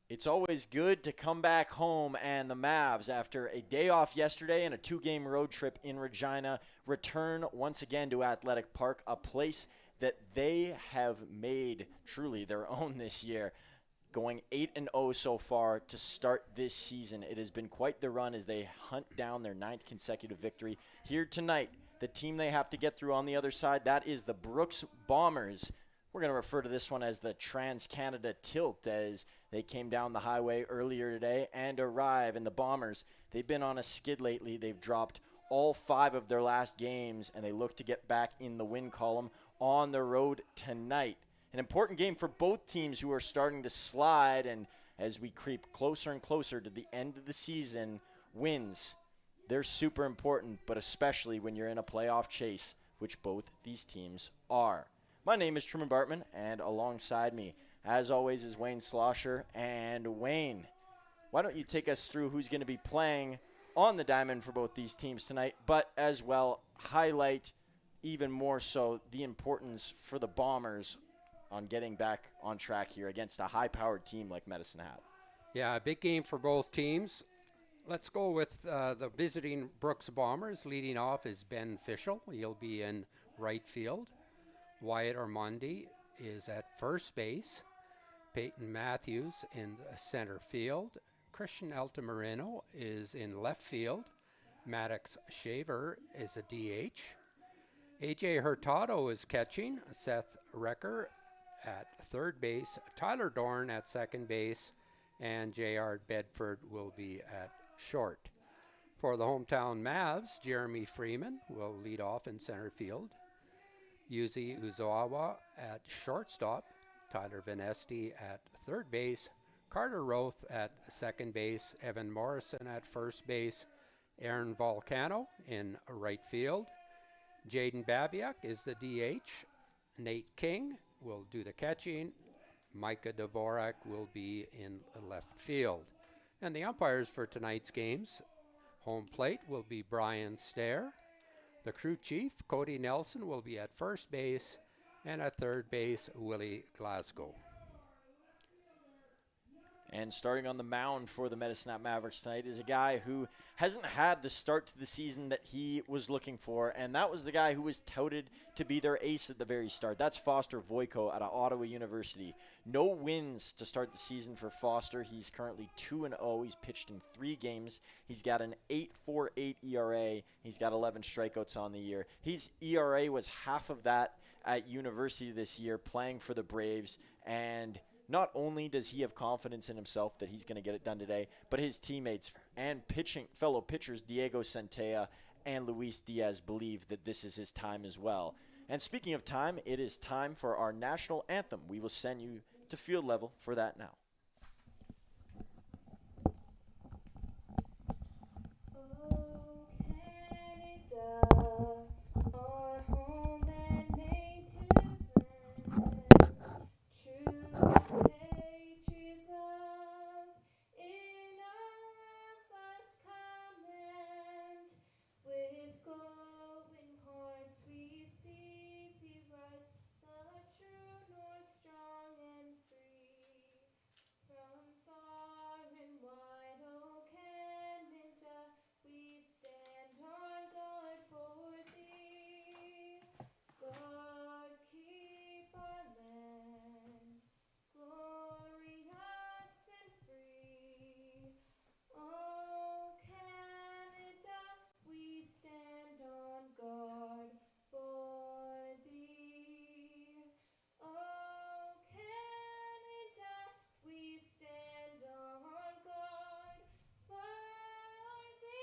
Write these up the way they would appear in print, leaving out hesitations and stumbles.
It's always good to come back home, and the Mavs, after a day off yesterday and a two-game road trip in Regina, return once again to Athletic Park, a place that they have made truly their own this year. Going 8-0 so far to start this season. It has been quite the run as they hunt down their ninth consecutive victory. Here tonight, the team they have to get through on the other side, that is the Brooks Bombers. We're going to refer to this one as the Trans-Canada Tilt, as they came down the highway earlier today and arrive. And the Bombers, they've been on a skid lately. They've dropped all 5 of their last games, and they look to get back in the win column on the road tonight. An important game for both teams who are starting to slide, and as we creep closer and closer to the end of the season, wins, they're super important, but especially when you're in a playoff chase, which both these teams are. My name is Truman Bartman, and alongside me, as always, is Wayne Slosher. And Wayne, why don't you take us through who's going to be playing on the diamond for both these teams tonight, but as well highlight even more so the importance for the Bombers on getting back on track here against a high-powered team like Medicine Hat. Yeah, a big game for both teams. Let's go with the visiting Brooks Bombers. Leading off is Ben Fischel. He'll be in right field. Wyatt Ormonde is at first base. Peyton Matthews in center field. Christian Altamirano is in left field. Maddox Shaver is a DH. AJ Hurtado is catching. Seth Recker at third base, Tyler Dorn at second base, and J.R. Bedford will be at short. For the hometown Mavs, Jeremy Freeman will lead off in center field. Yuzi Uzawa at shortstop, Tyler Venesti at third base, Carter Roth at second base, Evan Morrison at first base, Aaron Volcano in right field. Jaden Babiak is the DH. Nate King will do the catching. Micah Dvorak will be in left field. And the umpires for tonight's games, home plate will be Brian Stair. The crew chief, Cody Nelson, will be at first base, and at third base, Willie Glasgow. And starting on the mound for the Medicine Hat Mavericks tonight is a guy who hasn't had the start to the season that he was looking for, and that was the guy who was touted to be their ace at the very start. That's Foster Voiko out of Ottawa University. No wins to start the season for Foster. He's currently 2-0. He's pitched in 3 games. He's got an 8.48 ERA. He's got 11 strikeouts on the year. His ERA was half of that at university this year, playing for the Braves, and not only does he have confidence in himself that he's going to get it done today, but his teammates and fellow pitchers Diego Centella and Luis Diaz believe that this is his time as well. And speaking of time, it is time for our national anthem. We will send you to field level for that now. Oh, Canada, our home and native land, true patriot love in all of us command. With glowing hearts we seek thee rise, the true north strong and free. From far and wide, O Canada, we stand on guard for thee. God keep our land glorious and free. O Canada, we stand on guard for thee. O Canada, we stand on guard for thee.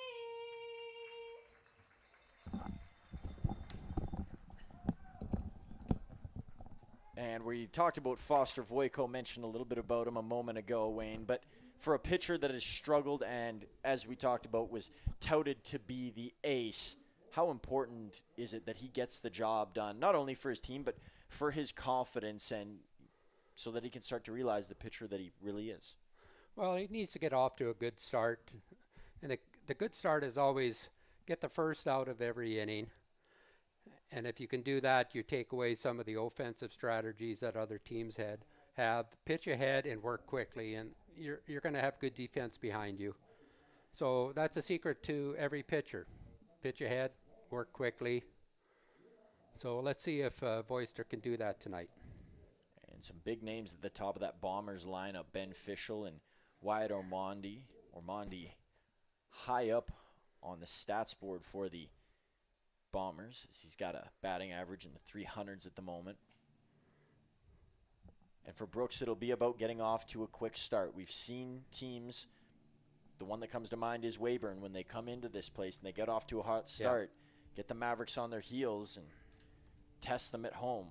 And we talked about Foster Voiko, mentioned a little bit about him a moment ago, Wayne, but for a pitcher that has struggled and, as we talked about, was touted to be the ace, how important is it that he gets the job done, not only for his team, but for his confidence, and so that he can start to realize the pitcher that he really is? Well, he needs to get off to a good start. And the good start is always get the first out of every inning. And if you can do that, you take away some of the offensive strategies that other teams have. Pitch ahead and work quickly. And you're going to have good defense behind you. So that's a secret to every pitcher. Pitch ahead, work quickly. So let's see if Voister can do that tonight. And some big names at the top of that Bombers lineup, Ben Fischel and Wyatt Ormonde. Ormonde high up on the stats board for the Bombers, as he's got a batting average in the 300s at the moment. And for Brooks, it'll be about getting off to a quick start. We've seen teams, the one that comes to mind is Weyburn, when they come into this place and they get off to a hot start, get the Mavericks on their heels and test them at home.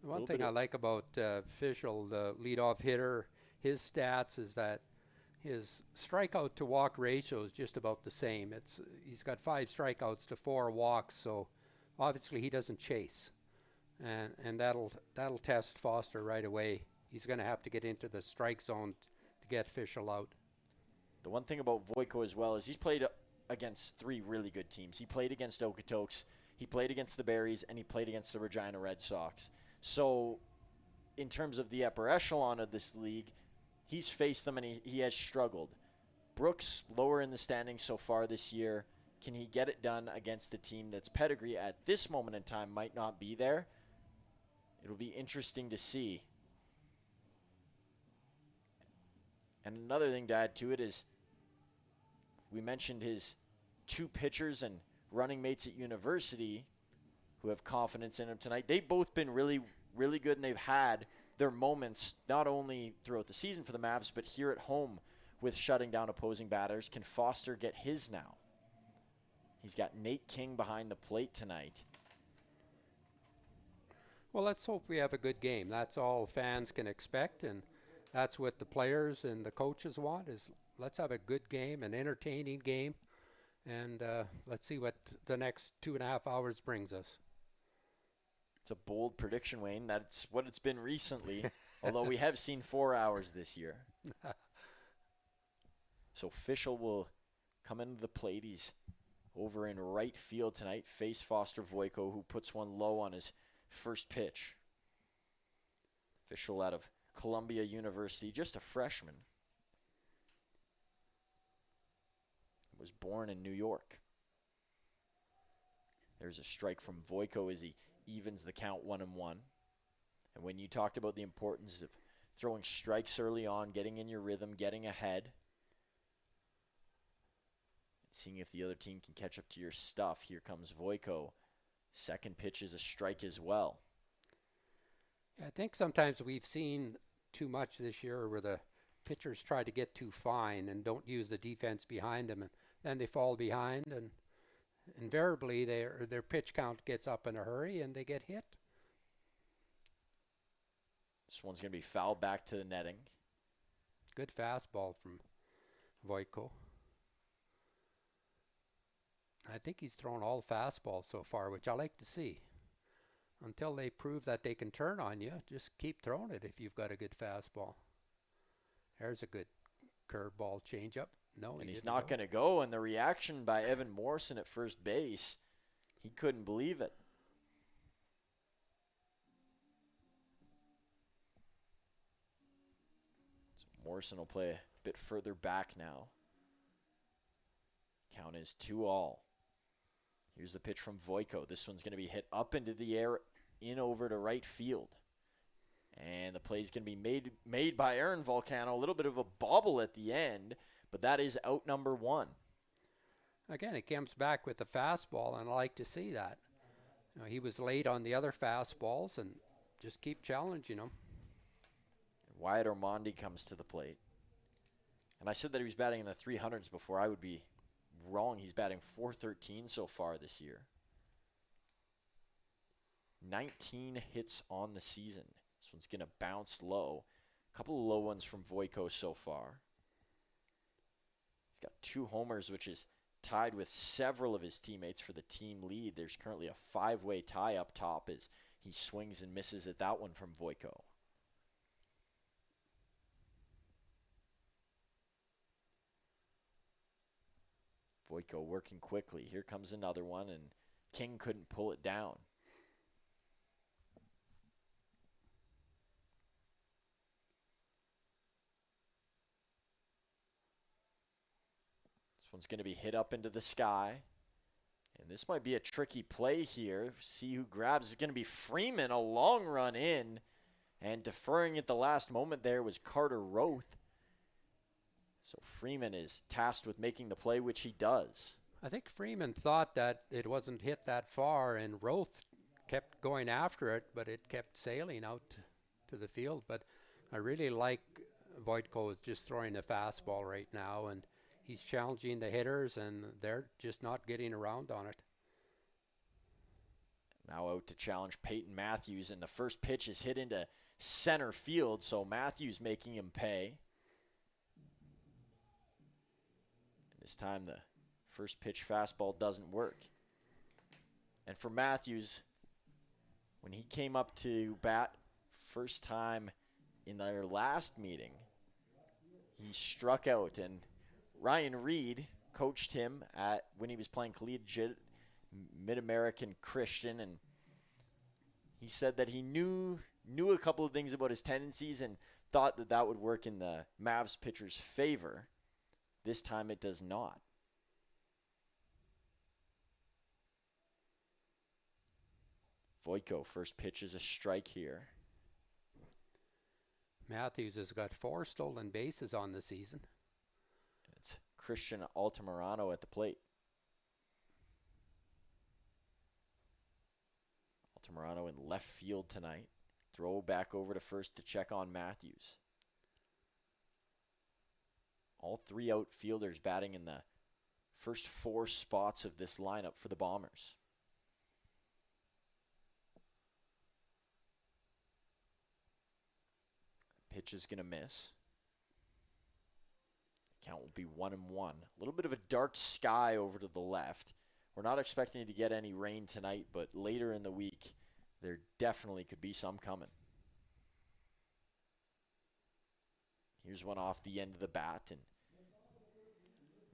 One thing I like about Fischel, the leadoff hitter, his stats is that his strikeout to walk ratio is just about the same. He's got 5 strikeouts to 4 walks, so obviously he doesn't chase, and that'll test Foster right away. He's going to have to get into the strike zone to get Fischel out. The one thing about Voiko as well is he's played against 3 really good teams. He played against Okotoks, he played against the Berries, and he played against the Regina Red Sox. So in terms of the upper echelon of this league, he's faced them and he has struggled. Brooks, lower in the standings so far this year. Can he get it done against a team that's pedigree at this moment in time might not be there? It'll be interesting to see. And another thing to add to it is we mentioned his 2 pitchers and running mates at university who have confidence in him tonight. They've both been really, really good, and they've had their moments not only throughout the season for the Mavs, but here at home with shutting down opposing batters. Can Foster get his now? He's got Nate King behind the plate tonight. Well, let's hope we have a good game. That's all fans can expect, and that's what the players and the coaches want, is let's have a good game, an entertaining game, and let's see what the next 2.5 hours brings us. It's a bold prediction, Wayne. That's what it's been recently, although we have seen 4 hours this year. So Fischel will come into the plate. He's over in right field tonight, face Foster Voiko, who puts one low on his first pitch. Fischel out of Columbia University, just a freshman. Was born in New York. There's a strike from Voiko as he evens the count 1-1. And when you talked about the importance of throwing strikes early on, getting in your rhythm, getting ahead, and seeing if the other team can catch up to your stuff, here comes Voiko. Second pitch is a strike as well. I think sometimes we've seen too much this year where the pitchers try to get too fine and don't use the defense behind them, and then they fall behind, and invariably their pitch count gets up in a hurry and they get hit. This one's going to be fouled back to the netting. Good fastball from Voiko. I think he's thrown all fastballs so far, which I like to see. Until they prove that they can turn on you, just keep throwing it if you've got a good fastball. There's a good curveball changeup. No, and he's not going to go. And the reaction by Evan Morrison at first base, he couldn't believe it. So Morrison will play a bit further back now. Count is 2-2. Here's the pitch from Voiko. This one's going to be hit up into the air, in over to right field. And the play's going to be made by Aaron Volcano. A little bit of a bobble at the end, but that is out number 1. Again, it comes back with the fastball, and I like to see that. You know, he was late on the other fastballs, and just keep challenging him. Wyatt Ormonde comes to the plate. And I said that he was batting in the 300s before. I would be wrong. He's batting .413 so far this year. 19 hits on the season. This one's going to bounce low. A couple of low ones from Voiko so far. He's got 2 homers, which is tied with several of his teammates for the team lead. There's currently a 5-way tie up top as he swings and misses at that one from Voiko. Voiko working quickly. Here comes another one, and King couldn't pull it down. This one's going to be hit up into the sky. And this might be a tricky play here. See who grabs. It's going to be Freeman, a long run in. And deferring at the last moment there was Carter Roth. So Freeman is tasked with making the play, which he does. I think Freeman thought that it wasn't hit that far, and Roth kept going after it, but it kept sailing out to the field. But I really like Voitko is just throwing a fastball right now, and he's challenging the hitters, and they're just not getting around on it. Now out to challenge Peyton Matthews, and the first pitch is hit into center field, so Matthews making him pay. And this time the first pitch fastball doesn't work. And for Matthews, when he came up to bat first time in their last meeting, he struck out, and Ryan Reed coached him at when he was playing collegiate Mid-American Christian, and he said that he knew a couple of things about his tendencies and thought that that would work in the Mavs pitcher's favor. This time it does not. Voitko, first pitch is a strike here. Matthews has got 4 stolen bases on the season. It's Christian Altamirano at the plate. Altamirano in left field tonight. Throw back over to first to check on Matthews. All 3 outfielders batting in the first 4 spots of this lineup for the Bombers. Pitch is going to miss. Count will be 1-1. A little bit of a dark sky over to the left. We're not expecting to get any rain tonight, but later in the week, there definitely could be some coming. Here's one off the end of the bat, and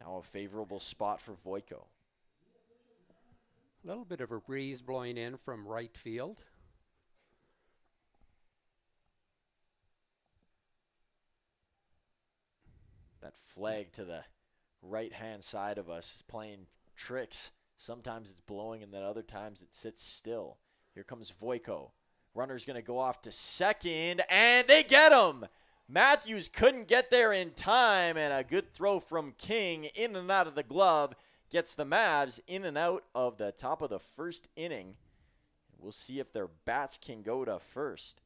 now a favorable spot for Voitko. A little bit of a breeze blowing in from right field. That flag to the right-hand side of us is playing tricks. Sometimes it's blowing, and then other times it sits still. Here comes Voitko. Runner's going to go off to second, and they get him! Matthews couldn't get there in time, and a good throw from King in and out of the glove gets the Mavs in and out of the top of the first inning. We'll see if their bats can go to first.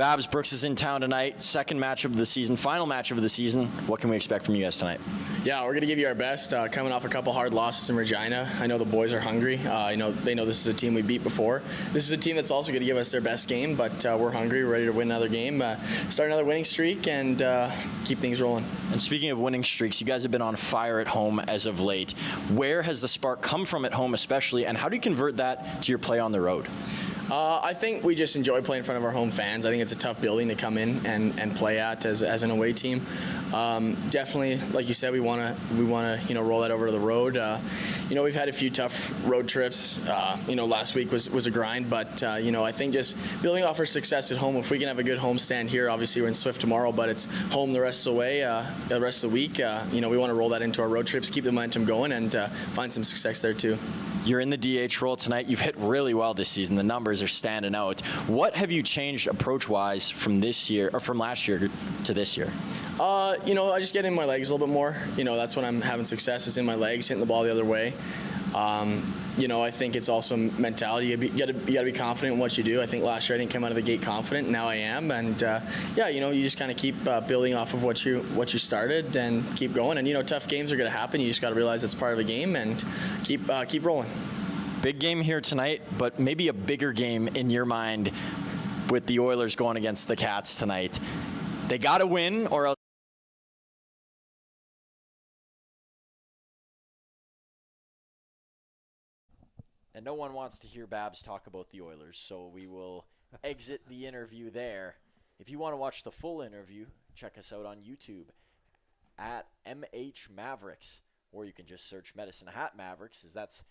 Babs, Brooks is in town tonight. Second match of the season, final match of the season. What can we expect from you guys tonight? Yeah, we're going to give you our best. Coming off a couple hard losses in Regina, I know the boys are hungry. They know this is a team we beat before. This is a team that's also going to give us their best game, but we're hungry. We're ready to win another game, start another winning streak, and keep things rolling. And speaking of winning streaks, you guys have been on fire at home as of late. Where has the spark come from at home especially, and how do you convert that to your play on the road? I think we just enjoy playing in front of our home fans. I think it's a tough building to come in and play at as an away team. Definitely, like you said, we want to roll that over to the road. We've had a few tough road trips. Last week was a grind, but I think just building off our success at home. If we can have a good home stand here, obviously we're in Swift tomorrow, but it's home the rest of the way, the rest of the week. We want to roll that into our road trips, keep the momentum going, and find some success there too. You're in the DH role tonight. You've hit really well this season. The numbers are standing out. What have you changed approach-wise from this year or from last year to this year? I just get in my legs a little bit more. That's when I'm having success, is in my legs, hitting the ball the other way. I think it's also mentality. You got to be confident in what you do. I think last year I didn't come out of the gate confident. Now I am, and you just kind of keep building off of what you started and keep going. And tough games are going to happen. You just got to realize it's part of the game and keep rolling. Big game here tonight, but maybe a bigger game in your mind with the Oilers going against the Cats tonight. They got to win, or else. And no one wants to hear Babs talk about the Oilers, so we will exit the interview there. If you want to watch the full interview, check us out on YouTube at MH Mavericks, or you can just search Medicine Hat Mavericks, as that's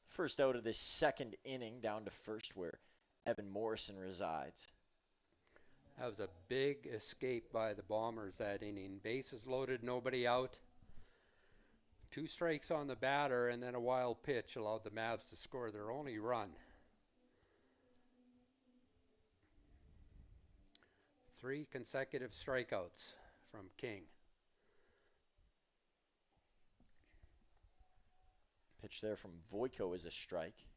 first out of this second inning down to first where Evan Morrison resides. That was a big escape by the Bombers that inning. Bases loaded, nobody out. 2 strikes on the batter, and then a wild pitch allowed the Mavs to score their only run. 3 consecutive strikeouts from King. Pitch there from Voiko is a strike.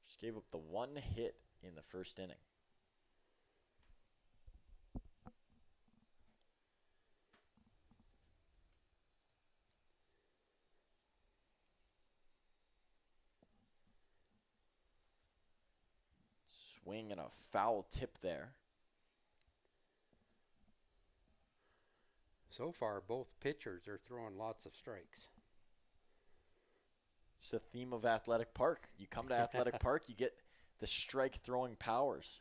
Just gave up the 1 hit in the first inning. Swing and a foul tip there. So far, both pitchers are throwing lots of strikes. It's the theme of Athletic Park. You come to Athletic Park, you get the strike-throwing powers.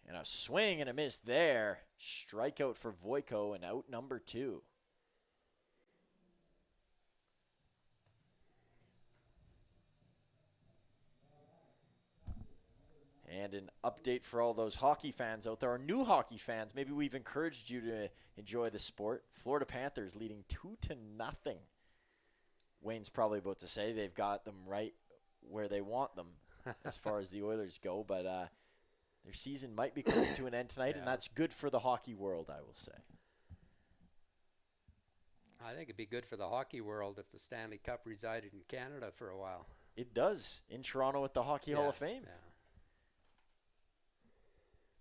And a swing and a miss there. Strikeout for Voiko and out number 2. And an update for all those hockey fans out there, or new hockey fans. Maybe we've encouraged you to enjoy the sport. Florida Panthers leading 2-0. Wayne's probably about to say they've got them right where they want them as far as the Oilers go, but their season might be coming to an end tonight, and that's good for the hockey world, I will say. I think it'd be good for the hockey world if the Stanley Cup resided in Canada for a while. It does, in Toronto at the Hockey Hall of Fame. Yeah.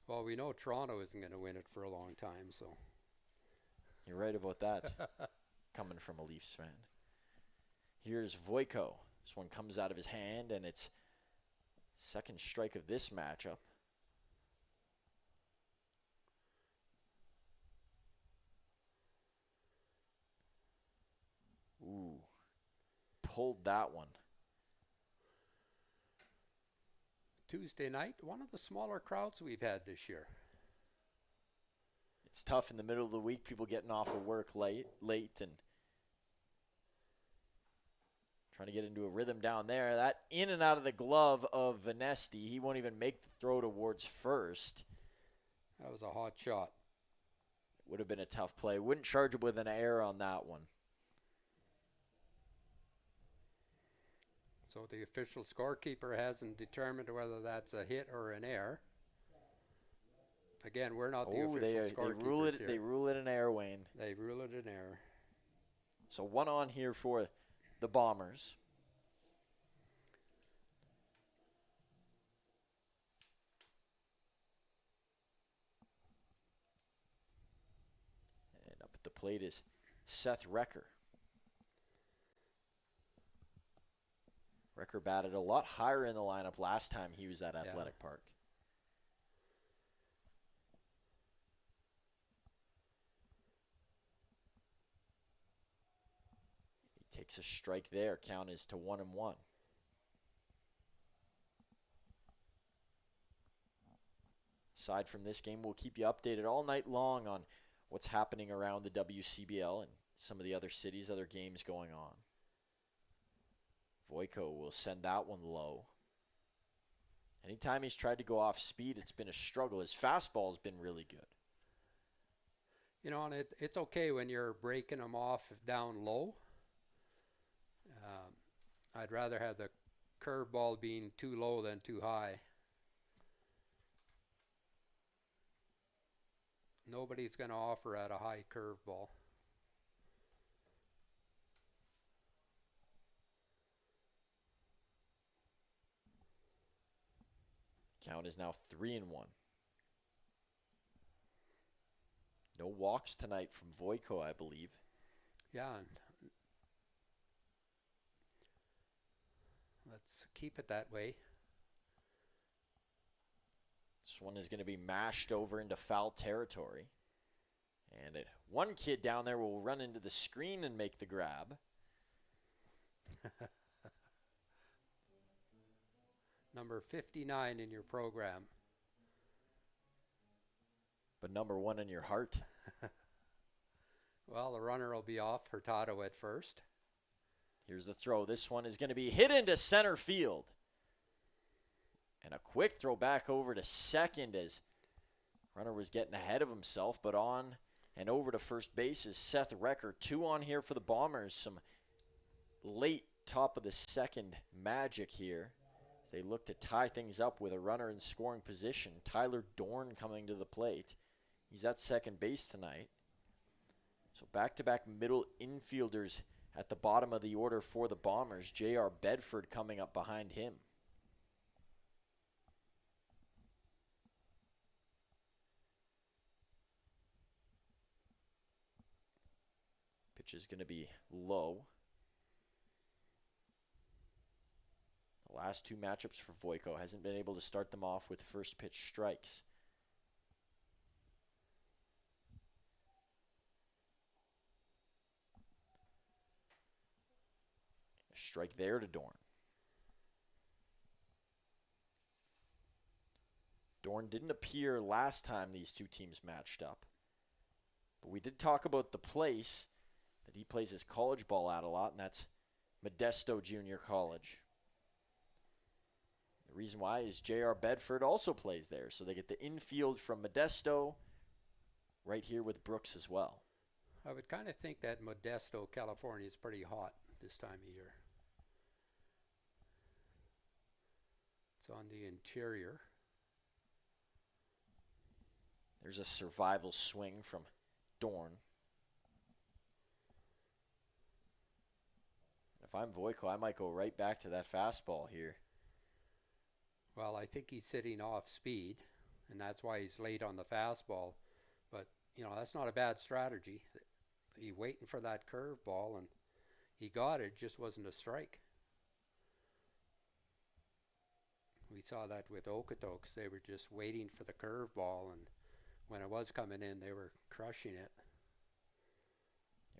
Well, we know Toronto isn't going to win it for a long time, so. You're right about that, coming from a Leafs fan. Here's Voiko. This one comes out of his hand, and it's second strike of this matchup. Ooh, pulled that one. Tuesday night, one of the smaller crowds we've had this year. It's tough in the middle of the week, people getting off of work late and trying to get into a rhythm down there. That in and out of the glove of Vanesti. He won't even make the throw towards first. That was a hot shot. Would have been a tough play. Wouldn't charge him with an error on that one. So the official scorekeeper hasn't determined whether that's a hit or an error. Again, we're not the official scorekeepers here. They rule it an error, Wayne. They rule it an error. So one on here for the Bombers. plate is Seth Recker. Recker batted a lot higher in the lineup last time he was at Athletic Park. He takes a strike there. Count is to 1-1. Aside from this game, we'll keep you updated all night long on what's happening around the WCBL and some of the other cities, other games going on. Voiko will send that one low. Anytime he's tried to go off speed, it's been a struggle. His fastball's been really good. You know, and it's okay when you're breaking them off down low. I'd rather have the curveball being too low than too high. Nobody's going to offer at a high curveball. Count is now 3-1. No walks tonight from Voiko, I believe. Yeah, and let's keep it that way. This one is going to be mashed over into foul territory. And one kid down there will run into the screen and make the grab. Number 59 in your program. But number 1 in your heart. Well, the runner will be off Hurtado at first. Here's the throw. This one is going to be hit into center field. And a quick throw back over to second as runner was getting ahead of himself, but on and over to first base is Seth Recker. 2 on here for the Bombers. Some late top of the second magic here as they look to tie things up with a runner in scoring position. Tyler Dorn coming to the plate. He's at second base tonight. So back-to-back middle infielders at the bottom of the order for the Bombers. J.R. Bedford coming up behind him. Pitch is going to be low. The last 2 matchups for Voiko hasn't been able to start them off with first pitch strikes. A strike there to Dorn. Dorn didn't appear last time these 2 teams matched up. But we did talk about the place that he plays his college ball at a lot, and that's Modesto Junior College. The reason why is J.R. Bedford also plays there, so they get the infield from Modesto right here with Brooks as well. I would kind of think that Modesto, California is pretty hot this time of year. It's on the interior. There's a survival swing from Dorn. If I'm Voiko, I might go right back to that fastball here. Well, I think he's sitting off speed, and that's why he's late on the fastball. But, you know, that's not a bad strategy. He waiting for that curveball, and he got it, just wasn't a strike. We saw that with Okotoks. They were just waiting for the curveball, and when it was coming in, they were crushing it.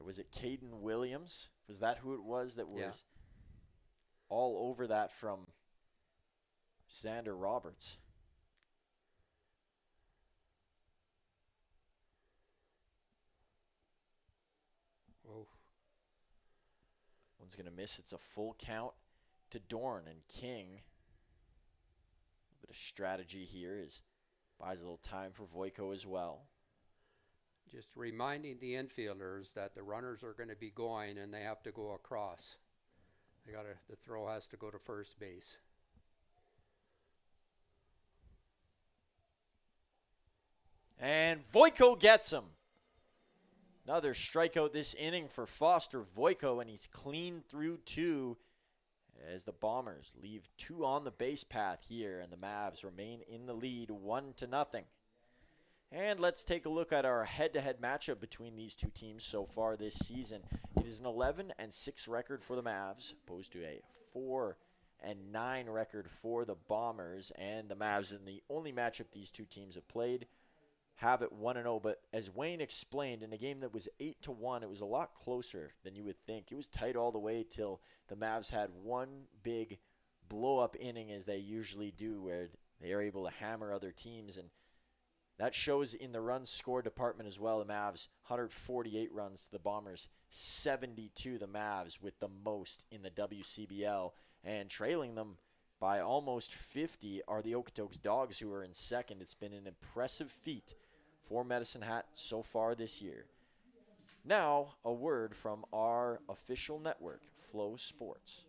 Was it Caden Williams? Was that who it was that was all over that from Xander Roberts? Whoa. One's going to miss. It's a full count to Dorn, and King. A bit of strategy here is buys a little time for Voiko as well. Just reminding the infielders that the runners are going to be going and they have to go across. The throw has to go to first base. And Voiko gets him. Another strikeout this inning for Foster Voiko, and he's clean through 2 as the Bombers leave 2 on the base path here, and the Mavs remain in the lead 1-0. And let's take a look at our head-to-head matchup between these two teams so far this season. It is an 11-6 record for the Mavs, opposed to a 4-9 record for the Bombers. And the Mavs, in the only matchup these two teams have played, have it 1-0. But as Wayne explained, in a game that was 8-1, it was a lot closer than you would think. It was tight all the way till the Mavs had one big blow-up inning, as they usually do, where they are able to hammer other teams. And that shows in the runs scored department as well. The Mavs, 148 runs to the Bombers, 72 the Mavs, with the most in the WCBL. And trailing them by almost 50 are the Okotoks Dogs, who are in second. It's been an impressive feat for Medicine Hat so far this year. Now, a word from our official network, Flow Sports.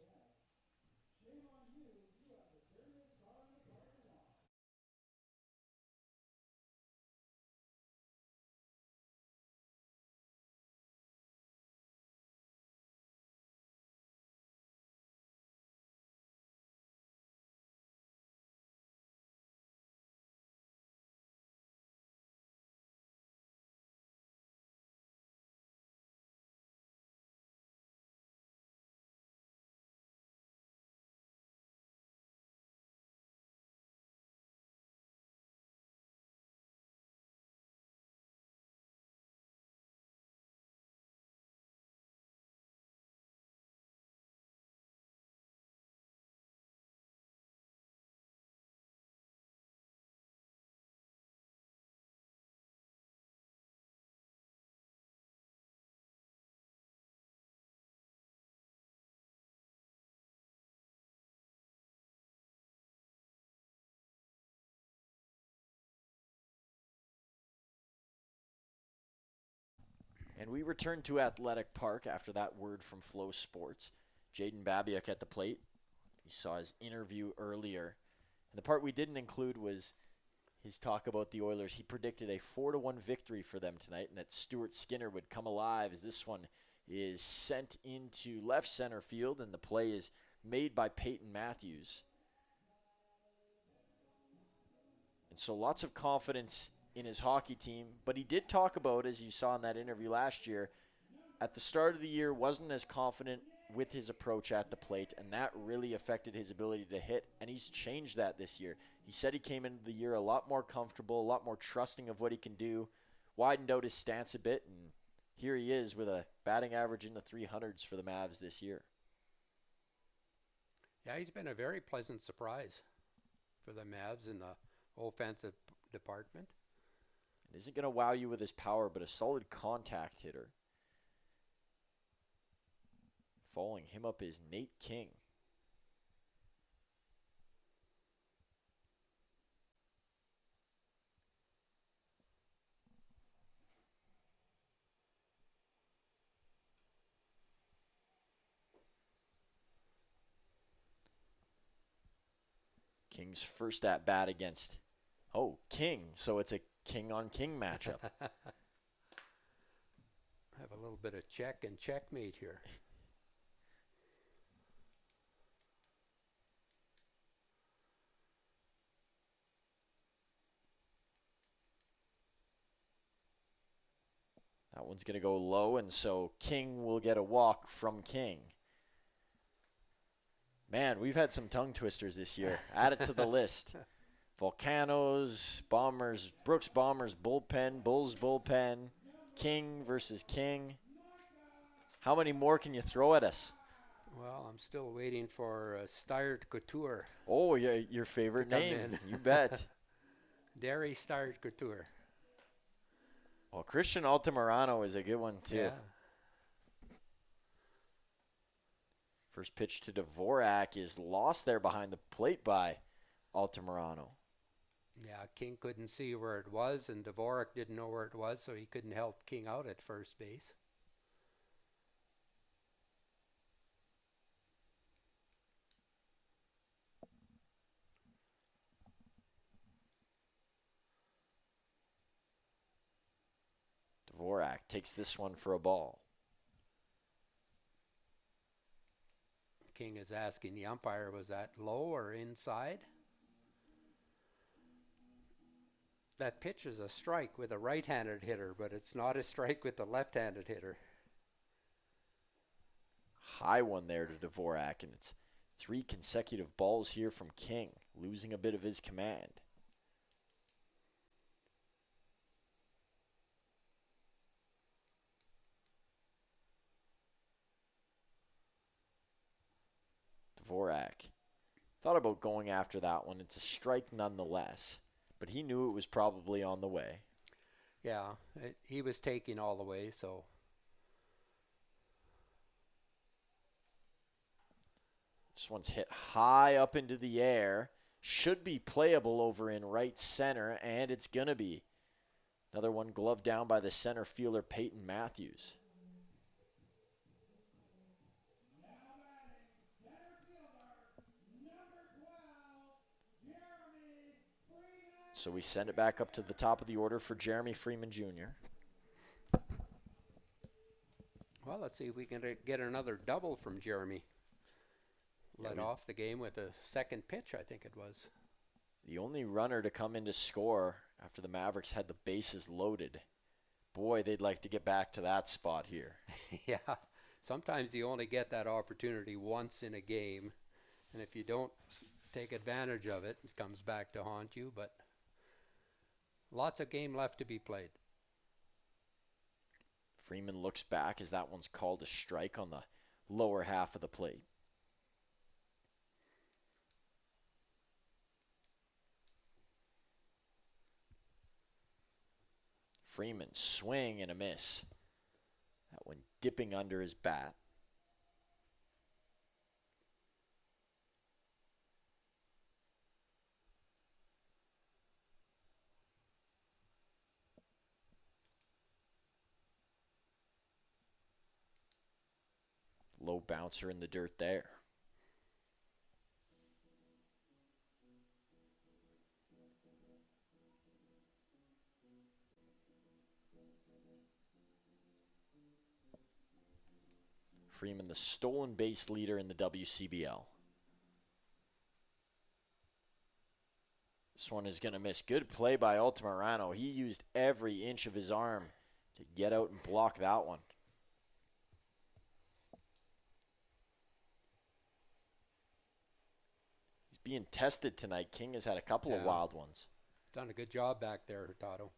And we return to Athletic Park after that word from Flow Sports. Jaden Babiak at the plate. You saw his interview earlier. And the part we didn't include was his talk about the Oilers. He predicted a 4-1 victory for them tonight, and that Stuart Skinner would come alive, as this one is sent into left center field, and the play is made by Peyton Matthews. And so lots of confidence in his hockey team, but he did talk about, as you saw in that interview last year, at the start of the year wasn't as confident with his approach at the plate, and that really affected his ability to hit, and he's changed that this year. He said he came into the year a lot more comfortable, a lot more trusting of what he can do, widened out his stance a bit, and here he is with a batting average in the 300s for the Mavs this year. Yeah, he's been a very pleasant surprise for the Mavs in the offensive department. And isn't going to wow you with his power, but a solid contact hitter. Following him up is Nate King. King's first at bat against, King. So it's a king on king matchup. Have a little bit of check and checkmate here. That one's going to go low, and so King will get a walk from King. Man, we've had some tongue twisters this year. Add it to the list. Volcanoes, Bombers, Brooks Bombers bullpen, Bulls bullpen, King versus King. How many more can you throw at us? Well, I'm still waiting for Steyr Couture. Oh, your favorite name. You bet. Derry Steyr Couture. Well, Christian Altamirano is a good one, too. Yeah. First pitch to Dvorak is lost there behind the plate by Altamirano. Yeah, King couldn't see where it was, and Dvorak didn't know where it was, so he couldn't help King out at first base. Dvorak takes this one for a ball. King is asking the umpire, was that low or inside? That pitch is a strike with a right-handed hitter, but it's not a strike with the left-handed hitter. High one there to Dvorak, and it's 3 consecutive balls here from King, losing a bit of his command. Dvorak thought about going after that one. It's a strike nonetheless, but he knew it was probably on the way. Yeah, he was taking all the way, so. This one's hit high up into the air. Should be playable over in right center, and it's going to be. Another one gloved down by the center fielder, Peyton Matthews. So we send it back up to the top of the order for Jeremy Freeman Jr. Well, let's see if we can get another double from Jeremy. Led off the game with a second pitch, I think it was. The only runner to come in to score after the Mavericks had the bases loaded. Boy, they'd like to get back to that spot here. Yeah, sometimes you only get that opportunity once in a game, and if you don't take advantage of it, it comes back to haunt you, but lots of game left to be played. Freeman looks back as that one's called a strike on the lower half of the plate. Freeman, swing and a miss. That one dipping under his bat. Low bouncer in the dirt there. Freeman, the stolen base leader in the WCBL. This one is going to miss. Good play by Altamirano. He used every inch of his arm to get out and block that one. He's being tested tonight. King has had a couple of wild ones. Done a good job back there, Hurtado.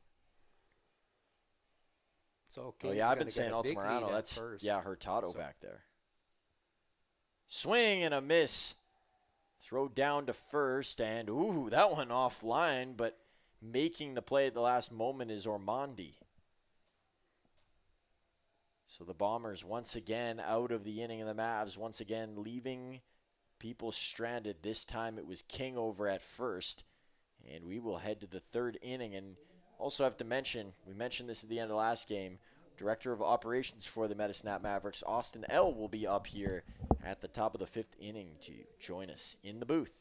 So King's I've been saying Altamirano. That's Hurtado back there. Swing and a miss. Throw down to first, and ooh, that one offline, but making the play at the last moment is Ormonde. So the Bombers once again out of the inning, and the Mavs once again leaving people stranded. This time it was King over at first, and we will head to the third inning. And also have to mention, we mentioned this at the end of the last game, Director of Operations for the Medisnap Mavericks, Austin L. will be up here at the top of the fifth inning to join us in the booth.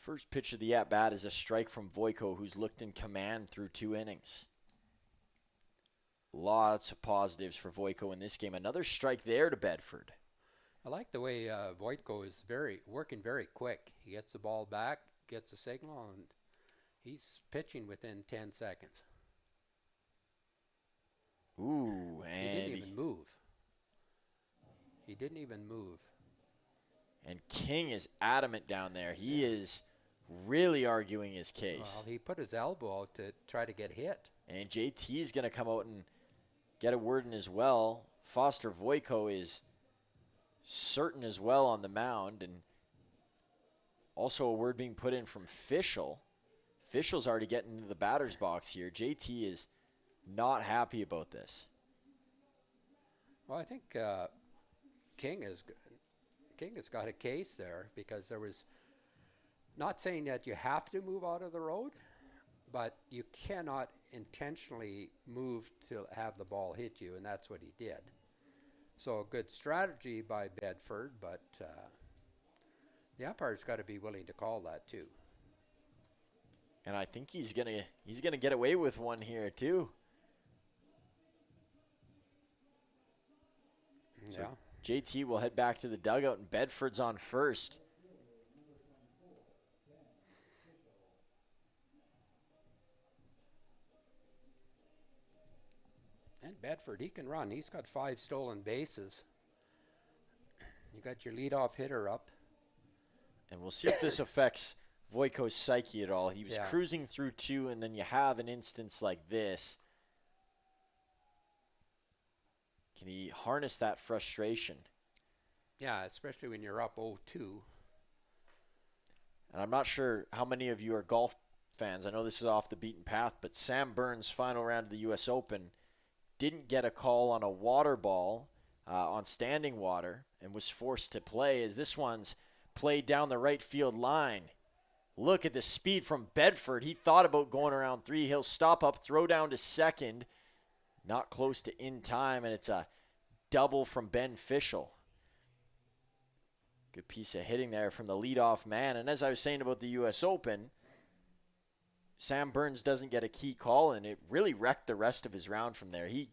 First pitch of the at-bat is a strike from Voiko, who's looked in command through 2 innings. Lots of positives for Voiko in this game. Another strike there to Bedford. I like the way Voitko is working very quick. He gets the ball back, gets a signal, and he's pitching within 10 seconds. Ooh, and he didn't even move. He didn't even move. And King is adamant down there. He is really arguing his case. Well, he put his elbow out to try to get hit. And JT is going to come out and get a word in as well. Foster Voiko is certain as well on the mound. And also a word being put in from Fischel. Fischel's already getting into the batter's box here. JT is not happy about this. Well, I think King has got a case there, because there was, not saying that you have to move out of the road, but you cannot intentionally move to have the ball hit you, and that's what he did. So a good strategy by Bedford, but the umpire's got to be willing to call that too. And I think he's gonna get away with one here too. So Yeah. JT will head back to the dugout, and Bedford's on first. And Bedford, he can run. He's got 5 stolen bases. You got your leadoff hitter up. And we'll see if this affects Voiko's psyche at all. He was Yeah. cruising through 2, and then you have an instance like this. Can he harness that frustration? Yeah, especially when you're up 0-2. And I'm not sure how many of you are golf fans. I know this is off the beaten path, but Sam Burns' final round of the U.S. Open didn't get a call on a water ball on standing water and was forced to play, as this one's played down the right field line. Look at the speed from Bedford. He thought about going around 3. He'll stop up, throw down to second. Not close to in time, and it's a double from Ben Fischel. Good piece of hitting there from the leadoff man. And as I was saying about the U.S. Open, Sam Burns doesn't get a key call, and it really wrecked the rest of his round from there. He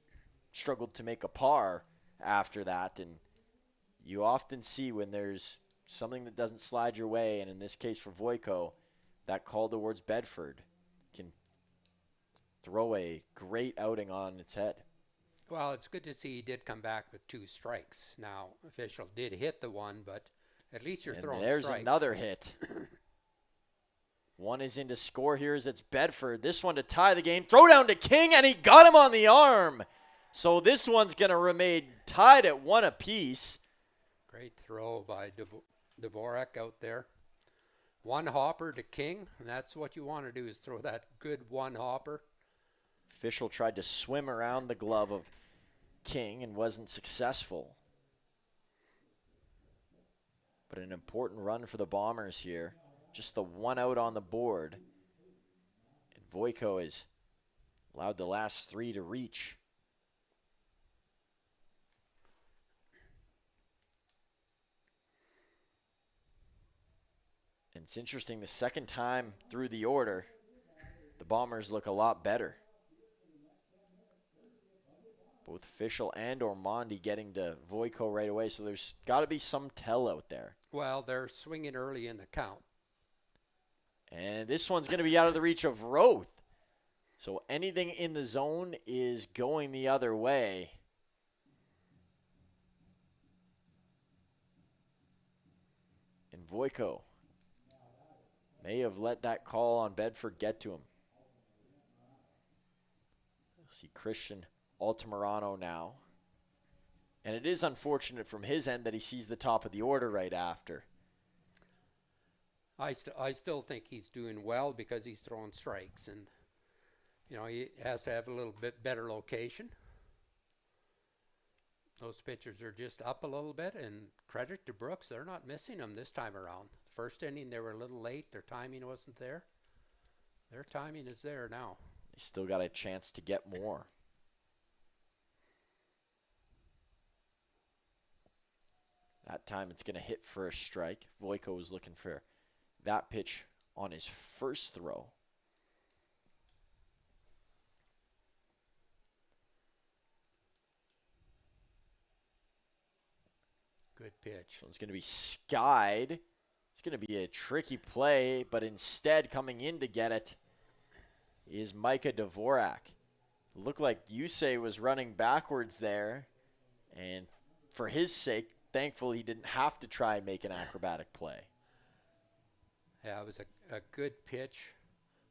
struggled to make a par after that, and you often see when there's something that doesn't slide your way, and in this case for Voiko, that call towards Bedford can throw a great outing on its head. Well, it's good to see he did come back with 2 strikes. Now, official did hit the one, but at least you're throwing there's strikes. Another hit. One is in to score here as it's Bedford. This one to tie the game. Throw down to King, and he got him on the arm. So this one's going to remain tied at 1 apiece. Great throw by Dvorak out there. One hopper to King, and that's what you want to do, is throw that good one hopper. Fischel tried to swim around the glove of King and wasn't successful. But an important run for the Bombers here. Just the 1 out on the board. And Voiko has allowed the last 3 to reach. And it's interesting, the second time through the order, the Bombers look a lot better. Both Fischel and Ormonde getting to Voiko right away, so there's got to be some tell out there. Well, they're swinging early in the count. And this one's going to be out of the reach of Roth. So anything in the zone is going the other way. And Voiko may have let that call on Bedford get to him. We'll see Christian Altamirano now. And it is unfortunate from his end that he sees the top of the order right after. I still think he's doing well because he's throwing strikes, and you know, he has to have a little bit better location. Those pitchers are just up a little bit, and credit to Brooks, they're not missing them this time around. First inning, they were a little late. Their timing wasn't there. Their timing is there now. They still got a chance to get more. That time it's going to hit for a strike. Voiko was looking for that pitch on his first throw. Good pitch. This one's going to be skied. It's going to be a tricky play, but instead coming in to get it is Micah Dvorak. Looked like Yusei was running backwards there, and for his sake, thankfully he didn't have to try and make an acrobatic play. Yeah, it was a good pitch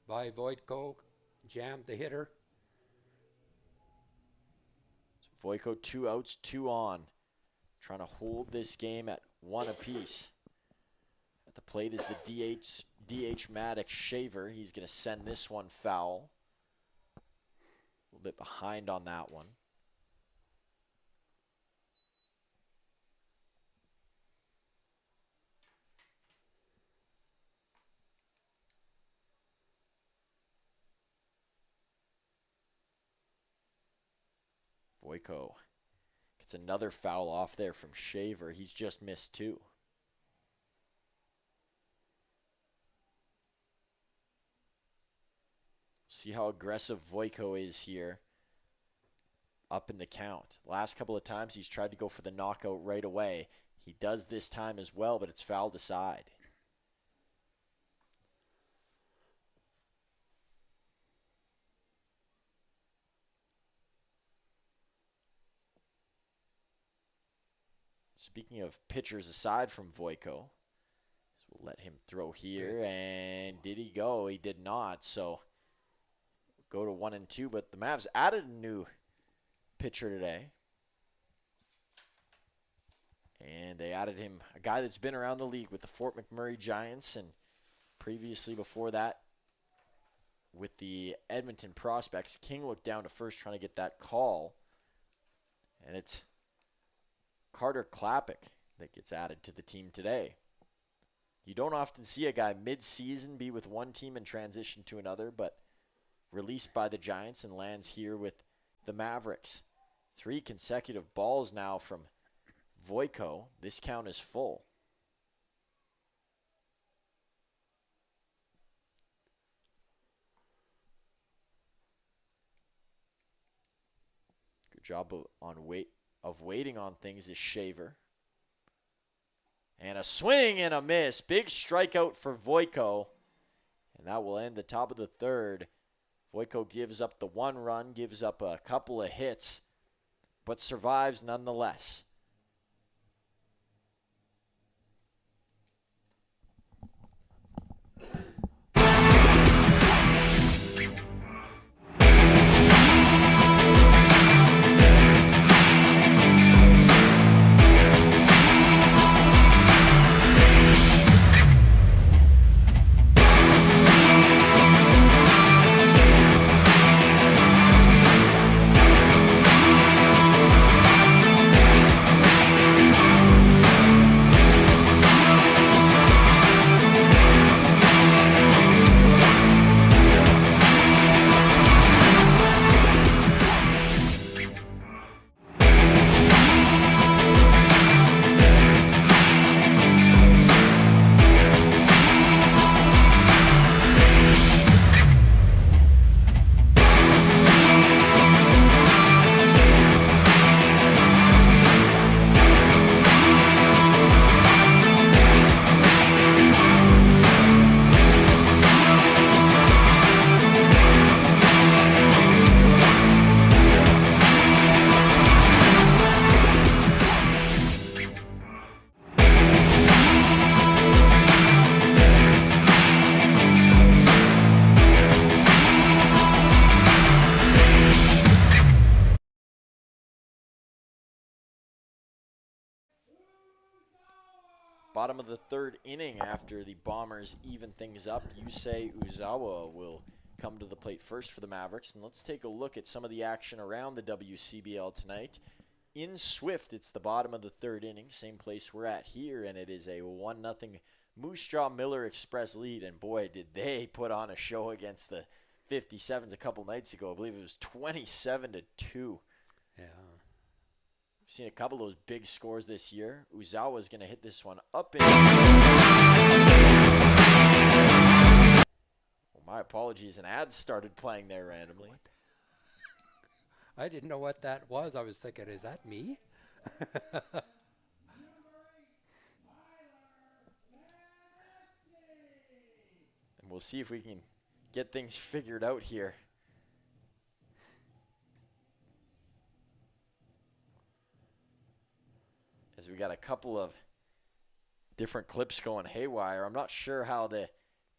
by Voitko. Jammed the hitter. So Voitko 2 outs, 2 on. Trying to hold this game at 1 apiece. At the plate is the DH Maddox Shaver. He's going to send this one foul. A little bit behind on that one. Voitko gets another foul off there from Shaver. He's just missed 2. See how aggressive Voitko is here. Up in the count. Last couple of times he's tried to go for the knockout right away. He does this time as well, but it's fouled aside. Speaking of pitchers aside from Voitko, we'll let him throw here. And did he go? He did not. So go to 1 and 2. But the Mavs added a new pitcher today. And they added him a guy that's been around the league with the Fort McMurray Giants and previously before that with the Edmonton Prospects. King looked down to first trying to get that call. And it's Carter Klapik that gets added to the team today. You don't often see a guy mid-season be with one team and transition to another, but released by the Giants and lands here with the Mavericks. 3 consecutive balls now from Voitko. This count is full. Good job of waiting on things is Shaver. And a swing and a miss. Big strikeout for Voitko. And that will end the top of the 3rd. Voitko gives up the 1 run, gives up a couple of hits, but survives nonetheless. Bottom of the 3rd inning after the Bombers even things up. Yusei Uzawa will come to the plate first for the Mavericks. And let's take a look at some of the action around the WCBL tonight. In Swift, it's the bottom of the 3rd inning, same place we're at here, and it is a 1-0 Moose Jaw Miller Express lead. And boy, did they put on a show against the 57s a couple nights ago. I believe it was 27-2. Yeah. We've seen a couple of those big scores this year. Uzawa is going to hit this one up My apologies. An ad started playing there randomly. I didn't know what that was. I was thinking, is that me? And we'll see if we can get things figured out here. As we got a couple of different clips going haywire. I'm not sure how the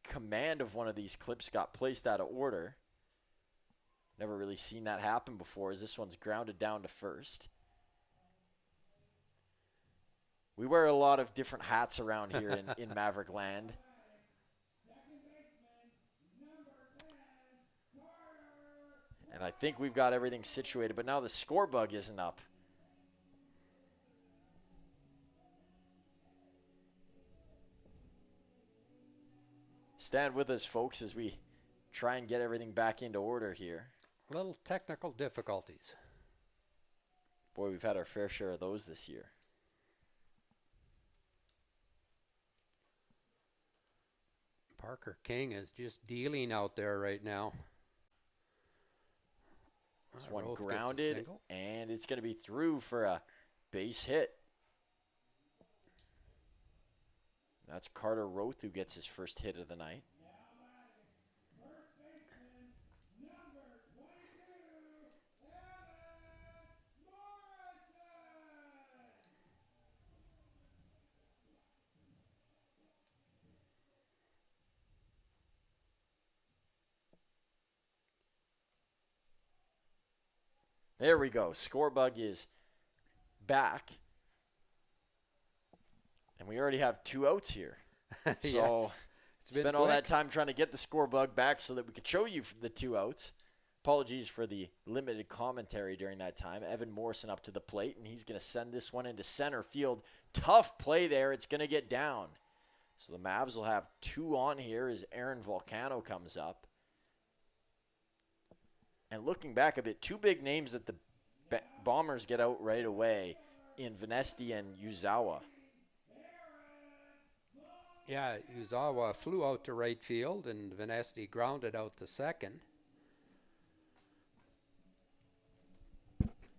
command of one of these clips got placed out of order. Never really seen that happen before, as this one's grounded down to first. We wear a lot of different hats around here in Maverick land. And I think we've got everything situated, but now the score bug isn't up. Stand with us, folks, as we try and get everything back into order here. Little technical difficulties. Boy, we've had our fair share of those this year. Parker King is just dealing out there right now. This one grounded, and it's going to be through for a base hit. That's Carter Roth who gets his first hit of the night. There we go. Score bug is back. And we already have 2 outs here. So Yes. spent all that time trying to get the score bug back so that we could show you the 2 outs. Apologies for the limited commentary during that time. Evan Morrison up to the plate, and he's going to send this one into center field. Tough play there. It's going to get down. So the Mavs will have 2 on here as Aaron Volcano comes up. And looking back a bit, 2 big names that the Bombers get out right away in Venesti and Uzawa. Yeah, Uzawa flew out to right field, and Venesti grounded out to second.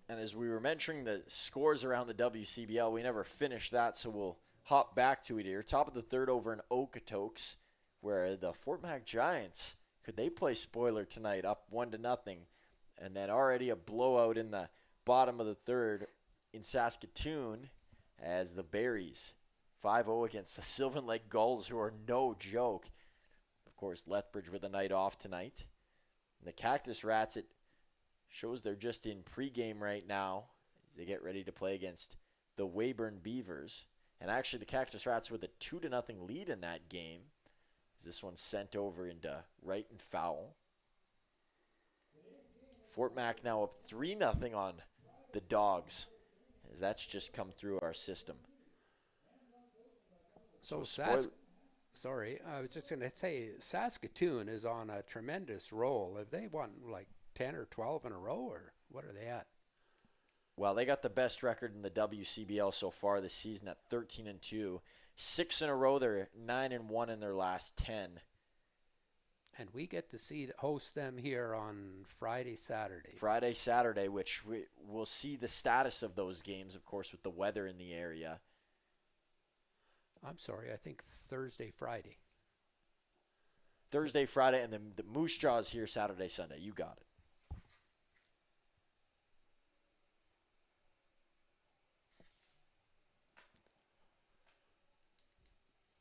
And as we were mentioning the scores around the WCBL, we never finished that, so we'll hop back to it here. Top of the third over in Okotoks, where the Fort Mac Giants, could they play spoiler tonight, up 1-0, and then already a blowout in the bottom of the third in Saskatoon as the Berries 5-0 against the Sylvan Lake Gulls, who are no joke. Of course, Lethbridge with a night off tonight. And the Cactus Rats, it shows they're just in pregame right now as they get ready to play against the Weyburn Beavers. And actually, the Cactus Rats with a 2-0 lead in that game. This one's sent over into right and foul. Fort Mac now up 3-0 on the Dogs, as that's just come through our system. So sorry, I was just going to say Saskatoon is on a tremendous roll. Have they won like 10 or 12 in a row, or what are they at? Well, they got the best record in the WCBL so far this season at 13-2. 6 in a row. They're 9-1 in their last 10. And we get to host them here on Friday, Saturday, which we'll see the status of those games, of course, with the weather in the area. I'm sorry, I think Thursday, Friday, and then the Moose Jaws here Saturday, Sunday. You got it.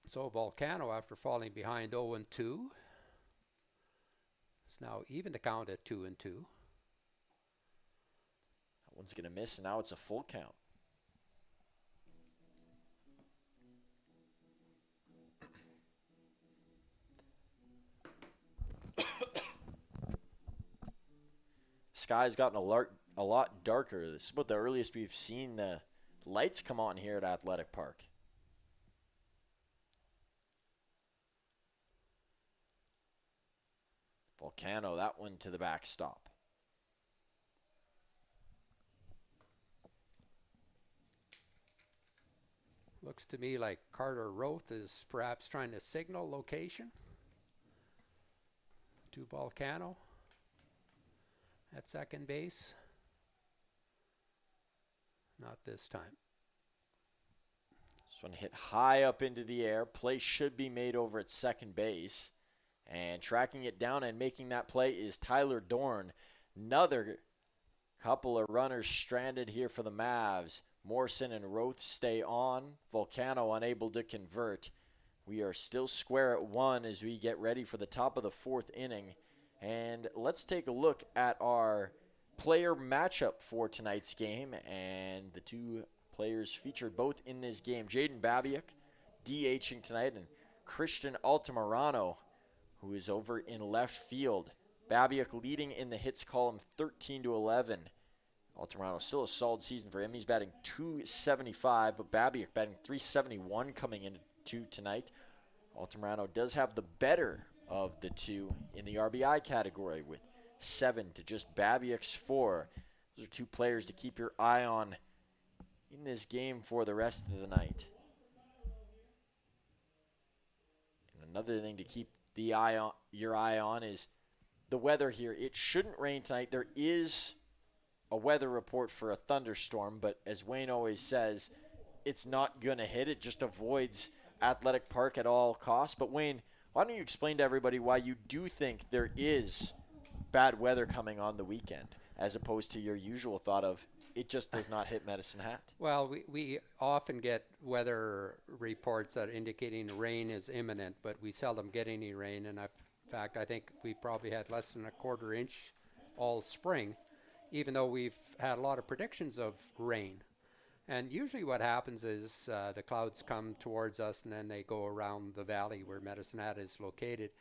So Volcano, after falling behind 0-2, is now even to count at 2-2. That one's going to miss, and now it's a full count. Sky's gotten a lot darker. This is about the earliest we've seen the lights come on here at Athletic Park. Volcano, that one to the backstop. Looks to me like Carter Roth is perhaps trying to signal location. to Volcano at second base. Not this time. This one hit high up into the air. Play should be made over at second base. And tracking it down and making that play is Tyler Dorn. Another couple of runners stranded here for the Mavs. Morrison and Roth stay on. Volcano unable to convert. We are still square at 1 as we get ready for the top of the 4th inning. And let's take a look at our player matchup for tonight's game. And the two players featured both in this game, Jaden Babiak DHing tonight, and Christian Altamirano, who is over in left field. Babiak leading in the hits column 13-11. Altamirano still a solid season for him. He's batting .275, but Babiak batting .371 coming into tonight. Altamirano does have the better of the two in the RBI category with 7 to just Babiak's 4. Those are two players to keep your eye on in this game for the rest of the night. And another thing to keep your eye on is the weather here. It shouldn't rain tonight. There is a weather report for a thunderstorm, but as Wayne always says, it's not going to hit. It just avoids Athletic Park at all costs. But Wayne, why don't you explain to everybody why you do think there is bad weather coming on the weekend, as opposed to your usual thought of it just does not hit Medicine Hat? Well, we often get weather reports that are indicating rain is imminent, but we seldom get any rain. And in fact, I think we probably had less than a quarter inch all spring, even though we've had a lot of predictions of rain. And usually what happens is the clouds come towards us and then they go around the valley where Medicine Hat is located.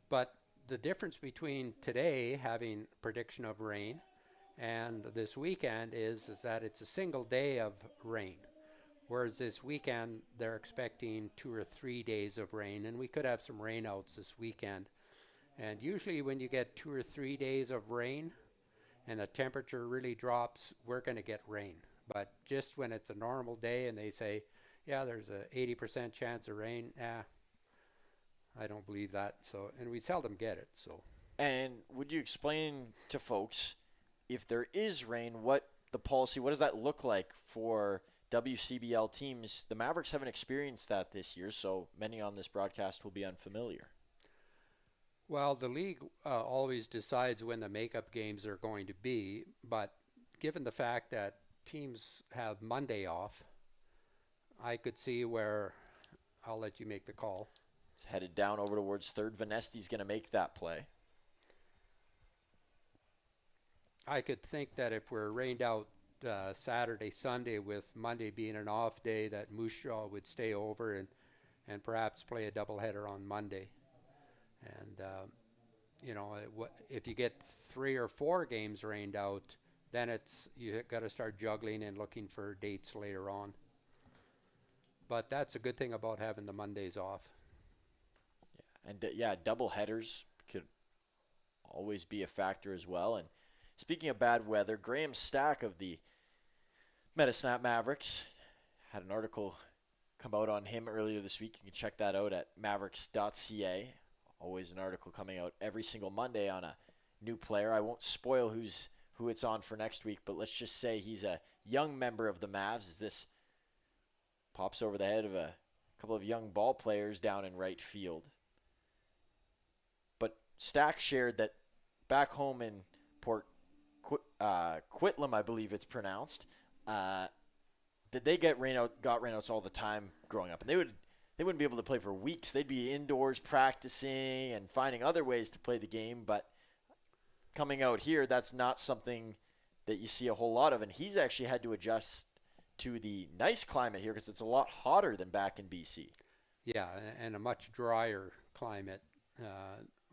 But the difference between today having prediction of rain and this weekend is that it's a single day of rain. Whereas this weekend, they're expecting 2 or 3 days of rain, and we could have some rainouts this weekend. And usually when you get 2 or 3 days of rain and the temperature really drops, we're going to get rain. But just when it's a normal day and they say, yeah, there's a 80% chance of rain, I don't believe that. So, and we seldom get it. So. And would you explain to folks, if there is rain, what does that look like for WCBL teams? The Mavericks haven't experienced that this year, so many on this broadcast will be unfamiliar. Well, the league always decides when the makeup games are going to be, but given the fact that teams have Monday off, I could see where I'll let you make the call. It's headed down over towards third. Vanesti's going to make that play. I could think that if we're rained out Saturday, Sunday, with Monday being an off day, that Moose Jaw would stay over and perhaps play a doubleheader on Monday. And, if you get 3 or 4 games rained out, then you got to start juggling and looking for dates later on. But that's a good thing about having the Mondays off. Yeah, and double headers could always be a factor as well. And speaking of bad weather, Graham Stack of the Medicine Hat Mavericks had an article come out on him earlier this week. You can check that out at mavericks.ca. Always an article coming out every single Monday on a new player. I won't spoil who it's on for next week, but let's just say he's a young member of the Mavs as this pops over the head of a couple of young ball players down in right field. But Stack shared that back home in Port Quitlam, I believe it's pronounced, that they got rainouts all the time growing up, and they wouldn't be able to play for weeks. They'd be indoors practicing and finding other ways to play the game, but coming out here, that's not something that you see a whole lot of, and he's actually had to adjust to the nice climate here because it's a lot hotter than back in BC. Yeah, and a much drier climate.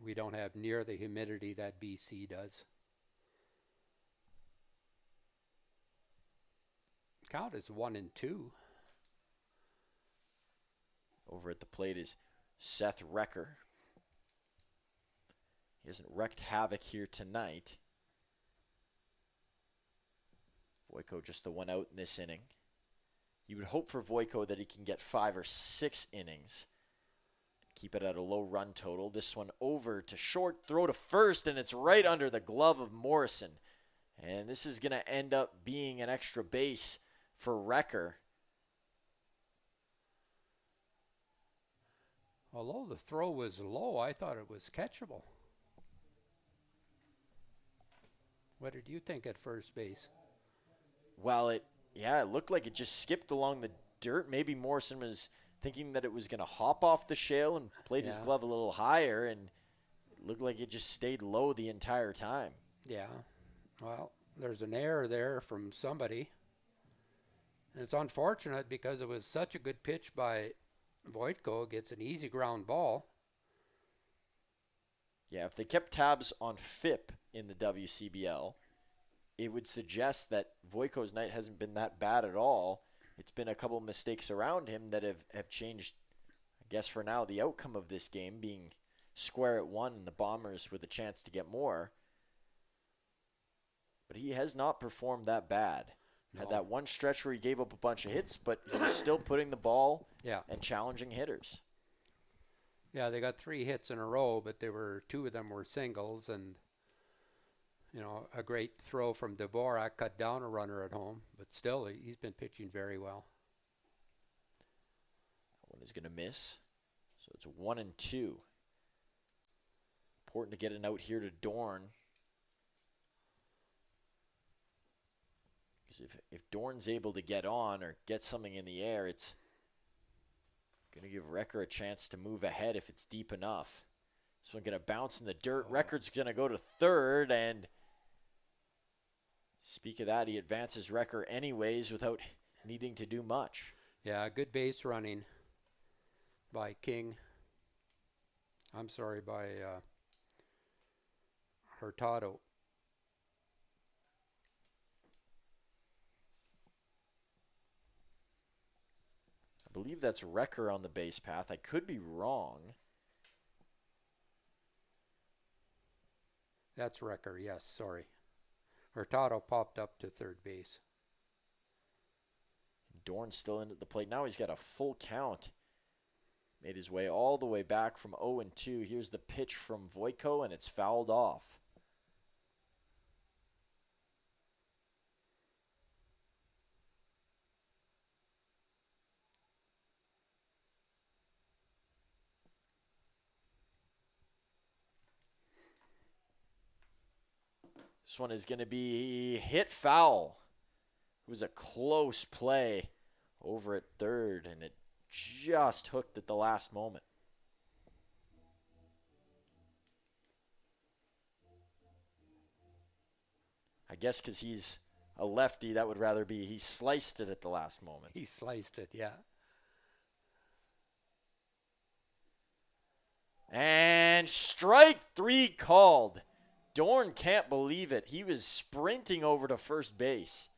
We don't have near the humidity that BC does. Count is 1-2. Over at the plate is Seth Recker. He hasn't wreaked havoc here tonight. Voiko just the one out in this inning. You would hope for Voiko that he can get 5 or 6 innings. keep it at a low run total. This one over to short, throw to first, and it's right under the glove of Morrison. And this is going to end up being an extra base for Recker. Although the throw was low, I thought it was catchable. What did you think at first base? Well, it looked like it just skipped along the dirt. Maybe Morrison was thinking that it was going to hop off the shale and played his glove a little higher, and it looked like it just stayed low the entire time. Yeah. Well, there's an error there from somebody. And it's unfortunate because it was such a good pitch by Voitko. Gets an easy ground ball. Yeah, if they kept tabs on FIP in the WCBL, it would suggest that Voitko's night hasn't been that bad at all. It's been a couple mistakes around him that have changed, I guess for now, the outcome of this game, being square at 1 and the Bombers with a chance to get more. But he has not performed that bad. No. Had that one stretch where he gave up a bunch of hits, but he was still putting the ball and challenging hitters. Yeah, they got 3 hits in a row, but 2 of them were singles, and a great throw from Dvorak cut down a runner at home, but still he's been pitching very well. That one is going to miss, so it's 1-2. Important to get an out here to Dorn. Because if Dorn's able to get on or get something in the air, it's going to give Recker a chance to move ahead if it's deep enough. This one going to bounce in the dirt. Recker's going to go to third, and speak of that, he advances Recker anyways without needing to do much. Yeah, good base running by by Hurtado. I believe that's Recker on the base path. I could be wrong. That's Recker, yes, sorry. Hurtado popped up to third base. Dorn's still in at the plate. Now he's got a full count. Made his way all the way back from 0-2. Here's the pitch from Voitko, and it's fouled off. This one is going to be hit foul. It was a close play over at third, and it just hooked at the last moment. I guess because he's a lefty, that would rather be he sliced it at the last moment. He sliced it, yeah. And strike 3 called. Dorn can't believe it. He was sprinting over to first base.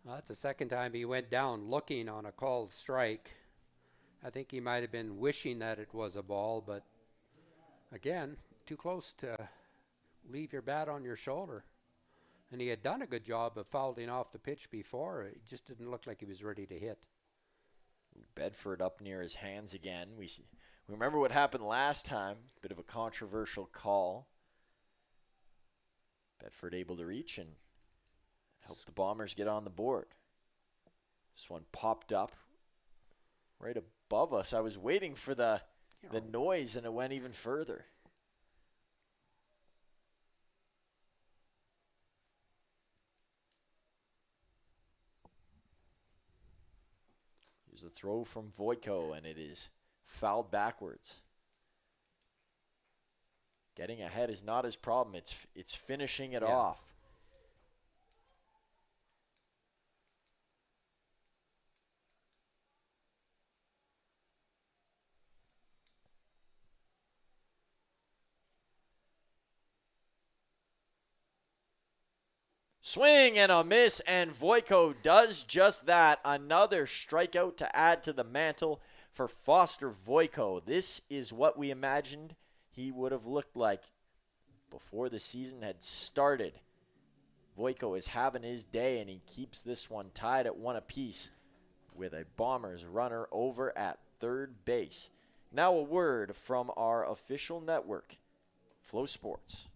Well, that's the second time he went down looking on a called strike. I think he might have been wishing that it was a ball, but again, too close to leave your bat on your shoulder. And he had done a good job of fouling off the pitch before. It just didn't look like he was ready to hit. Bedford up near his hands again. We remember what happened last time. Bit of a controversial call. Bedford able to reach and help the Bombers get on the board. This one popped up right above us. I was waiting for the noise, and it went even further. Here's a throw from Voitko, and it is fouled backwards. Getting ahead is not his problem. It's finishing it off. Swing and a miss, and Voitko does just that. Another strikeout to add to the mantle for Foster Voitko. This is what we imagined he would have looked like before the season had started. Voitko is having his day, and he keeps this one tied at 1 apiece with a Bombers runner over at third. third base. Now a word from our official network, Flow Sports.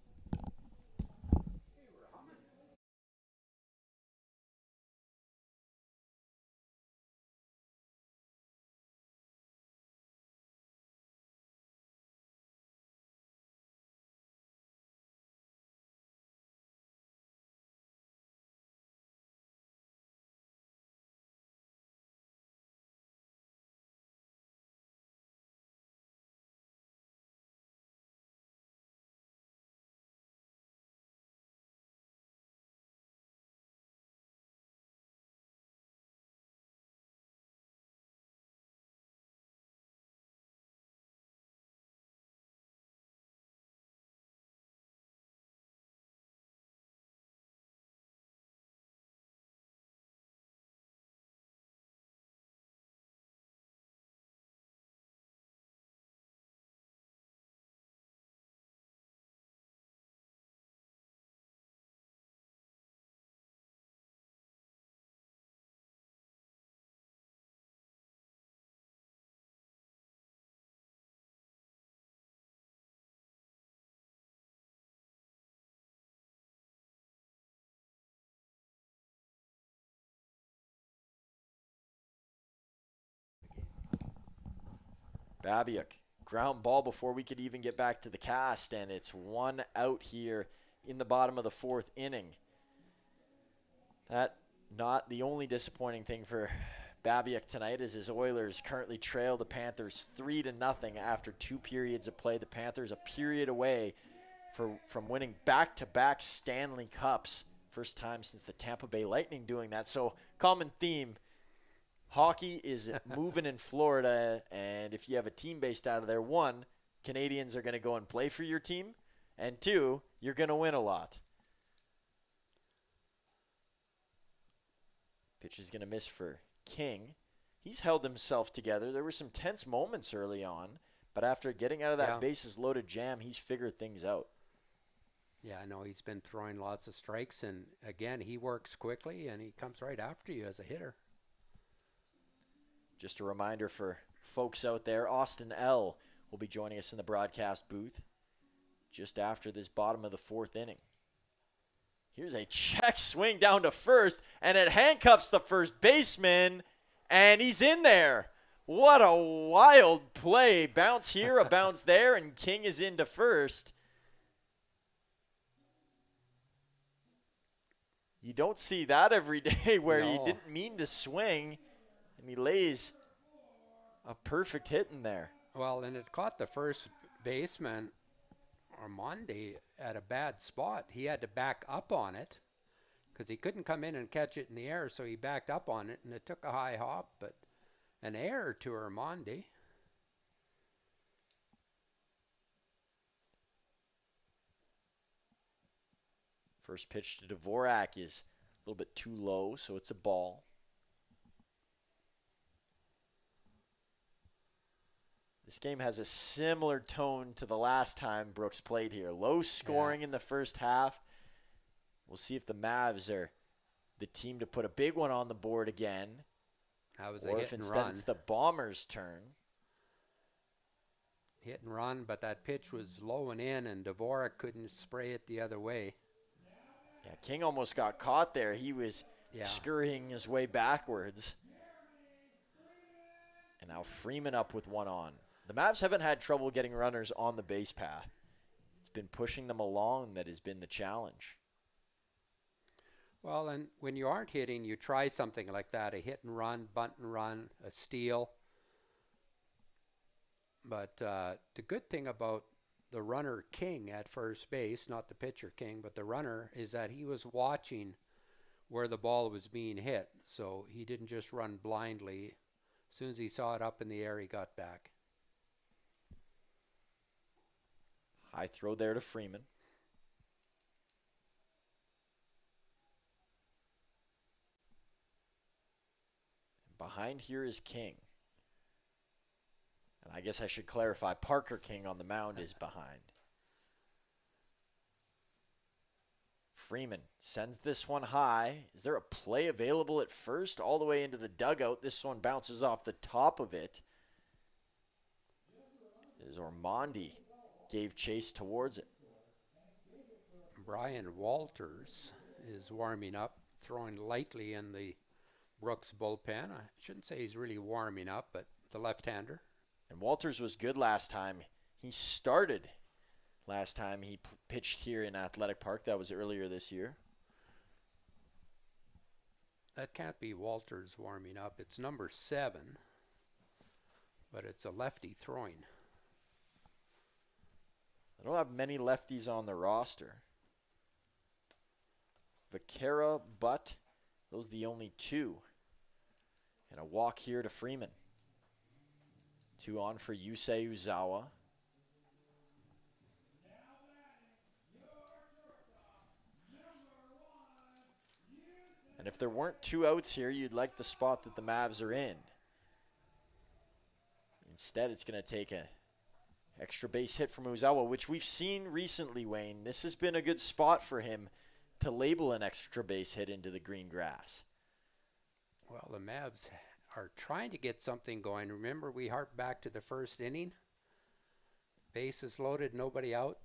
Babiuk, ground ball before we could even get back to the cast, and it's 1 out here in the bottom of the 4th inning. That not the only disappointing thing for Babiuk tonight, as his Oilers currently trail the Panthers 3-0 after 2 periods of play. The Panthers a period away from winning back-to-back Stanley Cups. First time since the Tampa Bay Lightning doing that. So common theme, hockey is moving in Florida, and if you have a team based out of there, 1, Canadians are going to go and play for your team, and 2, you're going to win a lot. Pitch is going to miss for King. He's held himself together. There were some tense moments early on, but after getting out of that bases loaded jam, he's figured things out. Yeah, I know he's been throwing lots of strikes, and again, he works quickly, and he comes right after you as a hitter. Just a reminder for folks out there, Austin L. will be joining us in the broadcast booth just after this bottom of the 4th inning. Here's a check swing down to first, and it handcuffs the first baseman, and he's in there. What a wild play. Bounce here, a bounce there, and King is into first. You don't see that every day where you didn't mean to swing, and he lays a perfect hit in there. Well, and it caught the first baseman, Armandi, at a bad spot. He had to back up on it because he couldn't come in and catch it in the air, so he backed up on it, and it took a high hop, but an error to Armandi. First pitch to Dvorak is a little bit too low, so it's a ball. This game has a similar tone to the last time Brooks played here. Low scoring in the first half. We'll see if the Mavs are the team to put a big one on the board again. That was or a if hit and instead run. it's the Bombers' turn. Hit and run, but that pitch was low and in, and Dvorak couldn't spray it the other way. Yeah, King almost got caught there. He was scurrying his way backwards. And now Freeman up with one on. The Mavs haven't had trouble getting runners on the base path. It's been pushing them along that has been the challenge. Well, and when you aren't hitting, you try something like that, a hit and run, bunt and run, a steal. But the good thing about the runner King at first base, not the pitcher King, but the runner, is that he was watching where the ball was being hit. So he didn't just run blindly. As soon as he saw it up in the air, he got back. High throw there to Freeman. And behind here is King. And I guess I should clarify, Parker King on the mound is behind. Freeman sends this one high. Is there a play available at first? All the way into the dugout. This one bounces off the top of it. as Ormondi gave chase towards it. Brian Walters is warming up, throwing lightly in the Brooks bullpen. I shouldn't say he's really warming up, but the left-hander. And Walters was good last time. He started last time he pitched here in Athletic Park. That was earlier this year. That can't be Walters warming up. It's number 7, but it's a lefty throwing. I don't have many lefties on the roster. Vaquera, Butt, those are the only 2. And a walk here to Freeman. 2 on for Yusei Uzawa. And if there weren't 2 outs here, you'd like the spot that the Mavs are in. Instead, it's going to take an extra base hit from Uzawa, which we've seen recently, Wayne. This has been a good spot for him to label an extra base hit into the green grass. Well, the Mavs are trying to get something going. Remember, we harp back to the first inning. Bases loaded, nobody out,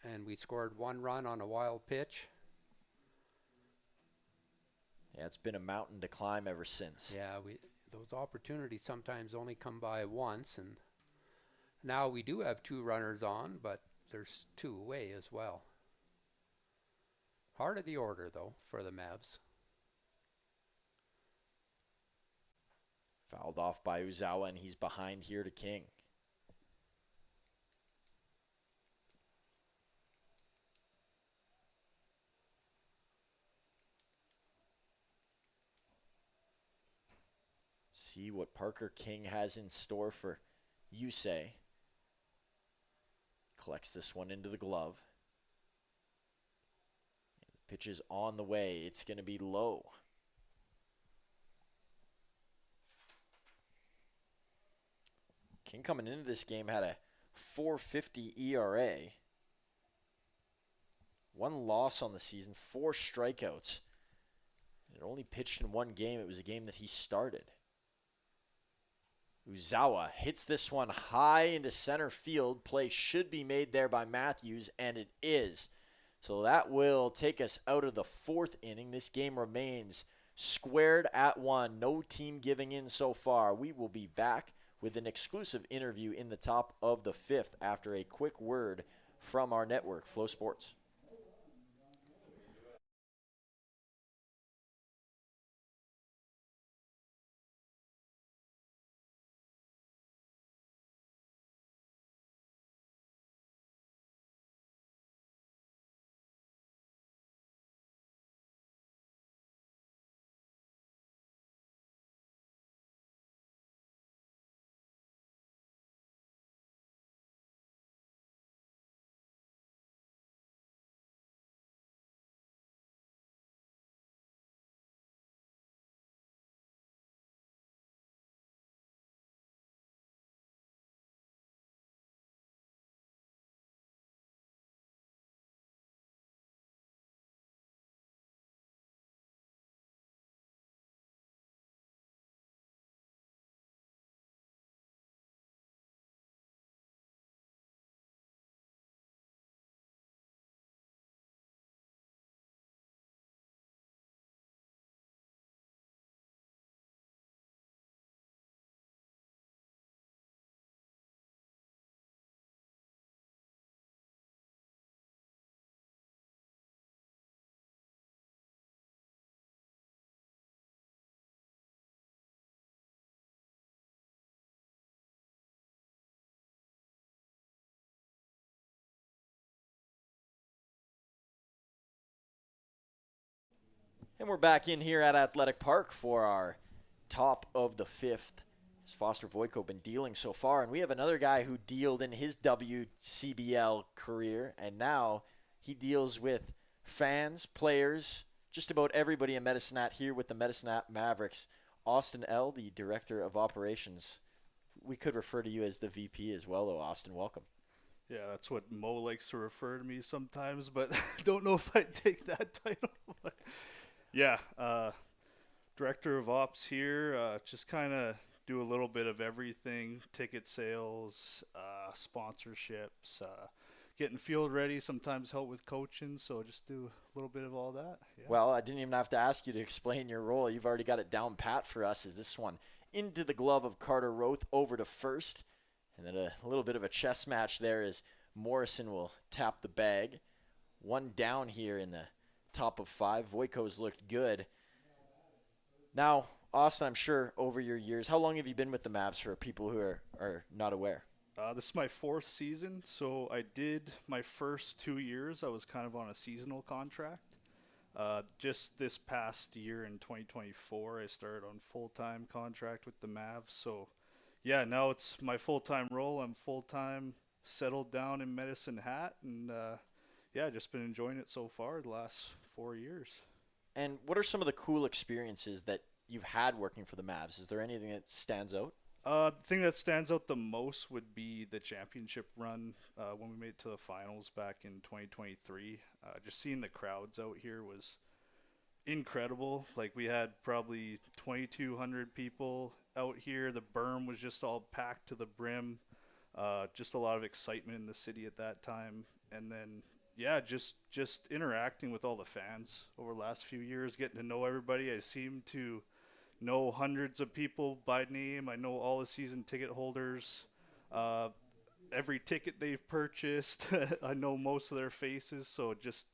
and we scored 1 run on a wild pitch. Yeah, it's been a mountain to climb ever since. Yeah, those opportunities sometimes only come by once, and now we do have 2 runners on, but there's 2 away as well. Heart of the order, though, for the Mavs. Fouled off by Uzawa, and he's behind here to King. See what Parker King has in store for Yusei. Collects this one into the glove. The pitch is on the way. It's going to be low. King coming into this game had a .450 ERA. 1 loss on the season, 4 strikeouts. It only pitched in 1 game. It was a game that he started. Uzawa hits this one high into center field. Play should be made there by Matthews, and it is. So that will take us out of the 4th inning. This game remains squared at 1. No team giving in so far. We will be back with an exclusive interview in the top of the 5th after a quick word from our network, Flow Sports. And we're back in here at Athletic Park for our top of the 5th. As Foster Voiko been dealing so far, and we have another guy who dealed in his WCBL career, and now he deals with fans, players, just about everybody in Medicine here with the Medicine Mavericks. Austin L., the Director of Operations. We could refer to you as the VP as well, though, Austin. Welcome. Yeah, that's what Mo likes to refer to me sometimes, but I don't know if I'd take that title. But yeah, Director of Ops here, just kind of do a little bit of everything: ticket sales, sponsorships, getting field ready. Sometimes help with coaching. So just do a little bit of all that. Yeah. Well, I didn't even have to ask you to explain your role. You've already got it down pat for us. Is this one into the glove of Carter Roth over to first, and then a little bit of a chess match there as Morrison will tap the bag. One down here in the top of 5. Voico's looked good. Now, Austin, I'm sure over your years, how long have you been with the Mavs for people who are not aware? This is my 4th season. So I did my first 2 years. I was kind of on a seasonal contract. Just this past year in 2024, I started on full-time contract with the Mavs. So, yeah, now it's my full-time role. I'm full-time, settled down in Medicine Hat, and yeah, just been enjoying it so far the last 4 years. And what are some of the cool experiences that you've had working for the Mavs? Is there anything that stands out? The thing that stands out the most would be the championship run when we made it to the finals back in 2023. Just seeing the crowds out here was incredible. Like, we had probably 2,200 people out here. The berm was just all packed to the brim. Just a lot of excitement in the city at that time. And then, yeah, just interacting with all the fans over the last few years, getting to know everybody. I seem to know hundreds of people by name. I know all the season ticket holders, every ticket they've purchased. I know most of their faces. So just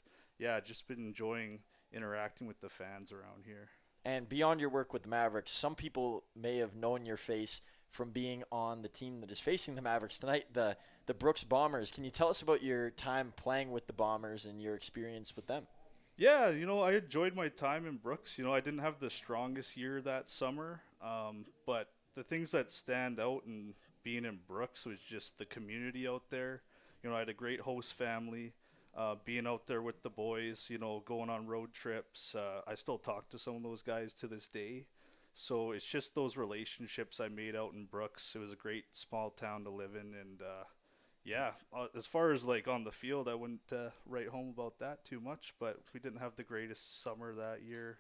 been enjoying interacting with the fans around here. And beyond your work with the Mavericks, some people may have known your face from being on the team that is facing the Mavericks tonight, the Brooks Bombers. Can you tell us about your time playing with the Bombers and your experience with them? Yeah, I enjoyed my time in Brooks. I didn't have the strongest year that summer, but the things that stand out in being in Brooks was just the community out there. I had a great host family, being out there with the boys, going on road trips. I still talk to some of those guys to this day. So it's just those relationships I made out in Brooks. It was a great small town to live in, and yeah, as far as like on the field, I wouldn't write home about that too much, but we didn't have the greatest summer that year.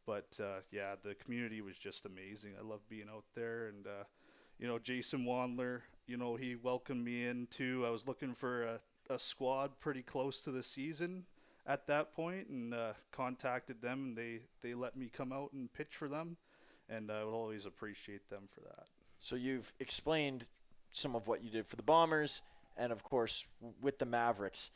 But yeah, the community was just amazing. I love being out there, and Jason Wandler, he welcomed me in too. I was looking for a squad pretty close to the season at that point, and contacted them, and they let me come out and pitch for them, and I would always appreciate them for that. So you've explained some of what you did for the Bombers, and of course with the Mavericks.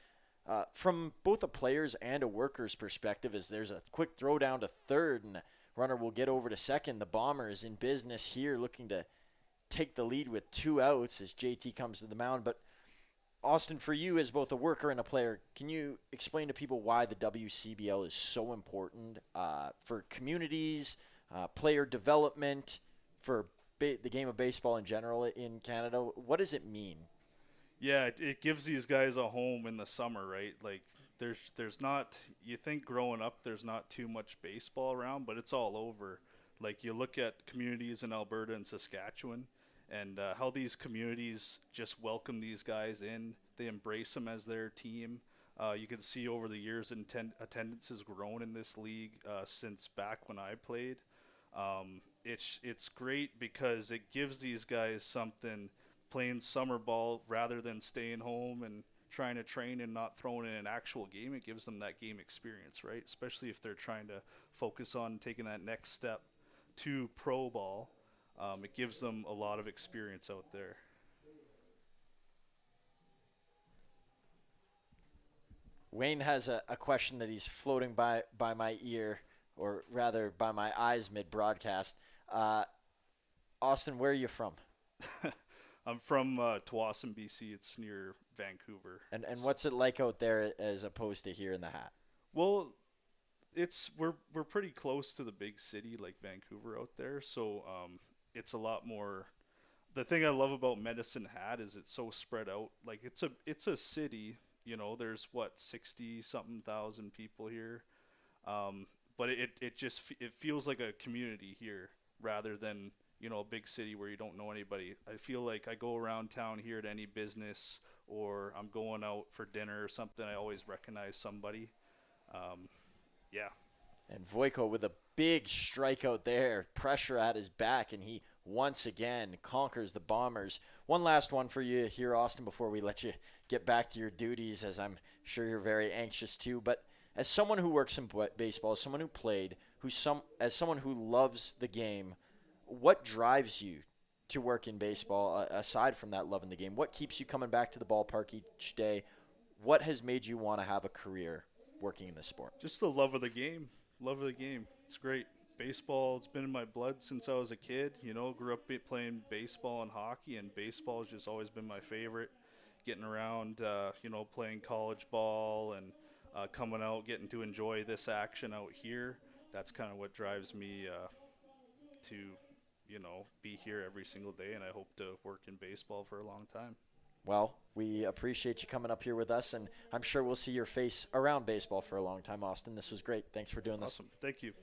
From both a player's and a worker's perspective, as there's a quick throw down to third and the runner will get over to second, the Bombers in business here, looking to take the lead with 2 outs as JT comes to the mound. But Austin, for you as both a worker and a player, can you explain to people why the WCBL is so important for communities, player development, for the game of baseball in general in Canada? What does it mean? Yeah, it gives these guys a home in the summer, right? Like, there's not, you think growing up there's not too much baseball around, but it's all over. Like, you look at communities in Alberta and Saskatchewan, and how these communities just welcome these guys in. They embrace them as their team. You can see over the years attendance has grown in this league since back when I played. It's great because it gives these guys something, playing summer ball rather than staying home and trying to train and not throwing in an actual game. It gives them that game experience, right? Especially if they're trying to focus on taking that next step to pro ball. It gives them a lot of experience out there. Wayne has a question that he's floating by my ear, or rather by my eyes mid-broadcast. Austin, where are you from? I'm from Tsawwassen, BC. It's near Vancouver. And what's it like out there as opposed to here in the Hat? Well, we're pretty close to the big city like Vancouver out there, so it's a lot more. The thing I love about Medicine Hat is it's so spread out. Like, it's a city. There's 60 something thousand people here, but it feels like a community here rather than a big city where you don't know anybody. I feel like I go around town here to any business, or I'm going out for dinner or something, I always recognize somebody. Yeah. And Voico with a big strikeout there, pressure at his back, and he once again conquers the Bombers. One last one for you here, Austin, before we let you get back to your duties, as I'm sure you're very anxious too. But as someone who works in baseball, as someone who played, as someone who loves the game, what drives you to work in baseball aside from that love in the game? What keeps you coming back to the ballpark each day? What has made you want to have a career working in this sport? Just the love of the game. Love of the game. It's great. Baseball, it's been in my blood since I was a kid. You know, grew up playing baseball and hockey, and baseball has just always been my favorite. Getting around, playing college ball and coming out, getting to enjoy this action out here. That's kind of what drives me to, be here every single day, and I hope to work in baseball for a long time. Well, we appreciate you coming up here with us, and I'm sure we'll see your face around baseball for a long time, Austin. This was great. Thanks for doing this. Awesome. Thank you.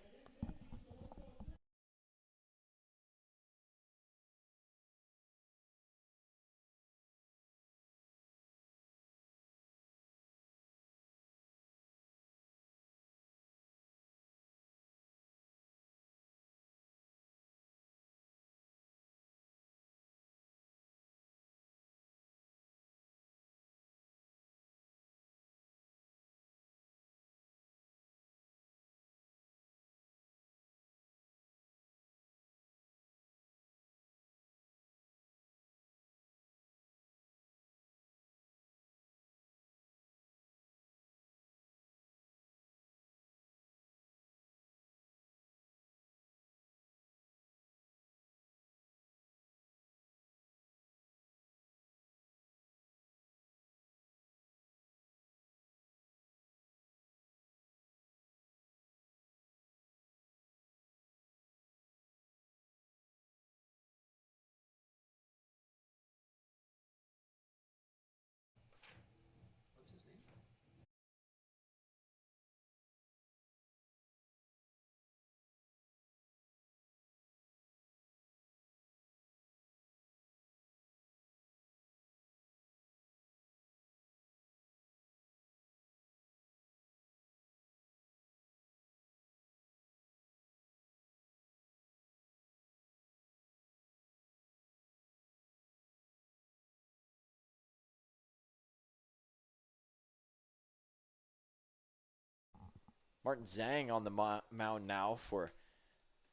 Martin Zhang on the mound now for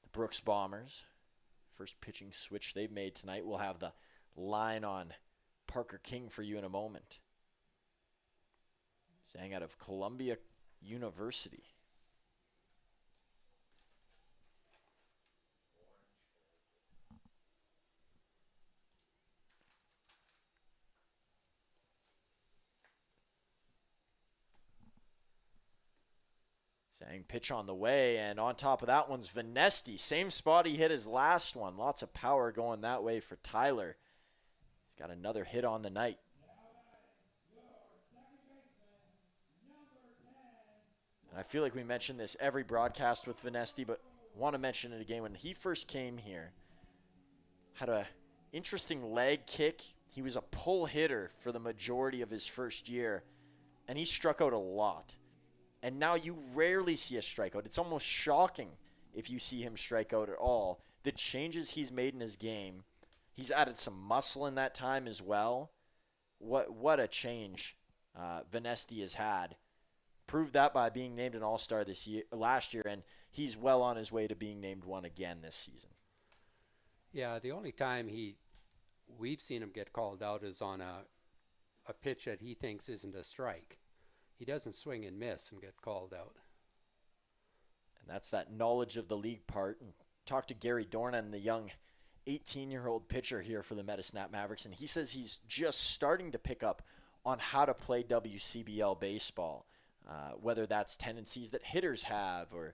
the Brooks Bombers. First pitching switch they've made tonight. We'll have the line on Parker King for you in a moment. Zhang out of Columbia University. Zhang pitch on the way, and on top of that one's Venesti. Same spot he hit his last one. Lots of power going that way for Tyler. He's got another hit on the night. And I feel like we mention this every broadcast with Venesti, but want to mention it again. When he first came here, had a interesting leg kick. He was a pull hitter for the majority of his first year, and he struck out a lot. And now you rarely see a strikeout. It's almost shocking if you see him strike out at all. The changes he's made in his game, he's added some muscle in that time as well. What a change Venesti has had. Proved that by being named an All-Star last year, and he's well on his way to being named one again this season. Yeah, the only time we've seen him get called out is on a pitch that he thinks isn't a strike. He doesn't swing and miss and get called out. And that's that knowledge of the league part. And talk to Gary Dornan, the young 18-year-old pitcher here for the Metasnap Mavericks, and he says he's just starting to pick up on how to play WCBL baseball, whether that's tendencies that hitters have or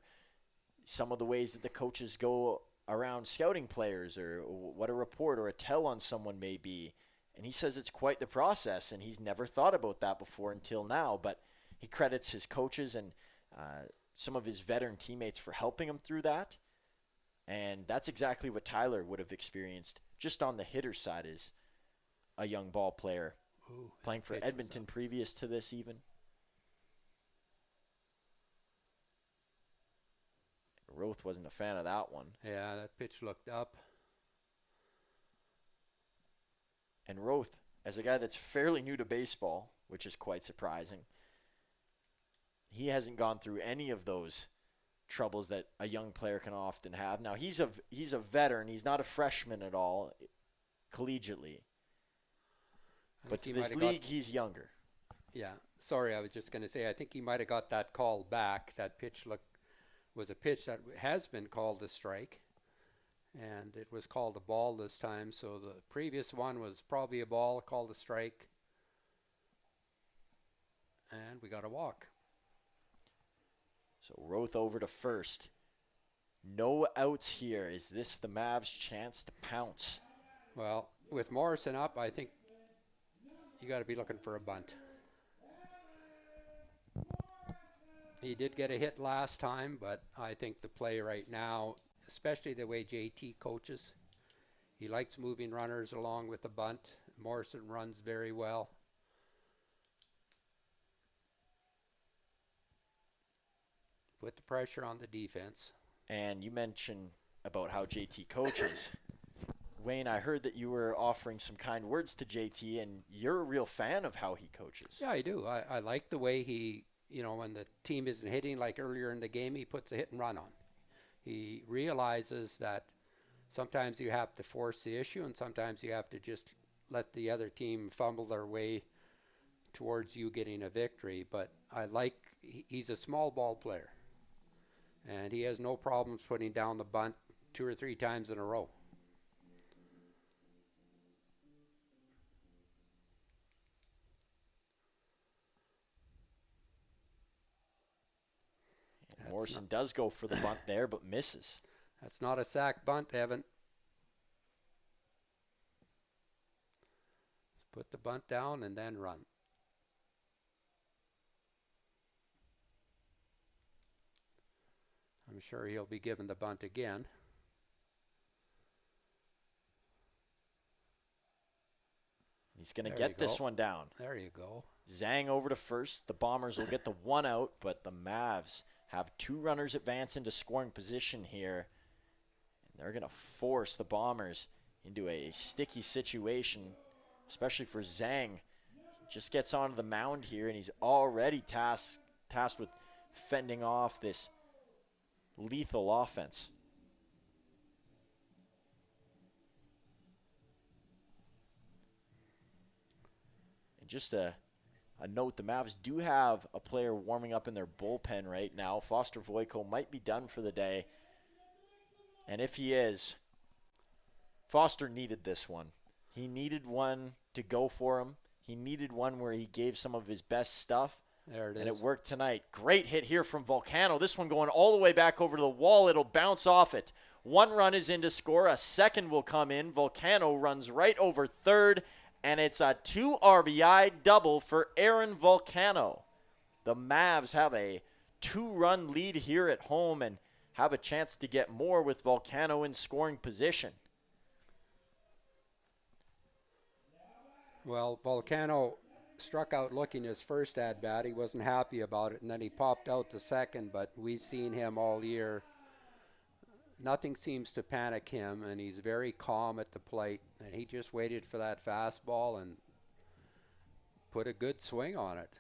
some of the ways that the coaches go around scouting players or what a report or a tell on someone may be. And he says it's quite the process, and he's never thought about that before until now, but he credits his coaches and some of his veteran teammates for helping him through that. And that's exactly what Tyler would have experienced just on the hitter side as a young ball player. Ooh, playing for Edmonton previous to this even. Roth wasn't a fan of that one. Yeah, that pitch looked up. And Roth, as a guy that's fairly new to baseball, which is quite surprising, he hasn't gone through any of those troubles that a young player can often have. Now, he's a veteran. He's not a freshman at all collegiatpitch but to this league, he's younger. Yeah. Sorry, I was just going to say, I think he might have got that call back. That pitch was a pitch that has been called a strike, and it was called a ball this time. So the previous one was probably a ball, called a strike, and we got a walk. So Roth over to first. No outs here. Is this the Mavs' chance to pounce? Well, with Morrison up, I think you got to be looking for a bunt. He did get a hit last time, but I think the play right now, especially the way JT coaches, he likes moving runners along with the bunt. Morrison runs very well. Put the pressure on the defense. And you mentioned about how JT coaches. Wayne, I heard that you were offering some kind words to JT, and you're a real fan of how he coaches. Yeah, I do. I like the way he, when the team isn't hitting like earlier in the game, he puts a hit and run on. He realizes that sometimes you have to force the issue, and sometimes you have to just let the other team fumble their way towards you getting a victory. But he's a small ball player, and he has no problems putting down the bunt 2 or 3 times in a row. Morrison does go for the bunt there, but misses. That's not a sack bunt, Evan. Put the bunt down and then run. I'm sure he'll be given the bunt again. He's going to get this one down. There you go. Zhang over to first. The Bombers will get the 1 out, but the Mavs have 2 runners advance into scoring position here. And they're going to force the Bombers into a sticky situation, especially for Zhang. Just gets onto the mound here, and he's already tasked with fending off this lethal offense. And just a note, the Mavs do have a player warming up in their bullpen right now. Foster Voiko might be done for the day. And if he is, Foster needed this one. He needed one to go for him. He needed one where he gave some of his best stuff. There it is. And it worked tonight. Great hit here from Volcano. This one going all the way back over to the wall. It'll bounce off it. 1 run is in to score. A second will come in. Volcano runs right over third. And it's a 2 RBI double for Aaron Volcano. The Mavs have a 2-run lead here at home and have a chance to get more with Volcano in scoring position. Well, Volcano struck out looking his first at-bat. He wasn't happy about it, and then he popped out the second, but we've seen him all year. Nothing seems to panic him, and he's very calm at the plate, and he just waited for that fastball and put a good swing on it.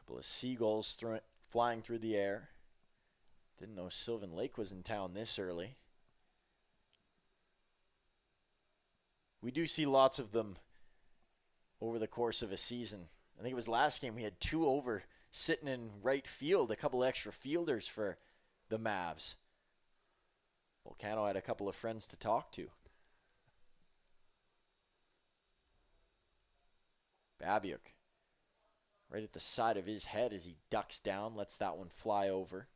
Couple of seagulls flying through the air. Didn't know Sylvan Lake was in town this early. We do see lots of them over the course of a season. I think it was last game we had 2 over sitting in right field, a couple extra fielders for the Mavs. Volcano had a couple of friends to talk to. Babiuk right at the side of his head as he ducks down, lets that one fly over.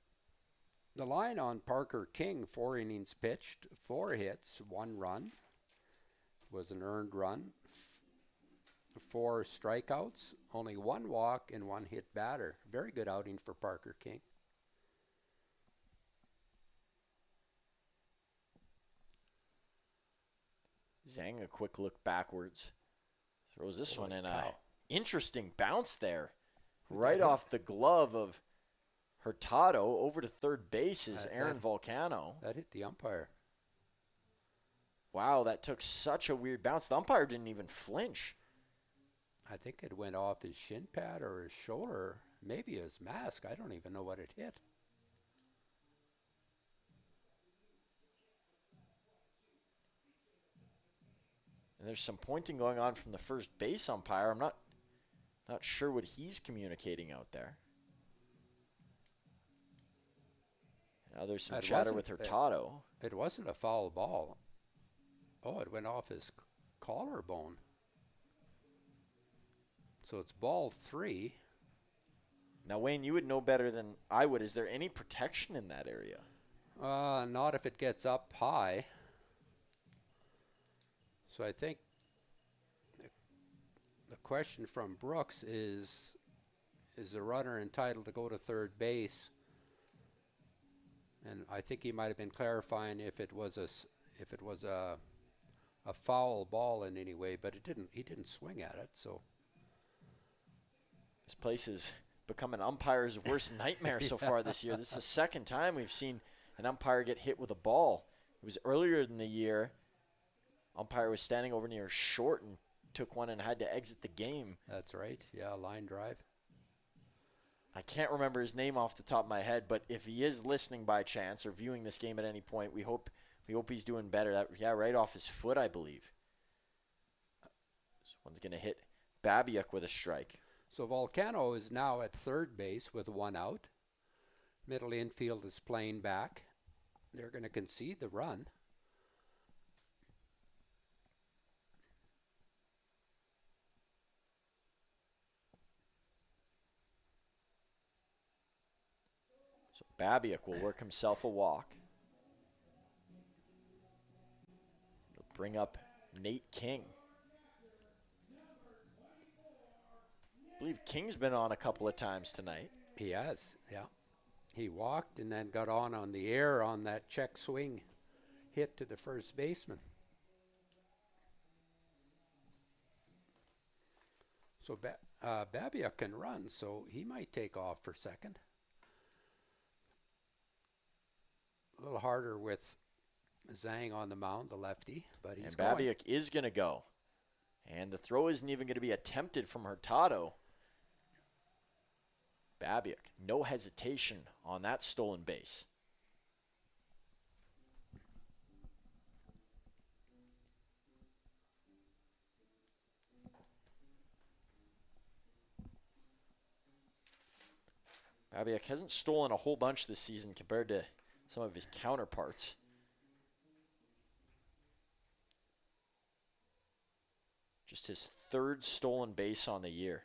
The line on Parker King, 4 innings pitched, 4 hits, 1 run. Was an earned run. 4 strikeouts, only 1 walk, and 1 hit batter. Very good outing for Parker King. Zhang, a quick look backwards. Throws this one in. Cow. Interesting bounce there. Right off the glove of Hurtado over to third base is That- Aaron that- Volcano. That hit the umpire. Wow, that took such a weird bounce. The umpire didn't even flinch. I think it went off his shin pad or his shoulder, maybe his mask. I don't even know what it hit. And there's some pointing going on from the first base umpire. I'm not sure what he's communicating out there. Now there's some It chatter wasn't- with Hurtado. It wasn't a foul ball. Oh, it went off his collarbone. So it's ball 3. Now, Wayne, you would know better than I would. Is there any protection in that area? Not if it gets up high. So I think the question from Brooks is the runner entitled to go to third base? And I think he might have been clarifying if it was a foul ball in any way, but he didn't swing at it. So This place has become an umpire's worst nightmare so far this year. This is the second time we've seen an umpire get hit with a ball. It was earlier in the year. Umpire was standing over near short and took one and had to exit the game. that's right. Yeah, line drive. I can't remember his name off the top of my head, but if he is listening by chance or viewing this game at any point, we hope he's doing better. Right off his foot, I believe. This one's going to hit Babiuk with a strike. So Volcano is now at third base with 1 out. Middle infield is playing back. They're going to concede the run. So Babiuk will work himself a walk. He'll bring up Nate King. I believe King's been on a couple of times tonight. He has, yeah. He walked and then got on the air on that check swing hit to the first baseman. So Babiuk can run, so he might take off for second. A little harder with Zhang on the mound, the lefty, but he's And going. Babiuk is going to go. And the throw isn't even going to be attempted from Hurtado. Babiuk, no hesitation on that stolen base. Babiuk hasn't stolen a whole bunch this season compared to some of his counterparts. Just his 3rd stolen base on the year.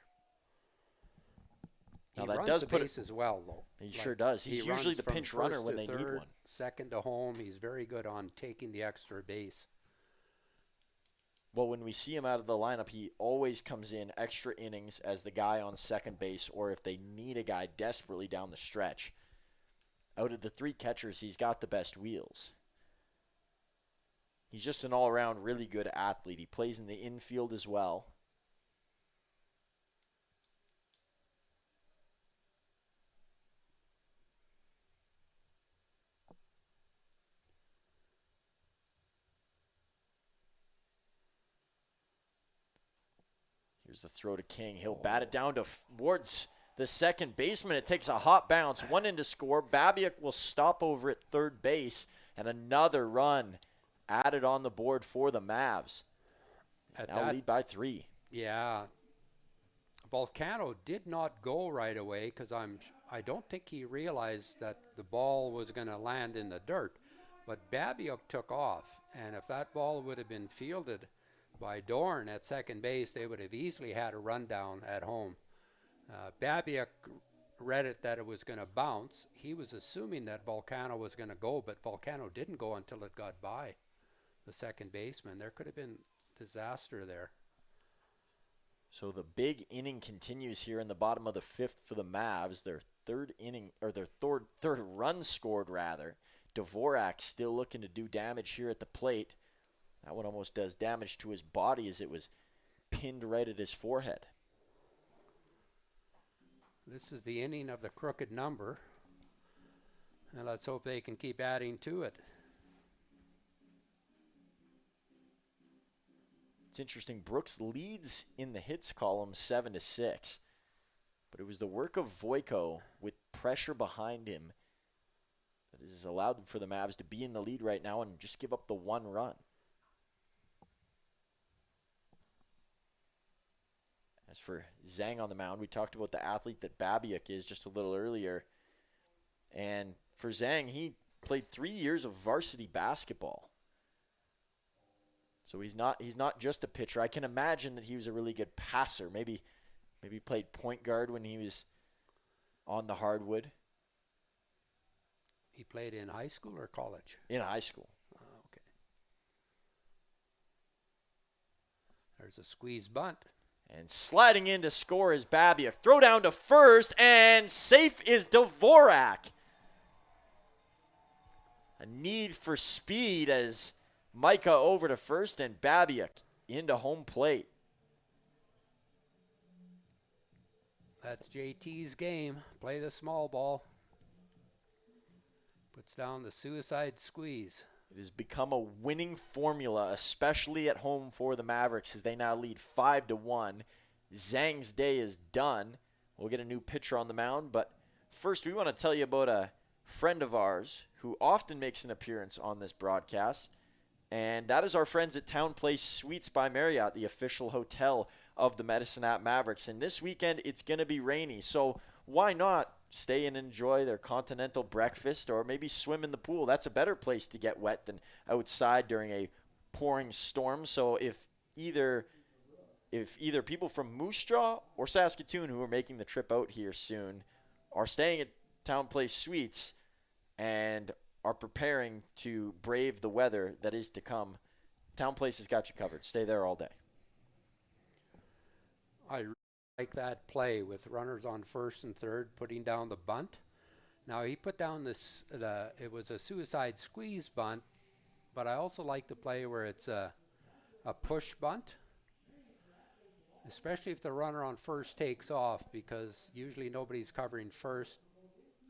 He Now that runs does the put base as well, though. He sure does. He's he usually runs the from pinch runner first when to they need third, one. second to home. He's very good on taking the extra base. Well, when we see him out of the lineup, he always comes in extra innings as the guy on second base, or if they need a guy desperately down the stretch. Out of the 3 catchers, he's got the best wheels. He's just an all-around really good athlete. He plays in the infield as well. Here's the throw to King. He'll bat it down towards the second baseman. It takes a hot bounce. 1 in to score. Babiuk will stop over at third base, and another run added on the board for the Mavs. Now lead by 3. Yeah. Volcano did not go right away because I don't think he realized that the ball was going to land in the dirt. But Babiuk took off, and if that ball would have been fielded by Dorn at second base, they would have easily had a rundown at home. Babiuk read it that it was going to bounce. He was assuming that Volcano was going to go, but Volcano didn't go until it got by the second baseman. There could have been disaster there. So the big inning continues here in the bottom of the 5th for the Mavs. Their third inning, or their third run scored rather. Dvorak still looking to do damage here at the plate. That one almost does damage to his body as it was pinned right at his forehead. This is the inning of the crooked number. And let's hope they can keep adding to it. It's interesting. Brooks leads in the hits column 7-6. But it was the work of Voiko with pressure behind him that has allowed for the Mavs to be in the lead right now and just give up the one run. As for Zhang on the mound, we talked about the athlete that Babiak is just a little earlier. And for Zhang, he played 3 years of varsity basketball. So he's not just a pitcher. I can imagine that he was a really good passer. Maybe played point guard when he was on the hardwood. He played in high school or college? In high school. Okay. There's a squeeze bunt. And sliding in to score is Babiak. Throw down to first, and safe is Dvorak. A need for speed as Micah over to first and Babiak into home plate. That's JT's game. Play the small ball. Puts down the suicide squeeze. It has become a winning formula, especially at home for the Mavericks, as they now lead 5-1. Zhang's day is done. We'll get a new pitcher on the mound, but first we want to tell you about a friend of ours who often makes an appearance on this broadcast, and that is our friends at Town Place Suites by Marriott, the official hotel of the Medicine Hat Mavericks. And this weekend it's going to be rainy, so why not stay and enjoy their continental breakfast or maybe swim in the pool? That's a better place to get wet than outside during a pouring storm. So if either people from Moose Jaw or Saskatoon who are making the trip out here soon are staying at Town Place Suites and are preparing to brave the weather that is to come, Town Place has got you covered. Stay there all day. I really like that play with runners on first and third, putting down the bunt. Now he put down it was a suicide squeeze bunt, but I also like the play where it's a push bunt, especially if the runner on first takes off, because usually nobody's covering first.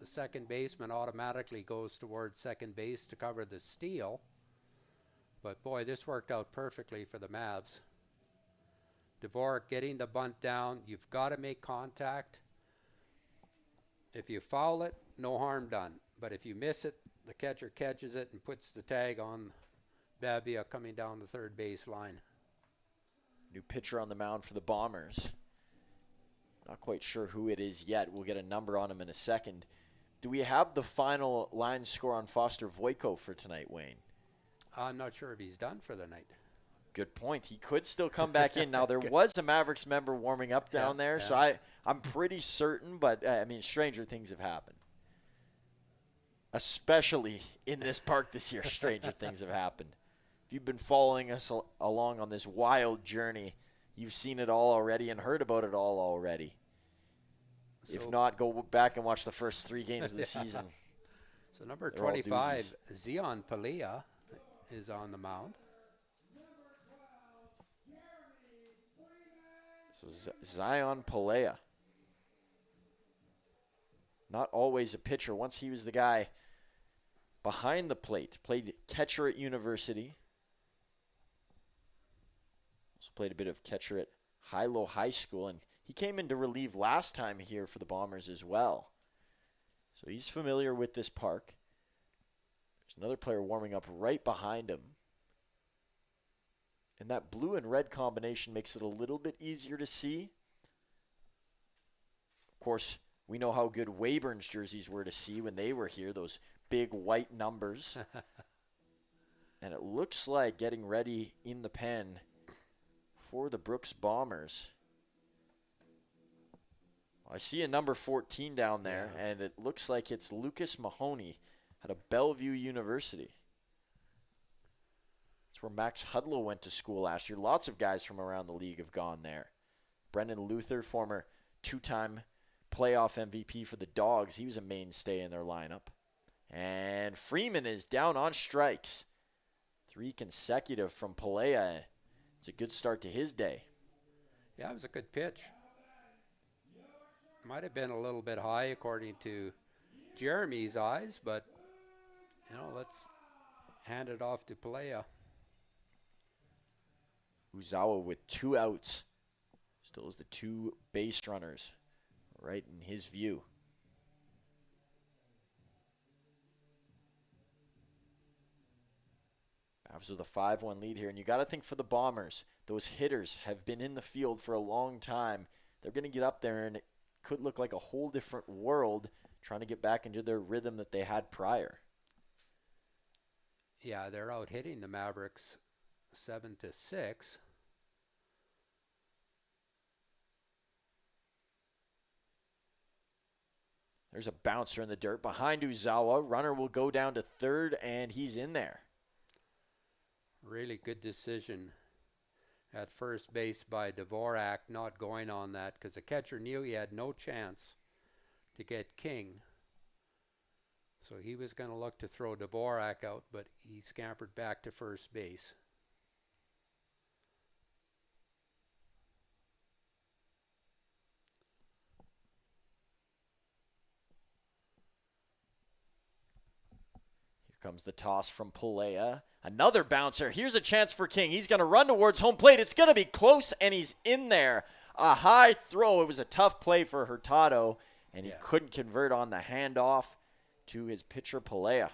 The second baseman automatically goes towards second base to cover the steal. But boy, this worked out perfectly for the Mavs. Dvorak getting the bunt down. You've got to make contact. If you foul it, no harm done. But if you miss it, the catcher catches it and puts the tag on Babiak coming down the third base line. New pitcher on the mound for the Bombers. Not quite sure who it is yet. We'll get a number on him in a second. Do we have the final line score on Foster Voiko for tonight, Wayne? I'm not sure if he's done for the night. Good point. He could still come back in. Now, there was a Mavericks member warming up down there, so I'm pretty certain, but, stranger things have happened. Especially in this park this year, stranger things have happened. If you've been following us along on this wild journey, you've seen it all already and heard about it all already. If not, go back and watch the first 3 games of the season. So number 25, Zion Palea, is on the mound. So Zion Palea. Not always a pitcher. Once he was the guy behind the plate. Played catcher at university. Also played a bit of catcher at Hilo High School, and he came in to relieve last time here for the Bombers as well. So he's familiar with this park. There's another player warming up right behind him. And that blue and red combination makes it a little bit easier to see. Of course, we know how good Weyburn's jerseys were to see when they were here, those big white numbers. And it looks like getting ready in the pen for the Brooks Bombers. I see a number 14 down there, and it looks like it's Lucas Mahoney at a Bellevue University. That's where Max Hudlow went to school last year. Lots of guys from around the league have gone there. Brendan Luther, former 2-time playoff MVP for the Dogs. He was a mainstay in their lineup. And Freeman is down on strikes. 3 consecutive from Palea. It's a good start to his day. Yeah, it was a good pitch. Might have been a little bit high according to Jeremy's eyes, but let's hand it off to Pelea. Uzawa with 2 outs. Still has the 2 base runners right in his view. Mavs with a 5-1 lead here. And you got to think for the Bombers, those hitters have been in the field for a long time. They're going to get up there, and it could look like a whole different world trying to get back into their rhythm that they had prior. Yeah, they're out hitting the Mavericks 7-6. There's a bouncer in the dirt behind Uzawa. Runner will go down to third, and he's in there. Really good decision at first base by Dvorak, not going on that, because the catcher knew he had no chance to get King. So he was going to look to throw Dvorak out, but he scampered back to first base. Comes the toss from Pelea. Another bouncer. Here's a chance for King. He's going to run towards home plate. It's going to be close, and he's in there. A high throw. It was a tough play for Hurtado, and he couldn't convert on the handoff to his pitcher, Pelea.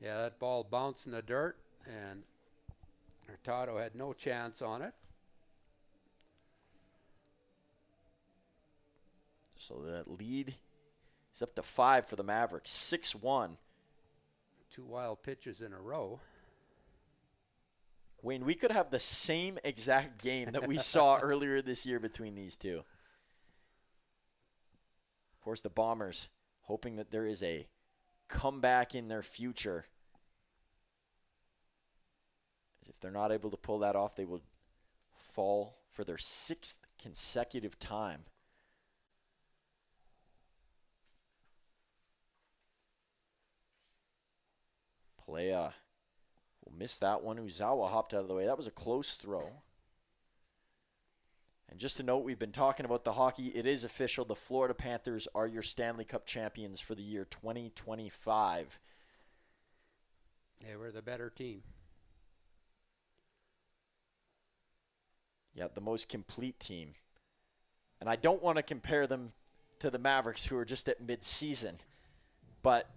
Yeah, that ball bounced in the dirt, and Hurtado had no chance on it. So that lead is up to 5 for the Mavericks, 6-1. 2 wild pitches in a row. Wayne, we could have the same exact game that we saw earlier this year between these two. Of course, the Bombers hoping that there is a comeback in their future. As if they're not able to pull that off, they will fall for their 6th consecutive time. Pelea will miss that one. Uzawa hopped out of the way. That was a close throw. And just to note, we've been talking about the hockey. It is official. The Florida Panthers are your Stanley Cup champions for the year 2025. They were the better team. Yeah, the most complete team. And I don't want to compare them to the Mavericks, who are just at mid-season. But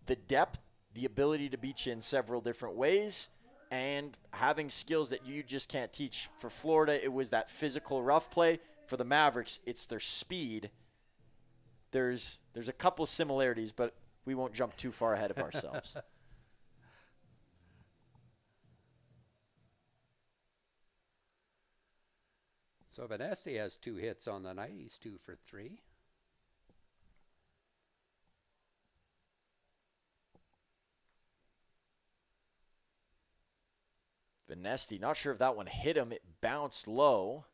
the depth, the ability to beat you in several different ways, and having skills that you just can't teach. For Florida, it was that physical rough play. For the Mavericks, it's their speed. There's a couple similarities, but we won't jump too far ahead of ourselves. So Venesti has 2 hits on the night. He's 2 for 3. Venesti, not sure if that one hit him. It bounced low.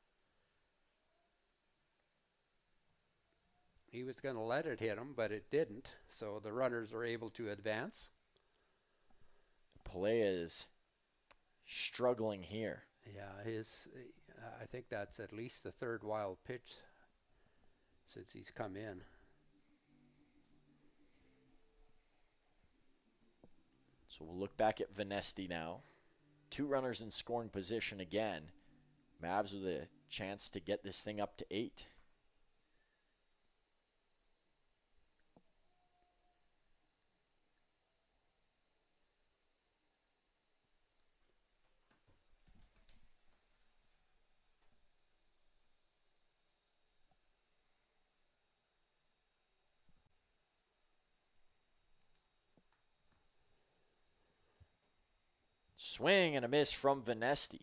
He was going to let it hit him, but it didn't. So the runners were able to advance. Pelea is struggling here. Yeah, I think that's at least the 3rd wild pitch since he's come in. So we'll look back at Venesti now. 2 runners in scoring position again. Mavs with a chance to get this thing up to 8. Swing and a miss from Venesti.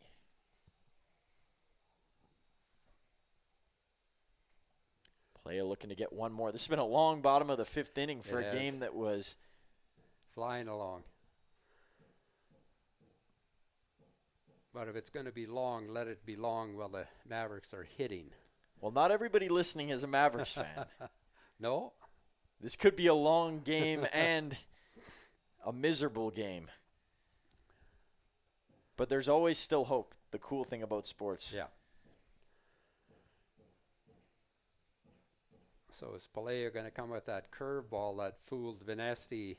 Pelea looking to get one more. This has been a long bottom of the 5th inning for a game that was flying along. But if it's going to be long, let it be long while the Mavericks are hitting. Well, not everybody listening is a Mavericks fan. No? This could be a long game and a miserable game. But there's always still hope. The cool thing about sports. Yeah. So is Pelea going to come with that curveball that fooled Venesti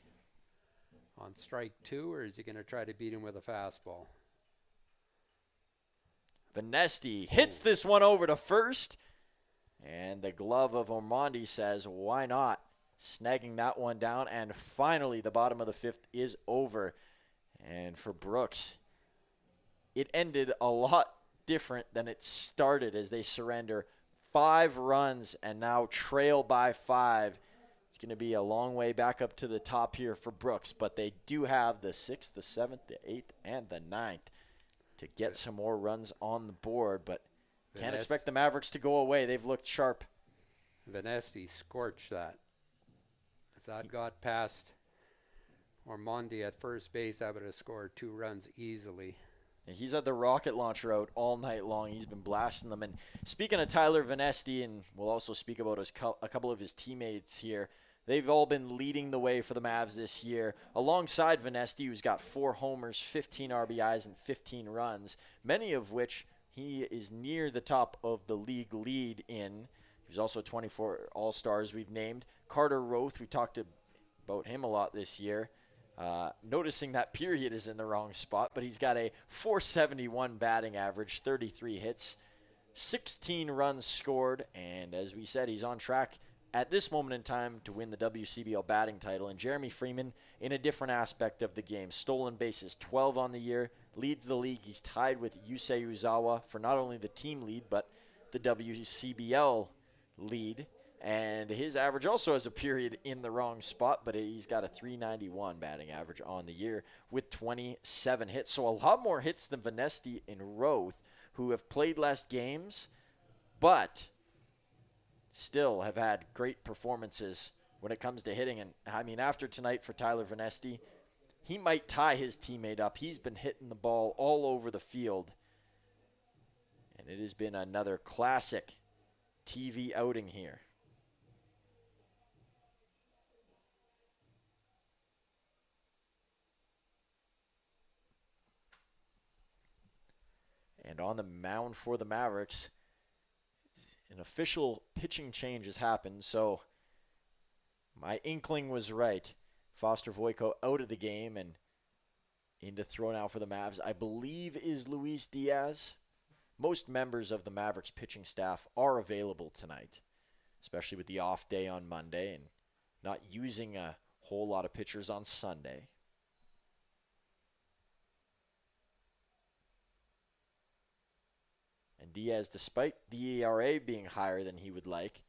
on strike 2, or is he going to try to beat him with a fastball? Venesti hits this one over to first, and the glove of Ormonde says, why not? Snagging that one down, and finally the bottom of the 5th is over. And for Brooks, it ended a lot different than it started as they surrender 5 runs and now trail by 5. It's going to be a long way back up to the top here for Brooks, but they do have the 6th, the 7th, the 8th, and the 9th to get some more runs on the board, but can't expect the Mavericks to go away. They've looked sharp. Venesti scorched that. If that got past Ormonde at first base, I would have scored 2 runs easily. He's had the rocket launcher out all night long. He's been blasting them. And speaking of Tyler Venesti, and we'll also speak about a couple of his teammates here, they've all been leading the way for the Mavs this year. Alongside Venesti, who's got 4 homers, 15 RBIs, and 15 runs, many of which he is near the top of the league lead in. He's also 24 All-Stars we've named. Carter Roth, we talked about him a lot this year. Noticing that period is in the wrong spot, but he's got a .471 batting average, 33 hits, 16 runs scored, and as we said, he's on track at this moment in time to win the WCBL batting title. And Jeremy Freeman, in a different aspect of the game, stolen bases 12 on the year, leads the league. He's tied with Yusei Uzawa for not only the team lead, but the WCBL lead. And his average also has a period in the wrong spot, but he's got a .391 batting average on the year with 27 hits. So a lot more hits than Venesti and Roth, who have played less games, but still have had great performances when it comes to hitting. And, I mean, after tonight for Tyler Venesti, he might tie his teammate up. He's been hitting the ball all over the field. And it has been another classic TV outing here. And on the mound for the Mavericks, an official pitching change has happened. So my inkling was right. Foster Voiko out of the game and into throw now for the Mavs, I believe, is Luis Diaz. Most members of the Mavericks pitching staff are available tonight, especially with the off day on Monday and not using a whole lot of pitchers on Sunday. And Diaz, despite the ERA being higher than he would like,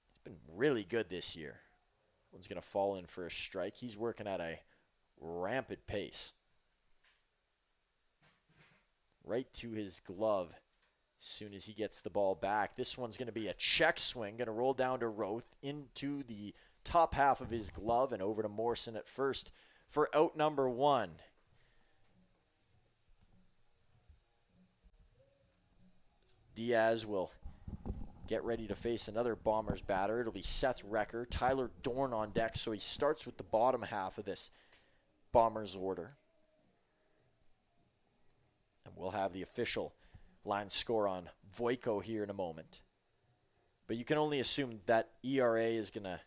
he's been really good this year. One's going to fall in for a strike. He's working at a rampant pace. Right to his glove as soon as he gets the ball back. This one's going to be a check swing, going to roll down to Roth into the top half of his glove and over to Morrison at first for out number 1. Diaz will get ready to face another Bombers batter. It'll be Seth Recker. Tyler Dorn on deck, so he starts with the bottom half of this Bombers order. And we'll have the official line score on Voiko here in a moment. But you can only assume that ERA is going to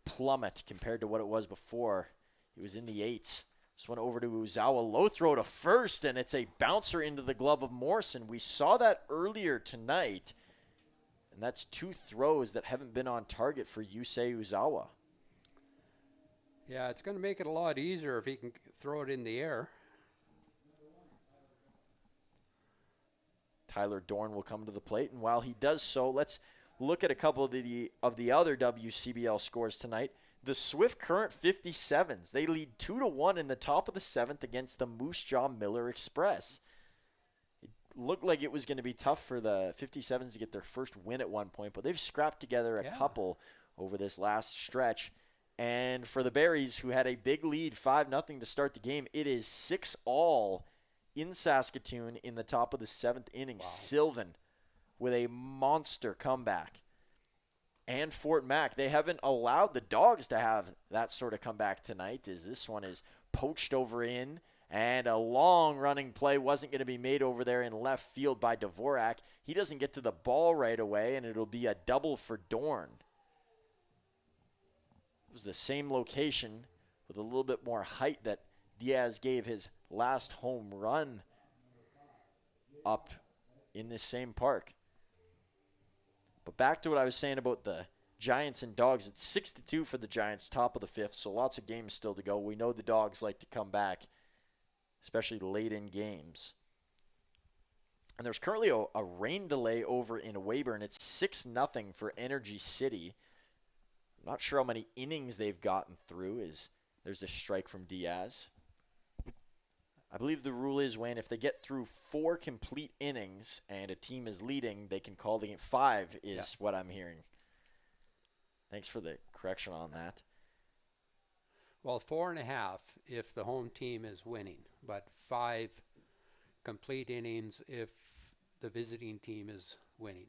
plummet compared to what it was before. It was in the 8s. This one over to Uzawa. Low throw to first, and it's a bouncer into the glove of Morrison. We saw that earlier tonight, and that's 2 throws that haven't been on target for Yusei Uzawa. Yeah, it's going to make it a lot easier if he can throw it in the air. Tyler Dorn will come to the plate, and while he does so, let's look at a couple of the other WCBL scores tonight. The Swift Current 57s. They lead 2-1 in the top of the 7th against the Moose Jaw Miller Express. It looked like it was going to be tough for the 57s to get their first win at one point, but they've scrapped together a couple over this last stretch. And for the Berries, who had a big lead, 5-0 to start the game, it is 6-all in Saskatoon in the top of the 7th inning. Wow. Sylvan with a monster comeback. And Fort Mac, they haven't allowed the Dogs to have that sort of comeback tonight, as this one is poached over in, and a long running play wasn't going to be made over there in left field by Dvorak. He doesn't get to the ball right away, and it'll be a double for Dorn. It was the same location with a little bit more height that Diaz gave his last home run up in this same park. But back to what I was saying about the Giants and Dogs. It's 6-2 for the Giants, top of the fifth, so lots of games still to go. We know the Dogs like to come back, especially late in games. And there's currently a rain delay over in Weyburn. It's 6-0 for Energy City. I'm not sure how many innings they've gotten through. There's a strike from Diaz. I believe the rule is when if they get through 4 complete innings and a team is leading, they can call the game. 5 is what I'm hearing. Thanks for the correction on that. Well, 4.5 if the home team is winning, but 5 complete innings if the visiting team is winning.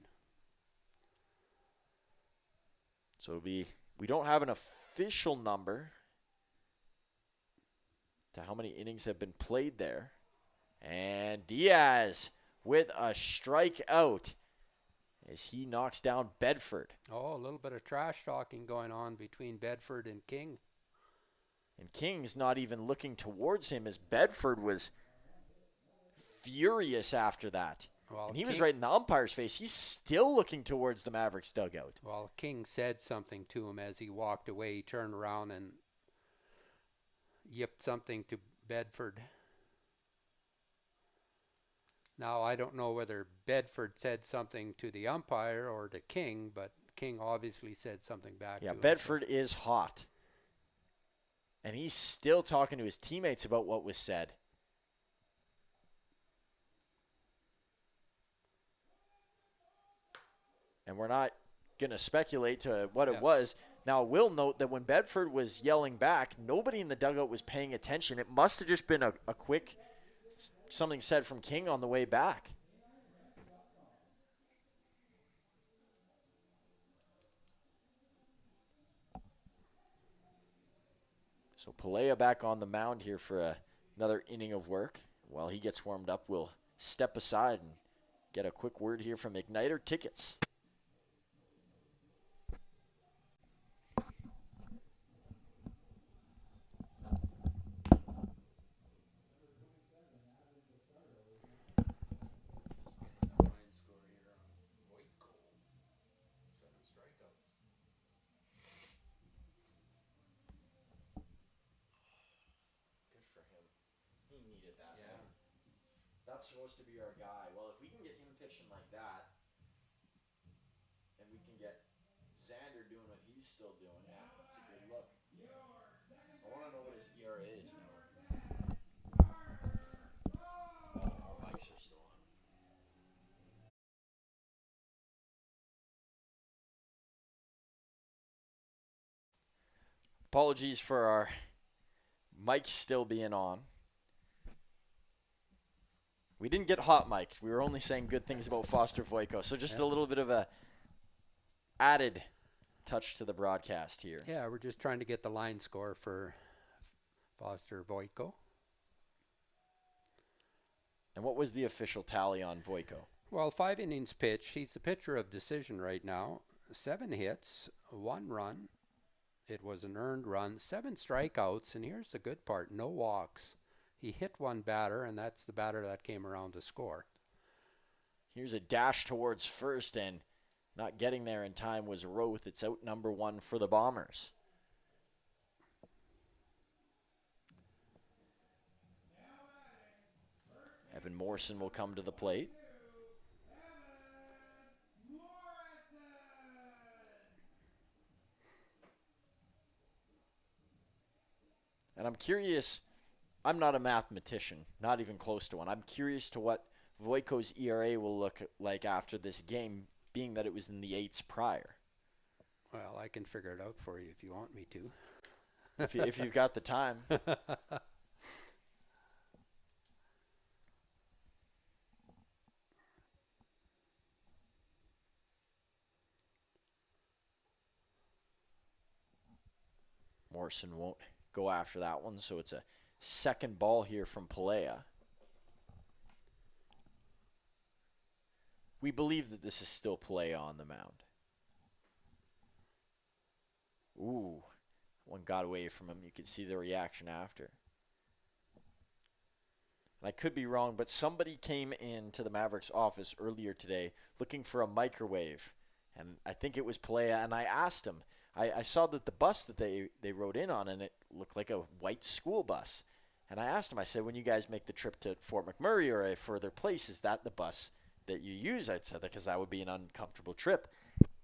So we don't have an official number to how many innings have been played there. And Diaz with a strikeout as he knocks down Bedford. Oh, a little bit of trash talking going on between Bedford and King. And King's not even looking towards him as Bedford was furious after that. Well, and he was right in the umpire's face. He's still looking towards the Mavericks dugout. Well, King said something to him as he walked away. He turned around and yipped something to Bedford. Now, I don't know whether Bedford said something to the umpire or to King, but King obviously said something back to him. Yeah, Bedford is hot. And he's still talking to his teammates about what was said. And we're not going to speculate to what it was. Now, we'll note that when Bedford was yelling back, nobody in the dugout was paying attention. It must have just been a quick something said from King on the way back. So Pelea back on the mound here for another inning of work. While he gets warmed up, we'll step aside and get a quick word here from Igniter Tickets. That's supposed to be our guy. Well, if we can get him pitching like that, and we can get Xander doing what he's still doing, it's a good look. I want to know what his ERA is now. Oh, our mics are still on. Apologies for our mics still being on. We didn't get hot mic'd. We were only saying good things about Foster Voiko. So just a little bit of a added touch to the broadcast here. Yeah, we're just trying to get the line score for Foster Voiko. And what was the official tally on Voiko? Well, 5 innings pitched. He's the pitcher of decision right now. 7 hits, 1 run. It was an earned run, 7 strikeouts, and here's the good part, no walks. He hit 1 batter, and that's the batter that came around to score. Here's a dash towards first, and not getting there in time was Roth. It's out number 1 for the Bombers. Evan Morrison will come to the plate. And I'm curious, I'm not a mathematician, not even close to one. I'm curious to what Voiko's ERA will look like after this game, being that it was in the 8s prior. Well, I can figure it out for you if you want me to. if you've got the time. Morrison won't go after that one, so it's a second ball here from Pelea. We believe that this is still Pelea on the mound. Ooh, one got away from him. You could see the reaction after. And I could be wrong, but somebody came into the Mavericks office earlier today looking for a microwave. And I think it was Pelea, and I asked him. I saw that the bus that they rode in on, and it looked like a white school bus. And I asked him, I said, when you guys make the trip to Fort McMurray or a further place, is that the bus that you use? I said, because that would be an uncomfortable trip.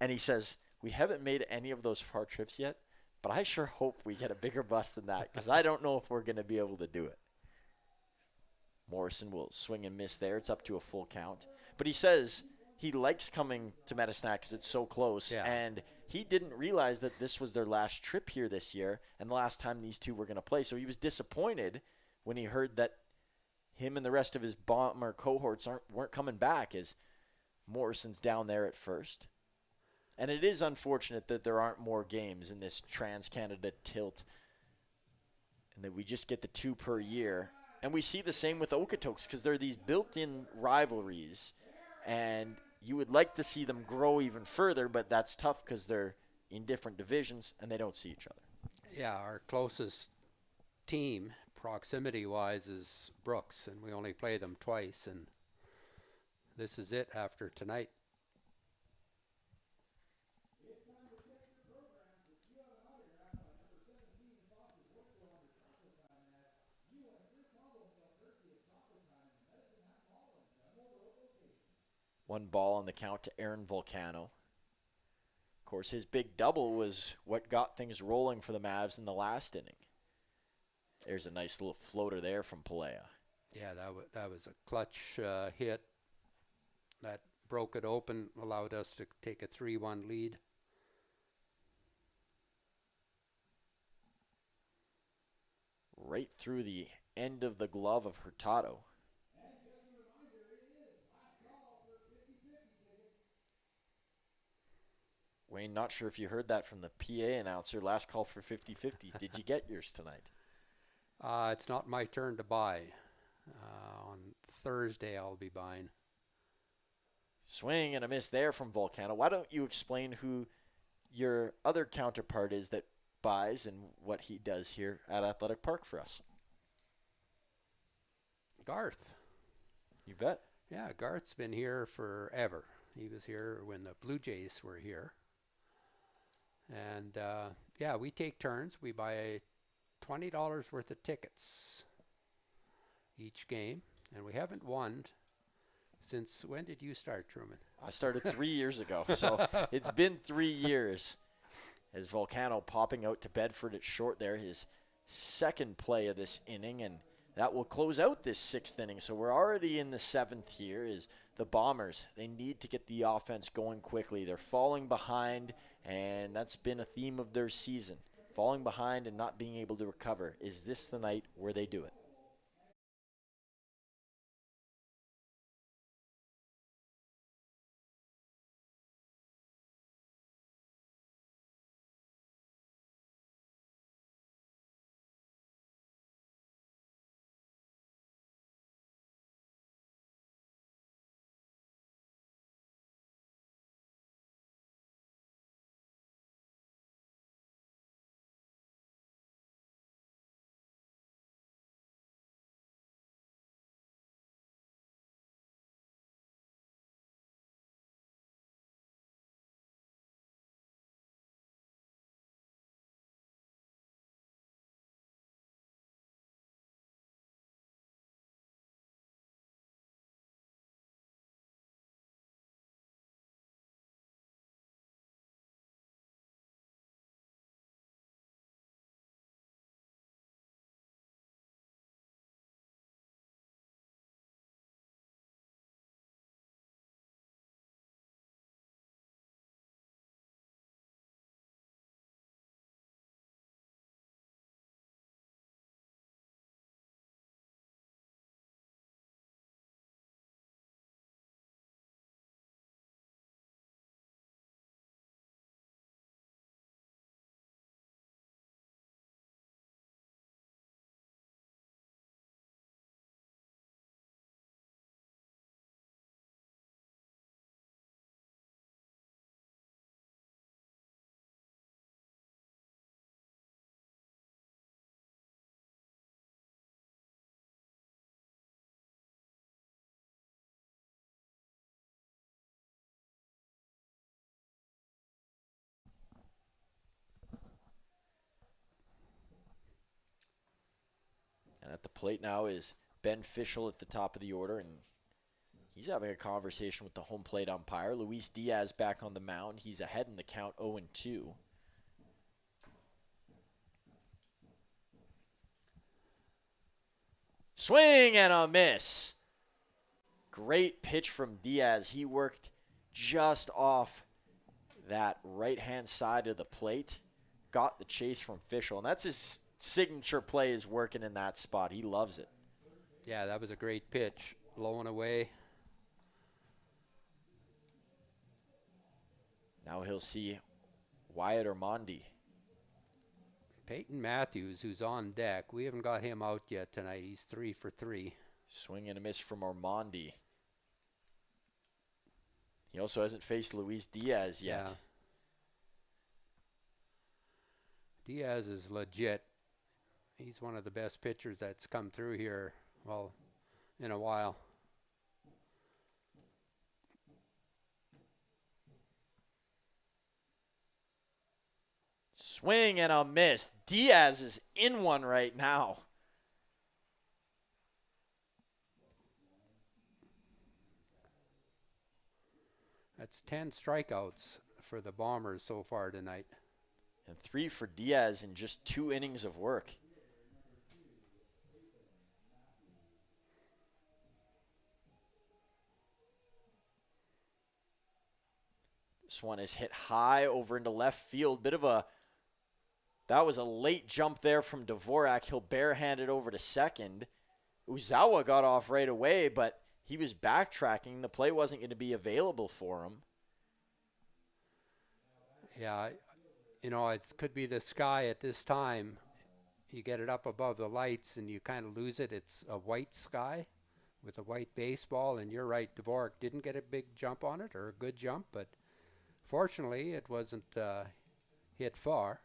And he says, we haven't made any of those far trips yet, but I sure hope we get a bigger bus than that, because I don't know if we're going to be able to do it. Morrison will swing and miss there. It's up to a full count. But he says he likes coming to Medisnack because it's so close. Yeah. And he didn't realize that this was their last trip here this year and the last time these two were going to play. So he was disappointed when he heard that him and the rest of his Bomber cohorts weren't coming back, as Morrison's down there at first. And it is unfortunate that there aren't more games in this Trans-Canada tilt and that we just get the 2 per year. And we see the same with Okotoks because they're these built-in rivalries, and you would like to see them grow even further, but that's tough because they're in different divisions and they don't see each other. Yeah, our closest team, proximity-wise, is Brooks, and we only play them twice, and this is it after tonight. One ball on the count to Aaron Volcano. Of course, his big double was what got things rolling for the Mavs in the last inning. There's a nice little floater there from Pelea. Yeah, that was a clutch hit that broke it open, allowed us to take a 3-1 lead. Right through the end of the glove of Hurtado. Wayne, not sure if you heard that from the PA announcer. Last call for 50-50s. Did you get yours tonight? It's not my turn to buy. On Thursday, I'll be buying. Swing and a miss there from Volcano. Why don't you explain who your other counterpart is that buys and what he does here at Athletic Park for us? Garth. You bet. Yeah, Garth's been here forever. He was here when the Blue Jays were here. And, yeah, we take turns. We buy $20 worth of tickets each game. And we haven't won since, when did you start, Truman? I started 3 years ago, so it's been 3 years. As Volcano popping out to Bedford at short there, his second play of this inning, and that will close out this 6th inning. So we're already in the 7th here. Is the Bombers, they need to get the offense going quickly. They're falling behind, and that's been a theme of their season. Falling behind and not being able to recover. Is this the night where they do it? plate now is Ben Fischel at the top of the order, and he's having a conversation with the home plate umpire. Luis Diaz back on the mound. He's ahead in the count 0-2. Swing and a miss. Great pitch from Diaz. He worked just off that right-hand side of the plate. Got the chase from Fischel, and that's his signature play, is working in that spot. He loves it. Yeah, that was a great pitch. Low and away. Now he'll see Wyatt Ormonde. Peyton Matthews, who's on deck. We haven't got him out yet tonight. He's 3 for 3. Swing and a miss from Ormonde. He also hasn't faced Luis Diaz yet. Yeah. Diaz is legit. He's one of the best pitchers that's come through here, well, in a while. Swing and a miss. Diaz is in one right now. That's 10 strikeouts for the Bombers so far tonight. And 3 for Diaz in just 2 innings of work. This one is hit high over into left field. That was a late jump there from Dvorak. He'll barehand it over to second. Uzawa got off right away, but he was backtracking. The play wasn't going to be available for him. Yeah, you know, it could be the sky at this time. You get it up above the lights and you kind of lose it. It's a white sky with a white baseball, and you're right, Dvorak didn't get a big jump on it, or a good jump, but fortunately it wasn't hit far.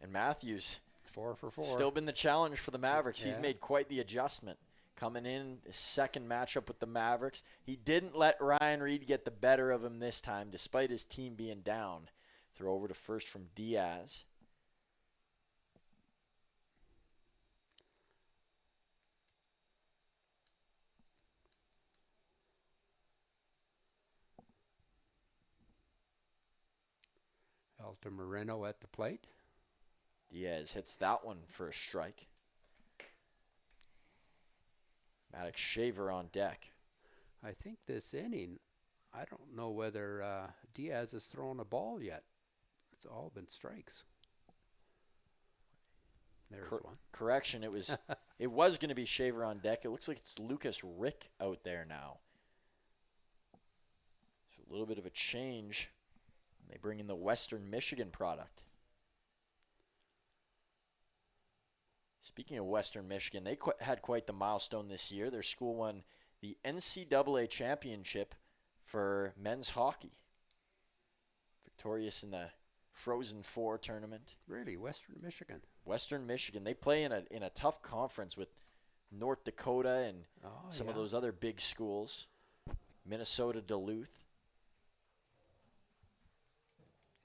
And Matthews, 4 for 4. Still been the challenge for the Mavericks. Yeah. He's made quite the adjustment. Coming in, his second matchup with the Mavericks. He didn't let Ryan Reed get the better of him this time, despite his team being down. Throw over to first from Diaz. Alta Moreno at the plate. Diaz hits that one for a strike. Maddox Shaver on deck. I think this inning, I don't know whether Diaz has thrown a ball yet. It's all been strikes. There's one. Correction, it was going to be Shaver on deck. It looks like it's Lucas Rick out there now. So a little bit of a change. They bring in the Western Michigan product. Speaking of Western Michigan, they had quite the milestone this year. Their school won the NCAA championship for men's hockey. Victorious in the Frozen Four tournament. Really, Western Michigan. Western Michigan. They play in a tough conference with North Dakota and some of those other big schools. Minnesota, Duluth.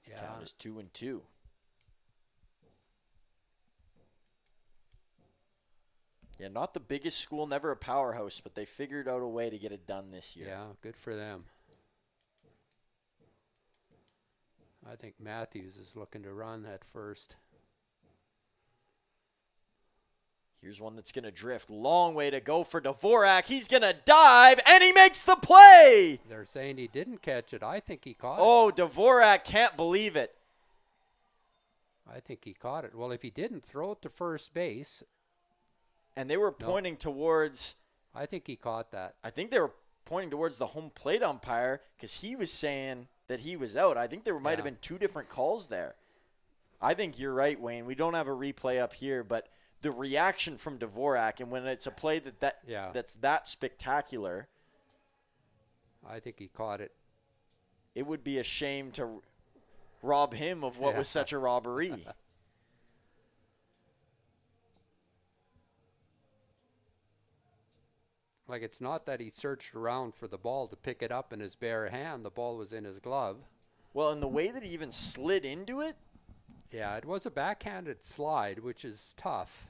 Yeah. Count is 2-2. Yeah, not the biggest school, never a powerhouse, but they figured out a way to get it done this year. Yeah, good for them. I think Matthews is looking to run at first. Here's one that's going to drift. Long way to go for Dvorak. He's going to dive, and he makes the play. They're saying he didn't catch it. I think he caught it. Oh, Dvorak can't believe it. I think he caught it. Well, if he didn't, throw it to first base. And they were pointing towards... I think he caught that. I think they were pointing towards the home plate umpire because he was saying that he was out. I think there might have been 2 different calls there. I think you're right, Wayne. We don't have a replay up here, but the reaction from Dvorak, and when it's a play that's that spectacular, I think he caught it. It would be a shame to rob him of what was such a robbery. Like, it's not that he searched around for the ball to pick it up in his bare hand. The ball was in his glove. Well, and the way that he even slid into it. Yeah, it was a backhanded slide, which is tough.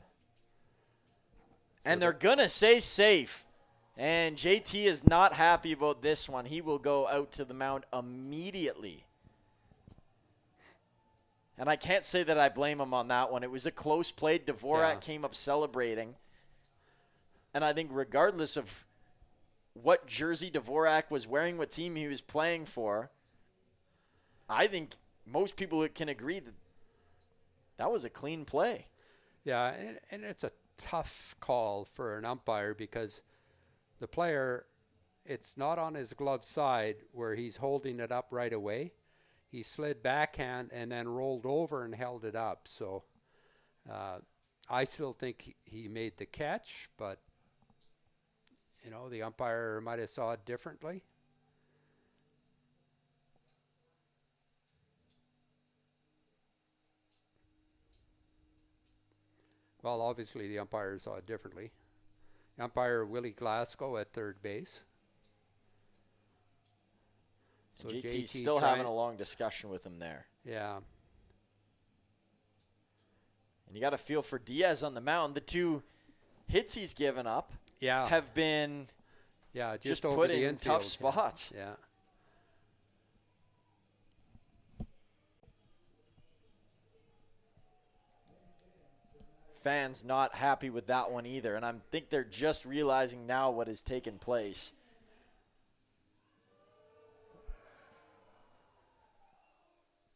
And they're going to say safe. And JT is not happy about this one. He will go out to the mound immediately. And I can't say that I blame him on that one. It was a close play. Dvorak came up celebrating. And I think regardless of what jersey Dvorak was wearing, what team he was playing for, I think most people can agree that that was a clean play. Yeah, and it's a tough call for an umpire because the player, it's not on his glove side where he's holding it up right away. He slid backhand and then rolled over and held it up. So I still think he made the catch, but, the umpire might have saw it differently. Well, obviously the umpire saw it differently. Umpire Willie Glasgow at third base. So JT's still having a long discussion with him there. Yeah. And you got to feel for Diaz on the mound. The two hits he's given up have been just put in tough spots. Yeah. Fans not happy with that one either, and I think they're just realizing now what has taken place.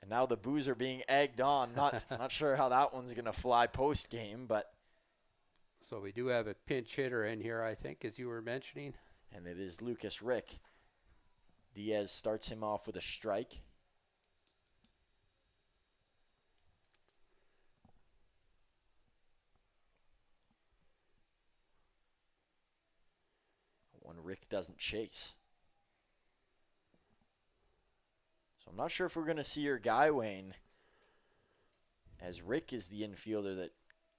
And now the boos are being egged on. Not sure how that one's going to fly post-game, but. So we do have a pinch hitter in here, I think, as you were mentioning. And it is Lucas Rick. Diaz starts him off with a strike. When Rick doesn't chase. So I'm not sure if we're going to see your guy, Wayne, as Rick is the infielder that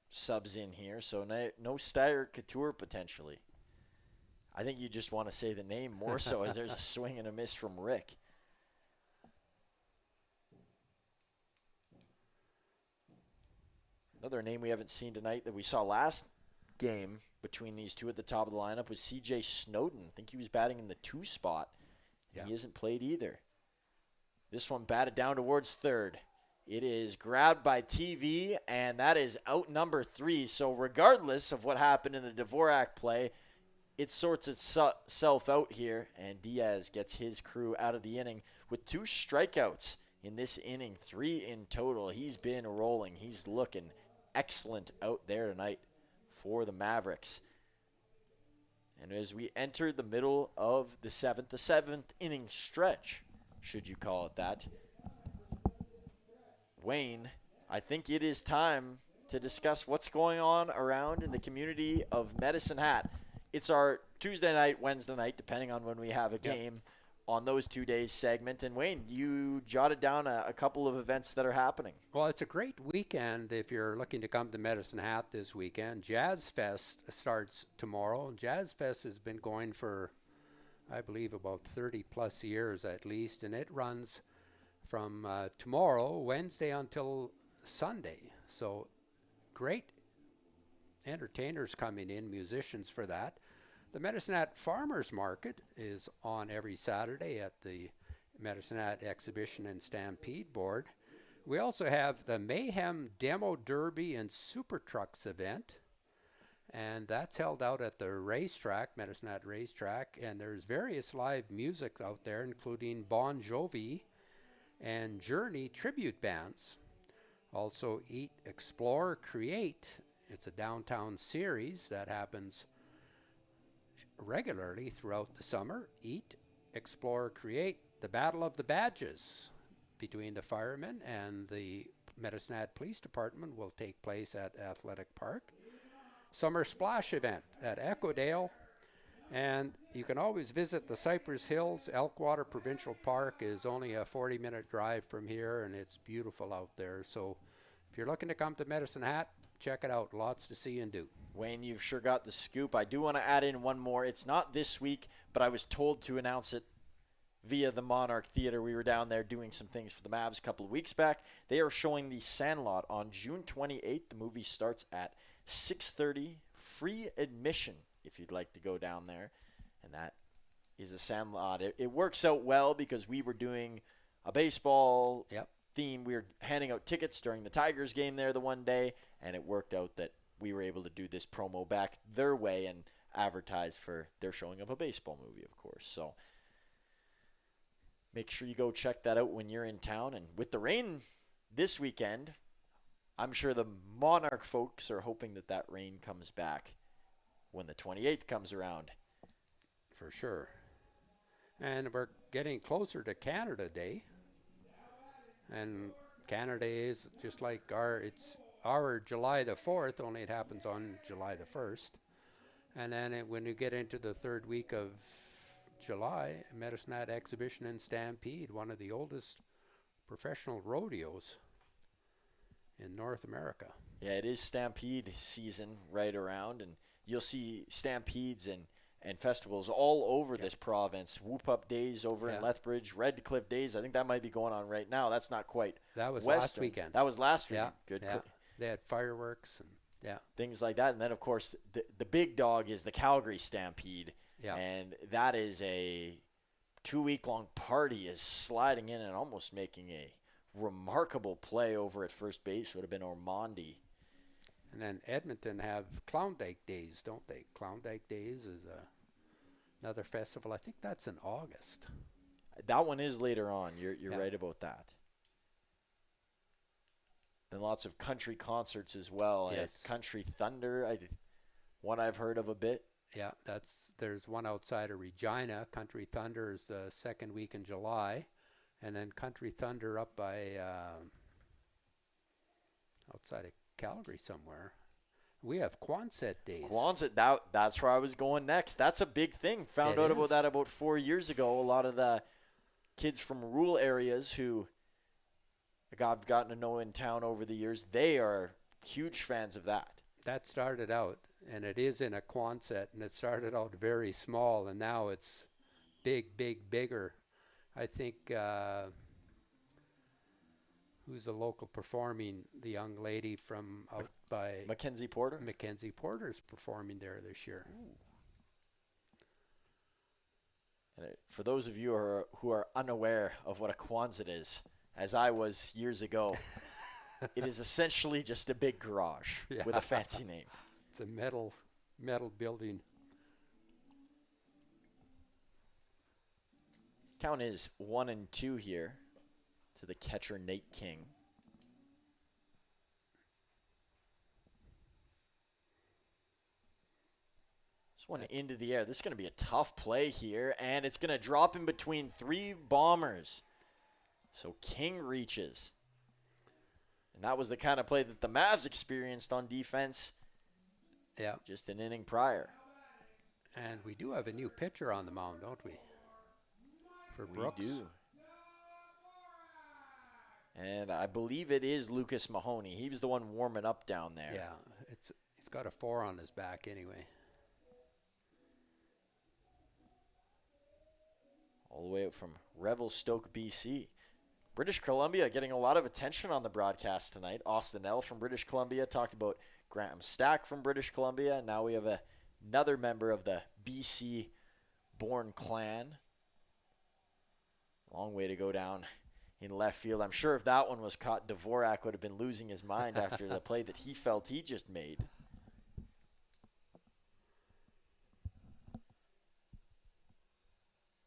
subs in here. So no Steyer Couture potentially. I think you just want to say the name more so as there's a swing and a miss from Rick. Another name we haven't seen tonight that we saw last game between these two at the top of the lineup was C.J. Snowden. I think he was batting in the 2 spot. He hasn't played either. This one batted down towards third. It is grabbed by TV, and that is out number 3. So regardless of what happened in the Dvorak play, it sorts itself out here, and Diaz gets his crew out of the inning with 2 strikeouts in this inning, 3 in total. He's been rolling. He's looking excellent out there tonight for the Mavericks. And as we enter the middle of the 7th inning stretch, should you call it that, Wayne, I think it is time to discuss what's going on around in the community of Medicine Hat. It's our Tuesday night, Wednesday night, depending on when we have a game on those 2 days segment. And Wayne, you jotted down a couple of events that are happening. Well, it's a great weekend if you're looking to come to Medicine Hat this weekend. Jazz Fest starts tomorrow. Jazz Fest has been going for, I believe, about 30 plus years at least, and it runs from tomorrow, Wednesday, until Sunday. So great entertainers coming in, musicians for that. The Medicine Hat Farmers Market is on every Saturday at the Medicine Hat Exhibition and Stampede Board. We also have the Mayhem Demo Derby and Super Trucks event, and that's held out at the racetrack, Medicine Hat Racetrack, and there's various live music out there, including Bon Jovi and Journey tribute bands. Also Eat, Explore, Create. It's a downtown series that happens regularly throughout the summer. Eat, Explore, Create. The Battle of the Badges between the firemen and the Medicine Hat Police Department will take place at Athletic Park. Summer Splash event at Echodale. And you can always visit the Cypress Hills. Elkwater Provincial Park is only a 40-minute drive from here, and it's beautiful out there. So if you're looking to come to Medicine Hat, check it out. Lots to see and do. Wayne, you've sure got the scoop. I do want to add in one more. It's not this week, but I was told to announce it via the Monarch Theater. We were down there doing some things for the Mavs a couple of weeks back. They are showing The Sandlot on June 28th. The movie starts at 6:30. Free admission if you'd like to go down there. And that is The Sandlot. It works out well because we were doing a baseball theme. We were handing out tickets during the Tigers game there the one day, and it worked out that we were able to do this promo back their way and advertise for their showing of a baseball movie, of course. So make sure you go check that out when you're in town. And with the rain this weekend, I'm sure the Monarch folks are hoping that that rain comes back when the 28th comes around. For sure. And we're getting closer to Canada Day. And Canada Day is just like our July the 4th, only it happens on July the 1st. And then when you get into the third week of July, Medicine Hat Exhibition and Stampede, one of the oldest professional rodeos in North America. Yeah, it is Stampede season right around, and you'll see Stampedes and festivals all over this province. Whoop Up Days over in Lethbridge, Red Cliff Days. I think that might be going on right now. That's not quite That was Western. last weekend. That was last weekend. Good. Yeah. They had fireworks and things like that. And then, of course, the big dog is the Calgary Stampede. Yeah. And that is a 2-week-long party, is sliding in and almost making a remarkable play over at first base. Would have been Ormondi. And then Edmonton have Klondike Days, don't they? Klondike Days is another festival. I think that's in August. That one is later on. You're right about that. Then lots of country concerts as well. Yes. Country Thunder, one I've heard of a bit. Yeah, there's one outside of Regina. Country Thunder is the second week in July. And then Country Thunder up by outside of Calgary somewhere. We have Quonset Days. Quonset, that's where I was going next. That's a big thing. Found out about that about 4 years ago. A lot of the kids from rural areas who I've gotten to know in town over the years, they are huge fans of that. That started out, and it is in a Quonset, and it started out very small, and now it's bigger. I think who's the local performing, the young lady from out by Mackenzie Porter? Mackenzie Porter's performing there this year. And for those of you who are unaware of what a Quonset is, as I was years ago, it is essentially just a big garage with a fancy name. It's a metal building. Count is 1-2 here to the catcher, Nate King. This one into the air. This is going to be a tough play here, and it's going to drop in between 3 bombers. So King reaches. And that was the kind of play that the Mavs experienced on defense just an inning prior. And we do have a new pitcher on the mound, don't we? For Brooks. We do. And I believe it is Lucas Mahoney. He was the one warming up down there. Yeah, he's got a 4 on his back anyway. All the way out from Revelstoke, BC. British Columbia getting a lot of attention on the broadcast tonight. Austin L. from British Columbia talked about Graham Stack from British Columbia. And now we have another member of the BC-born clan. Long way to go down in left field. I'm sure if that one was caught, Dvorak would have been losing his mind after the play that he felt he just made.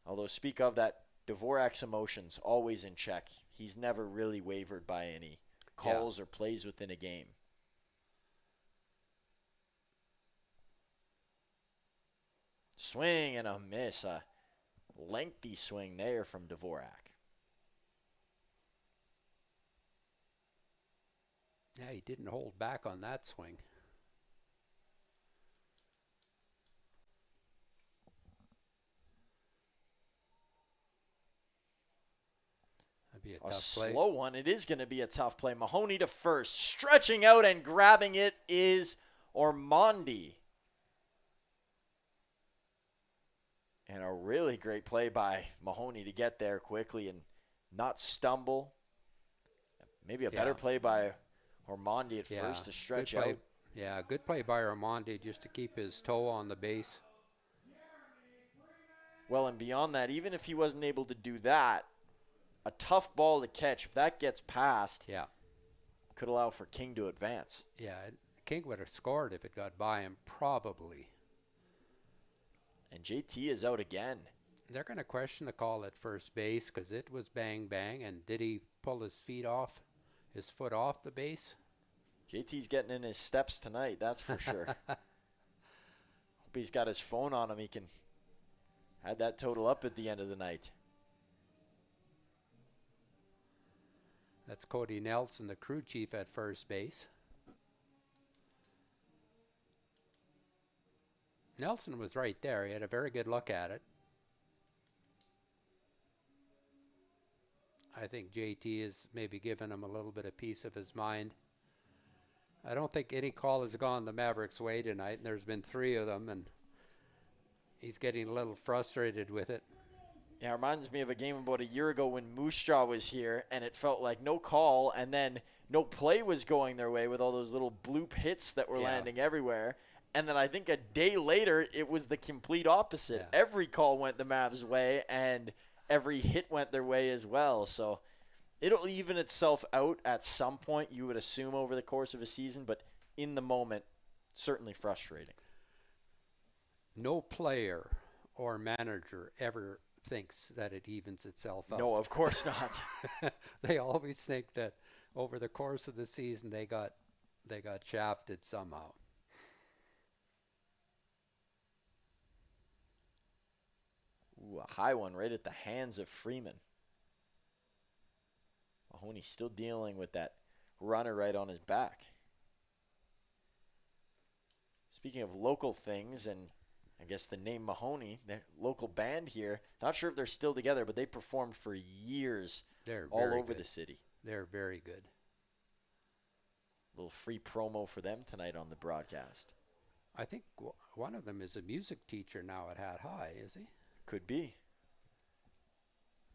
Although, speak of that, Dvorak's emotions always in check. He's never really wavered by any calls or plays within a game. Swing and a miss. A lengthy swing there from Dvorak. Yeah, he didn't hold back on that swing. Be a tough play. Slow one. It is going to be a tough play. Mahoney to first. Stretching out and grabbing it is Ormondi. And a really great play by Mahoney to get there quickly and not stumble. Maybe a better play by Ormonde at first to stretch out. Yeah, good play by Ormonde just to keep his toe on the base. Well, and beyond that, even if he wasn't able to do that, a tough ball to catch, if that gets past, could allow for King to advance. Yeah, King would have scored if it got by him, probably. And JT is out again. They're going to question the call at first base because it was bang, bang. And did he pull his foot off the base? JT's getting in his steps tonight, that's for sure. Hope he's got his phone on him. He can add that total up at the end of the night. That's Cody Nelson, the crew chief at first base. Nelson was right there. He had a very good look at it. I think JT is maybe giving him a little bit of piece of his mind. I don't think any call has gone the Mavericks' way tonight, and there's been 3 of them, and he's getting a little frustrated with it. Yeah, it reminds me of a game about a year ago when Moose Jaw was here, and it felt like no call, and then no play was going their way with all those little bloop hits that were landing everywhere. And then I think a day later, it was the complete opposite. Yeah. Every call went the Mavs' way, and every hit went their way as well. So it'll even itself out at some point, you would assume, over the course of a season. But in the moment, certainly frustrating. No player or manager ever thinks that it evens itself out. No, of course not. They always think that over the course of the season, they got shafted somehow. Ooh, a high one right at the hands of Freeman. Mahoney still dealing with that runner right on his back. Speaking of local things, and I guess the name Mahoney, the local band here, not sure if they're still together, but they performed for years all over the city. They're very good. Little free promo for them tonight on the broadcast. I think one of them is a music teacher now at Hat High, is he? Could be.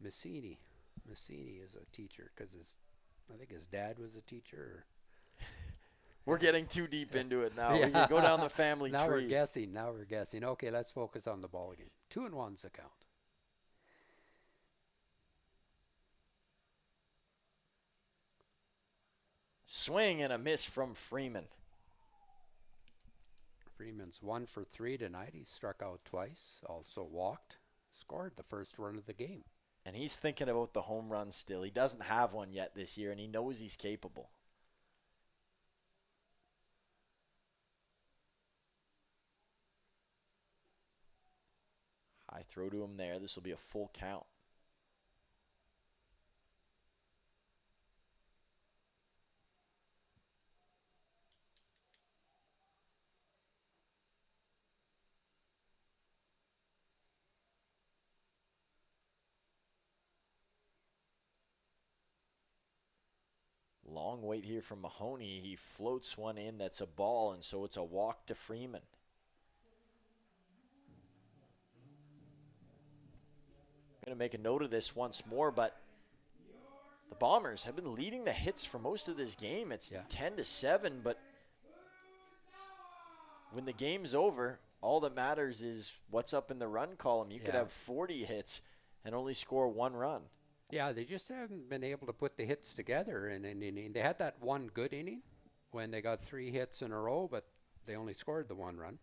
Messini is a teacher because I think his dad was a teacher. We're getting too deep into it now. We can go down the family now tree. Now we're guessing. Okay, let's focus on the ball game. 2-1's the count. Swing and a miss from Freeman. Freeman's 1 for 3 tonight. He struck out twice, also walked, scored the first run of the game. And he's thinking about the home run still. He doesn't have one yet this year, and he knows he's capable. High throw to him there. This will be a full count. Long wait here from Mahoney. He floats one in that's a ball, and so it's a walk to Freeman. I'm going to make a note of this once more, but the Bombers have been leading the hits for most of this game. It's 10-7, but when the game's over, all that matters is what's up in the run column. You could have 40 hits and only score 1 run. Yeah, they just haven't been able to put the hits together in an inning. They had that one good inning when they got 3 hits in a row, but they only scored the 1 run.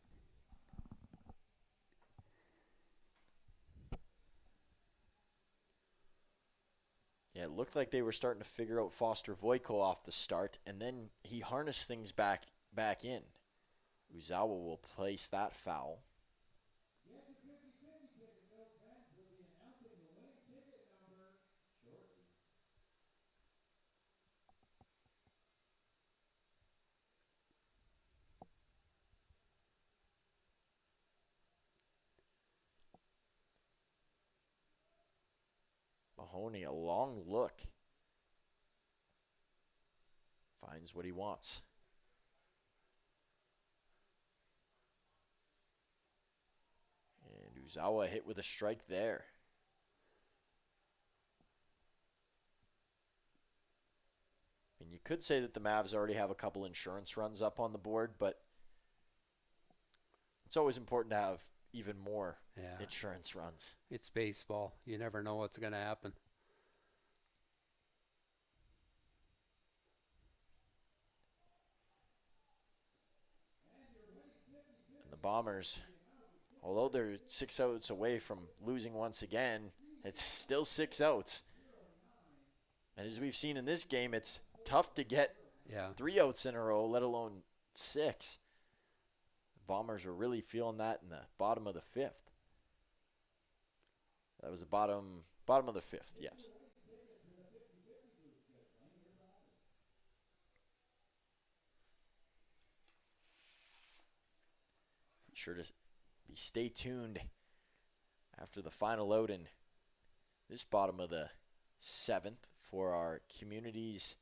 Yeah, it looked like they were starting to figure out Foster Voiko off the start, and then he harnessed things back in. Uzawa will place that foul. Mahoney, a long look. Finds what he wants. And Uzawa hit with a strike there. And you could say that the Mavs already have a couple insurance runs up on the board, but it's always important to have even more insurance runs. It's baseball. You never know what's going to happen. And the Bombers, although they're 6 outs away from losing once again, it's still 6 outs. And as we've seen in this game, it's tough to get 3 outs in a row, let alone 6. The Bombers are really feeling that in the bottom of the 5th. That was the bottom of the 5th, yes. Be sure to stay tuned after the final out in this bottom of the 7th for our communities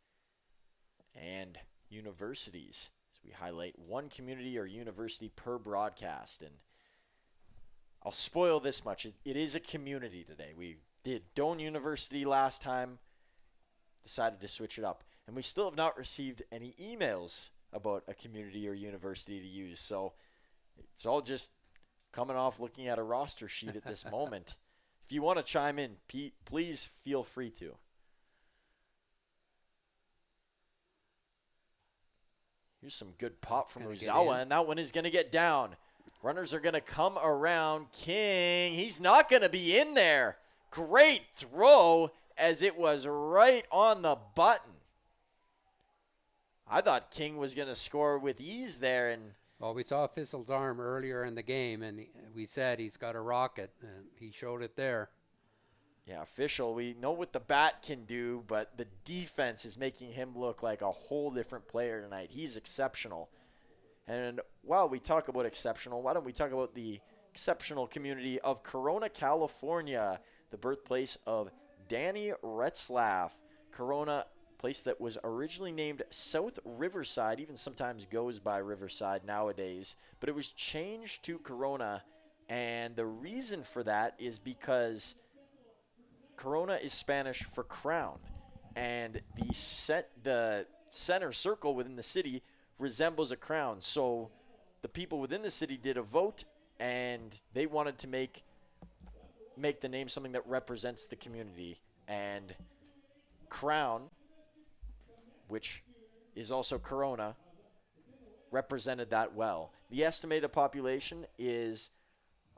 and universities. As we highlight one community or university per broadcast. And I'll spoil this much. It is a community today. We did Doane University last time, decided to switch it up. And we still have not received any emails about a community or university to use. So it's all just coming off looking at a roster sheet at this moment. If you want to chime in, please feel free to. Here's some good pop from Uzawa, and that one is going to get down. Runners are going to come around. King, he's not going to be in there. Great throw as it was right on the button. I thought King was going to score with ease there. Well, we saw Fissel's arm earlier in the game, and we said he's got a rocket, and he showed it there. Yeah, Official, we know what the bat can do, but the defense is making him look like a whole different player tonight. He's exceptional. And while we talk about exceptional, why don't we talk about the exceptional community of Corona, California, the birthplace of Danny Retzlaff. Corona, place that was originally named South Riverside, even sometimes goes by Riverside nowadays, but it was changed to Corona, and the reason for that is because Corona is Spanish for crown, and the center circle within the city resembles a crown. So the people within the city did a vote, and they wanted to make the name something that represents the community. And crown, which is also Corona, represented that well. The estimated population is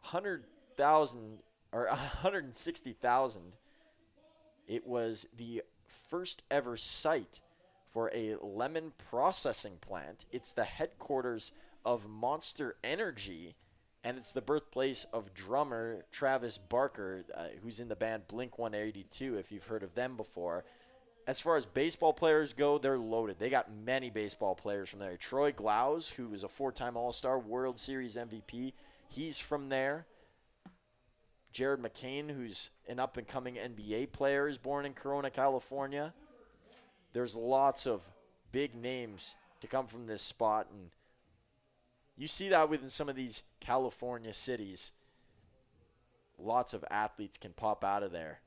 100,000 or 160,000. It was the first ever site for a lemon processing plant. It's the headquarters of Monster Energy, and it's the birthplace of drummer Travis Barker, who's in the band Blink-182, if you've heard of them before. As far as baseball players go, they're loaded. They got many baseball players from there. Troy Glaus, who was a 4-time All-Star, World Series MVP, he's from there. Jared McCain, who's an up-and-coming NBA player, is born in Corona, California. There's lots of big names to come from this spot, and you see that within some of these California cities. Lots of athletes can pop out of there.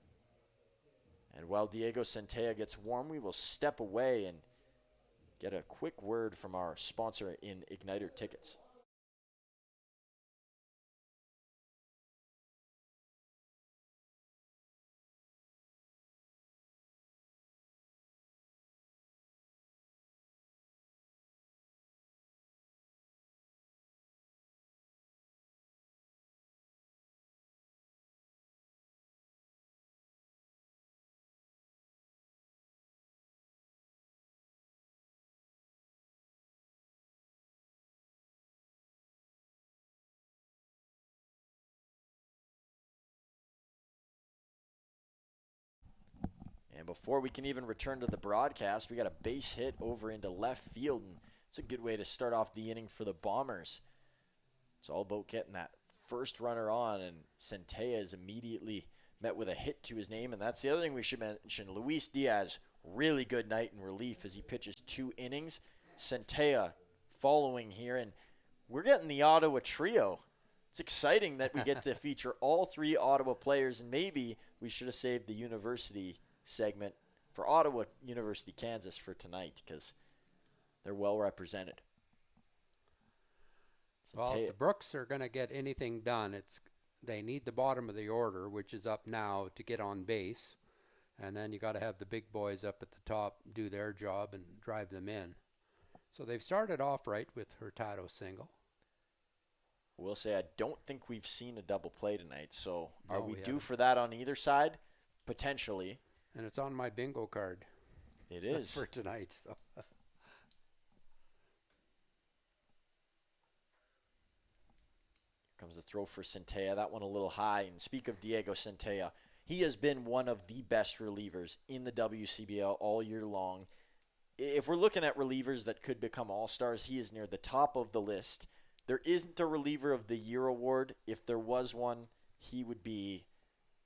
And while Diego Centella gets warm, we will step away and get a quick word from our sponsor in Igniter Tickets. And before we can even return to the broadcast, we got a base hit over into left field, and it's a good way to start off the inning for the Bombers. It's all about getting that first runner on, and Centella is immediately met with a hit to his name, and that's the other thing we should mention. Luis Diaz, really good night in relief as he pitches 2 innings. Centella following here, and we're getting the Ottawa trio It's exciting that we get to feature all 3 Ottawa players, and maybe we should have saved the university segment for Ottawa University, Kansas for tonight because they're well represented. Well, if the Brooks are going to get anything done, they need the bottom of the order, which is up now, to get on base. And then you got to have the big boys up at the top do their job and drive them in. So they've started off right with Hurtado single. We'll say I don't think we've seen a double play tonight. So No, are we we due haven't. for that on either side? Potentially. And it's on my bingo card. It is. For tonight. So. Comes the throw for Centella. That one a little high. And speak of Diego Centella, he has been one of the best relievers in the WCBL all year long. If we're looking at relievers that could become all-stars, he is near the top of the list. There isn't a reliever of the year award. If there was one, he would be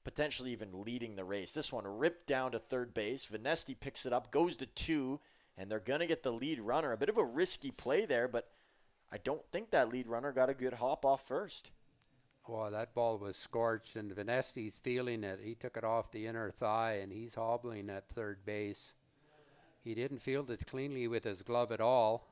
potentially even leading the race. This one ripped down to third base. Venesti picks it up, goes to 2, and they're going to get the lead runner. A bit of a risky play there, but I don't think that lead runner got a good hop off first. Well, that ball was scorched, and Venesti's feeling it. He took it off the inner thigh, and he's hobbling at third base. He didn't field it cleanly with his glove at all,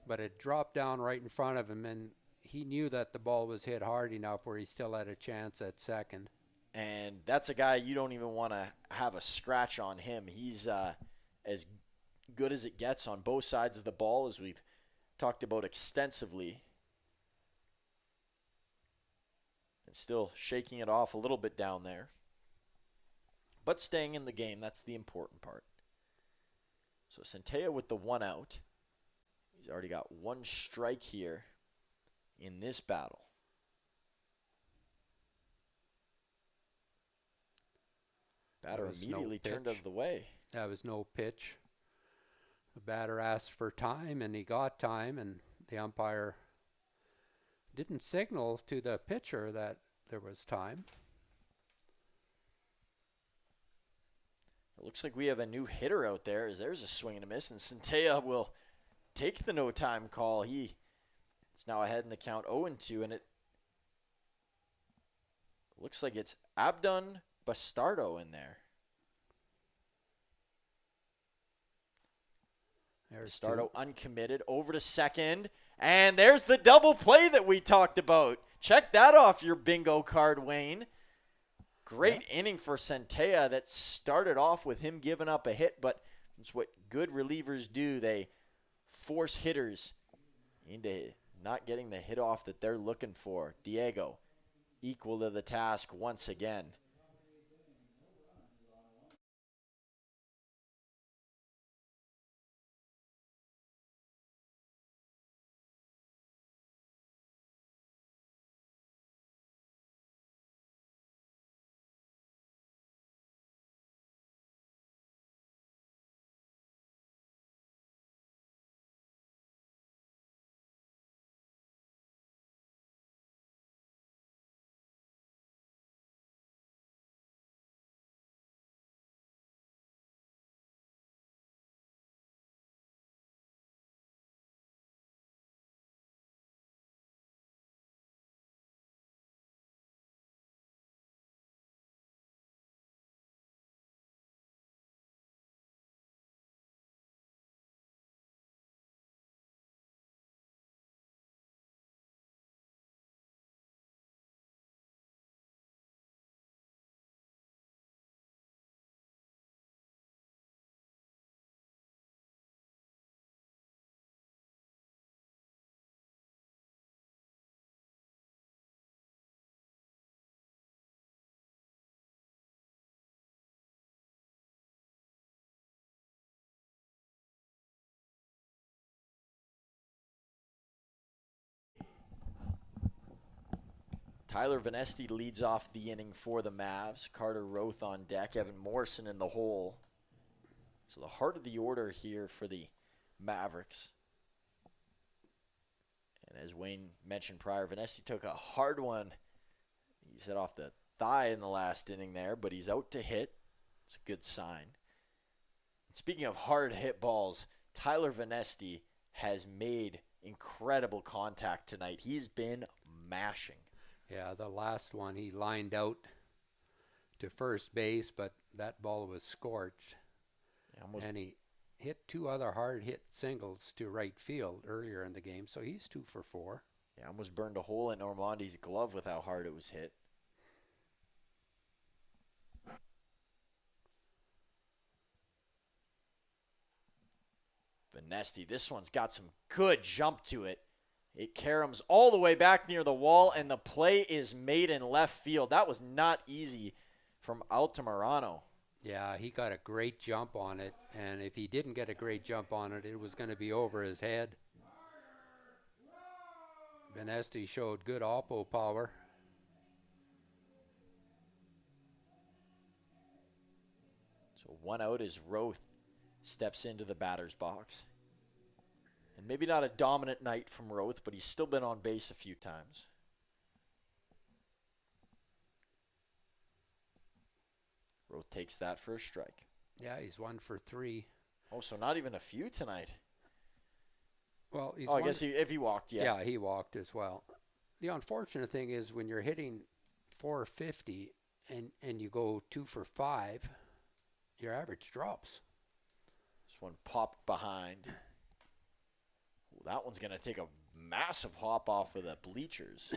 but it dropped down right in front of him, and he knew that the ball was hit hard enough where he still had a chance at second. And that's a guy you don't even want to have a scratch on him. He's as good as it gets on both sides of the ball, as we've talked about extensively. And still shaking it off a little bit down there. But staying in the game, that's the important part. So Centella with the 1 out. He's already got 1 strike here in this battle. Batter immediately turned out of the way. That was no pitch. The batter asked for time, and he got time, and the umpire didn't signal to the pitcher that there was time. It looks like we have a new hitter out there, as there's a swing and a miss, and Centella will take the no-time call. He is now ahead in the count 0-2, and it looks like it's Abdon Bastardo in there. There's Bastardo 2. uncommitted, over to second, and there's the double play that we talked about. Check that off your bingo card, Wayne. Great inning for Centella that started off with him giving up a hit, but it's what good relievers do. They force hitters into not getting the hit off that they're looking for. Diego, equal to the task once again. Tyler Venesti leads off the inning for the Mavs. Carter Roth on deck. Evan Morrison in the hole. So the heart of the order here for the Mavericks. And as Wayne mentioned prior, Venesti took a hard one. He set off the thigh in the last inning there, but he's out to hit. It's a good sign. And speaking of hard hit balls, Tyler Venesti has made incredible contact tonight. He's been mashing. Yeah, the last one he lined out to first base, but that ball was scorched. And he hit 2 other hard hit singles to right field earlier in the game, so he's 2 for 4. Yeah, almost burned a hole in Normandi's glove with how hard it was hit. Vanesti, this one's got some good jump to it. It caroms all the way back near the wall, and the play is made in left field. That was not easy from Altamirano. Yeah, he got a great jump on it, and if he didn't get a great jump on it, it was going to be over his head. Vanesti showed good oppo power. So 1 out as Roth steps into the batter's box. And maybe not a dominant night from Roth, but he's still been on base a few times. Roth takes that for a strike. Yeah, he's 1 for 3. Oh, so not even a few tonight. Well, he's I guess if he walked, yeah. Yeah, he walked as well. The unfortunate thing is when you're hitting 450 and you go 2 for 5, your average drops. This one popped behind. Ooh, that one's going to take a massive hop off of the bleachers.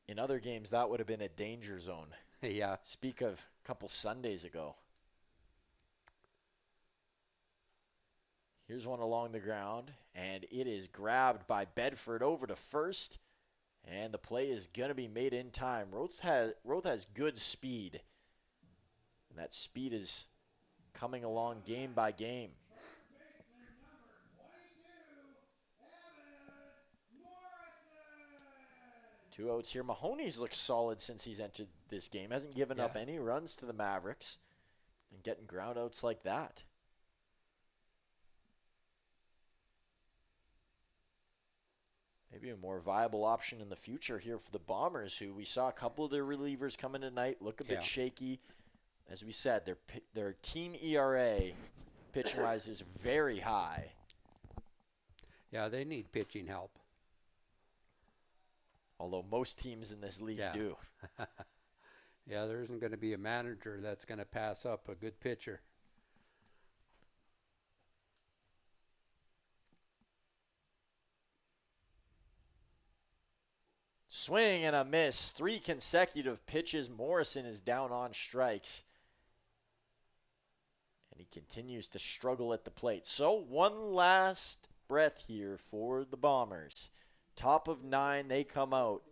In other games, that would have been a danger zone. Yeah. Speak of a couple Sundays ago. Here's one along the ground, and it is grabbed by Bedford over to first, and the play is going to be made in time. Roth has good speed, and that speed is coming along game by game. 2 outs here. Mahoney's looked solid since he's entered this game. Hasn't given up any runs to the Mavericks, and getting ground outs like that. Maybe a more viable option in the future here for the Bombers, who we saw a couple of their relievers come in tonight, look a bit shaky. As we said, their team ERA, pitching-wise, is very high. Yeah, they need pitching help. Although most teams in this league do. Yeah, there isn't going to be a manager that's going to pass up a good pitcher. Swing and a miss. 3 consecutive pitches. Morrison is down on strikes. And he continues to struggle at the plate. So one last breath here for the Bombers. Top of 9, they come out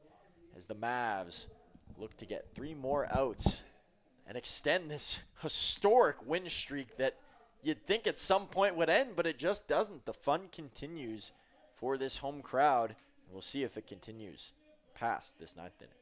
as the Mavs look to get 3 more outs and extend this historic win streak that you'd think at some point would end, but it just doesn't. The fun continues for this home crowd, and we'll see if it continues past this 9th inning.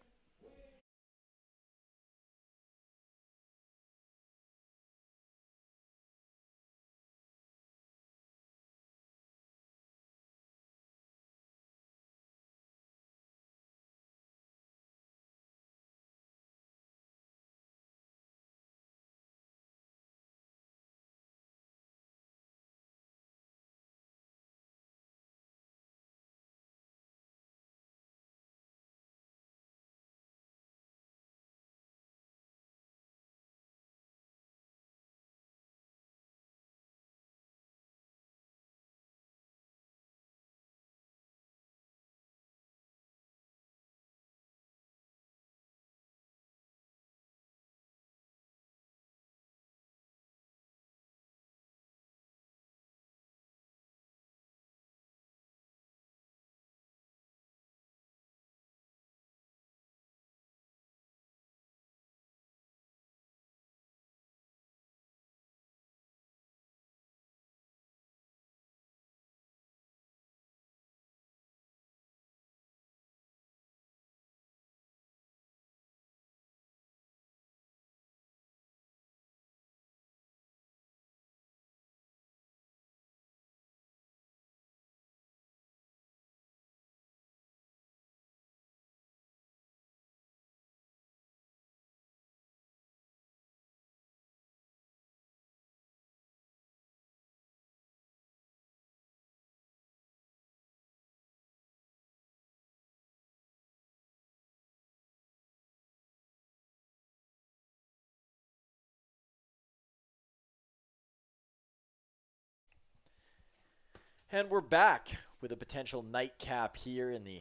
And we're back with a potential nightcap here in the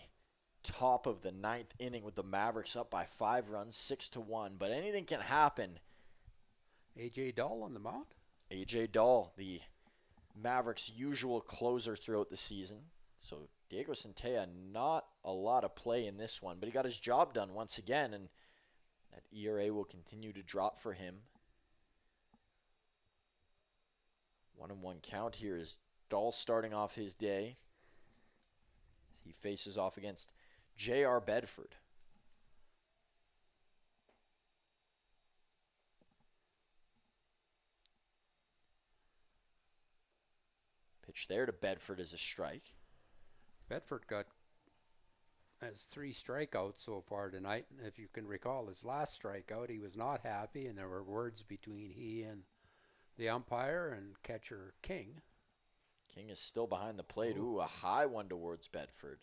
top of the ninth inning with the Mavericks up by 5 runs, 6-1. But anything can happen. A.J. Dahl on the mound. A.J. Dahl, the Mavericks' usual closer throughout the season. So Diego Centella, not a lot of play in this one, but he got his job done once again, and that ERA will continue to drop for him. 1-1 count here is Dahl starting off his day. He faces off against J.R. Bedford. Pitch there to Bedford is a strike. Bedford has 3 strikeouts so far tonight. If you can recall his last strikeout, he was not happy, and there were words between he and the umpire and catcher King. King is still behind the plate. Ooh, a high one towards Bedford.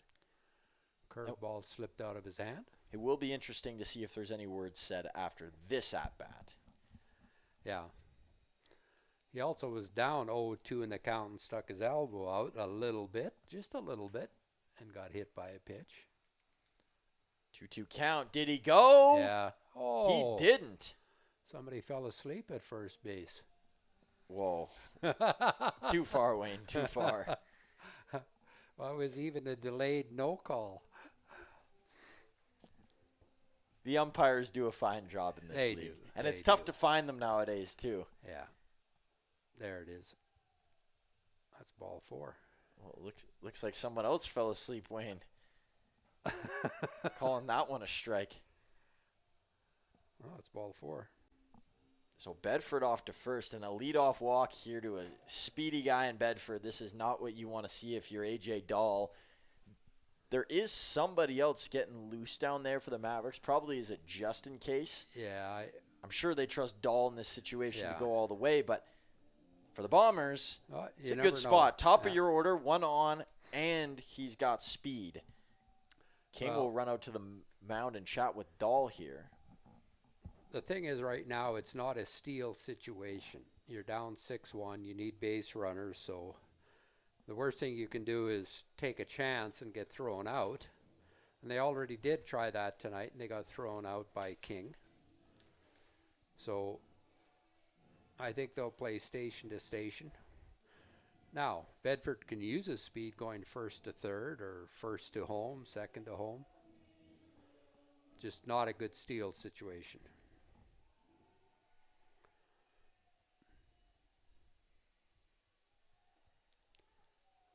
Curveball slipped out of his hand. It will be interesting to see if there's any words said after this at-bat. Yeah. He also was down 0-2 in the count and stuck his elbow out a little bit, just a little bit, and got hit by a pitch. 2-2 count. Did he go? Yeah. Oh. He didn't. Somebody fell asleep at first base. Whoa. Too far, Wayne. Too far. Well, it was even a delayed no call. The umpires do a fine job in this They league. do. And They it's tough do. to find them nowadays, too. Yeah. There it is. That's ball 4. Well, it looks like someone else fell asleep, Wayne. Calling that one a strike. Oh, it's ball 4. So Bedford off to first, and a leadoff walk here to a speedy guy in Bedford. This is not what you want to see if you're A.J. Dahl. There is somebody else getting loose down there for the Mavericks. Probably is it just in case. Yeah. I'm sure they trust Dahl in this situation Yeah. to go all the way, but for the Bombers, it's a never good spot. know. Top Yeah. of your order, 1 on, and he's got speed. King Well, will run out to the mound and chat with Dahl here. the thing is right now it's not a steal situation. You're down 6-1. You need base runners, so the worst thing you can do is take a chance and get thrown out. And they already did try that tonight, and they got thrown out by King. So I think they'll play station to station. Now, Bedford can use his speed going first to third or first to home, second to home. Just not a good steal situation.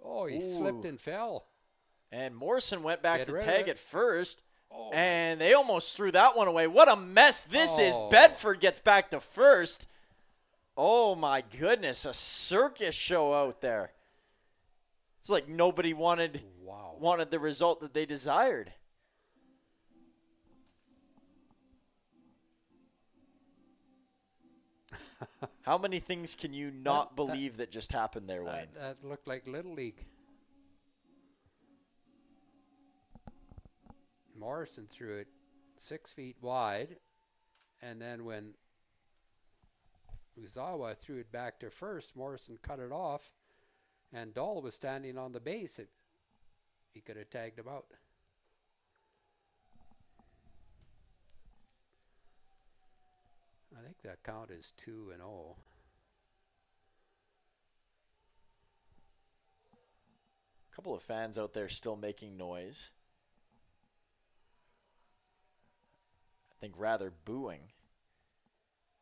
Oh, he slipped Ooh. and fell. And Morrison went back Get to rid of tag it. at first, Oh, and they almost threw that one away. What a mess this is. Oh. Bedford gets back to first. Oh, my goodness. A circus show out there. It's like nobody wanted the result that they desired. How many things can you not believe that just happened there, Wayne? That looked like Little League. Morrison threw it 6 feet wide, and then when Uzawa threw it back to first, Morrison cut it off, and Dahl was standing on the base. He could have tagged him out. I think that count is 2-0. A couple of fans out there still making noise. I think rather booing.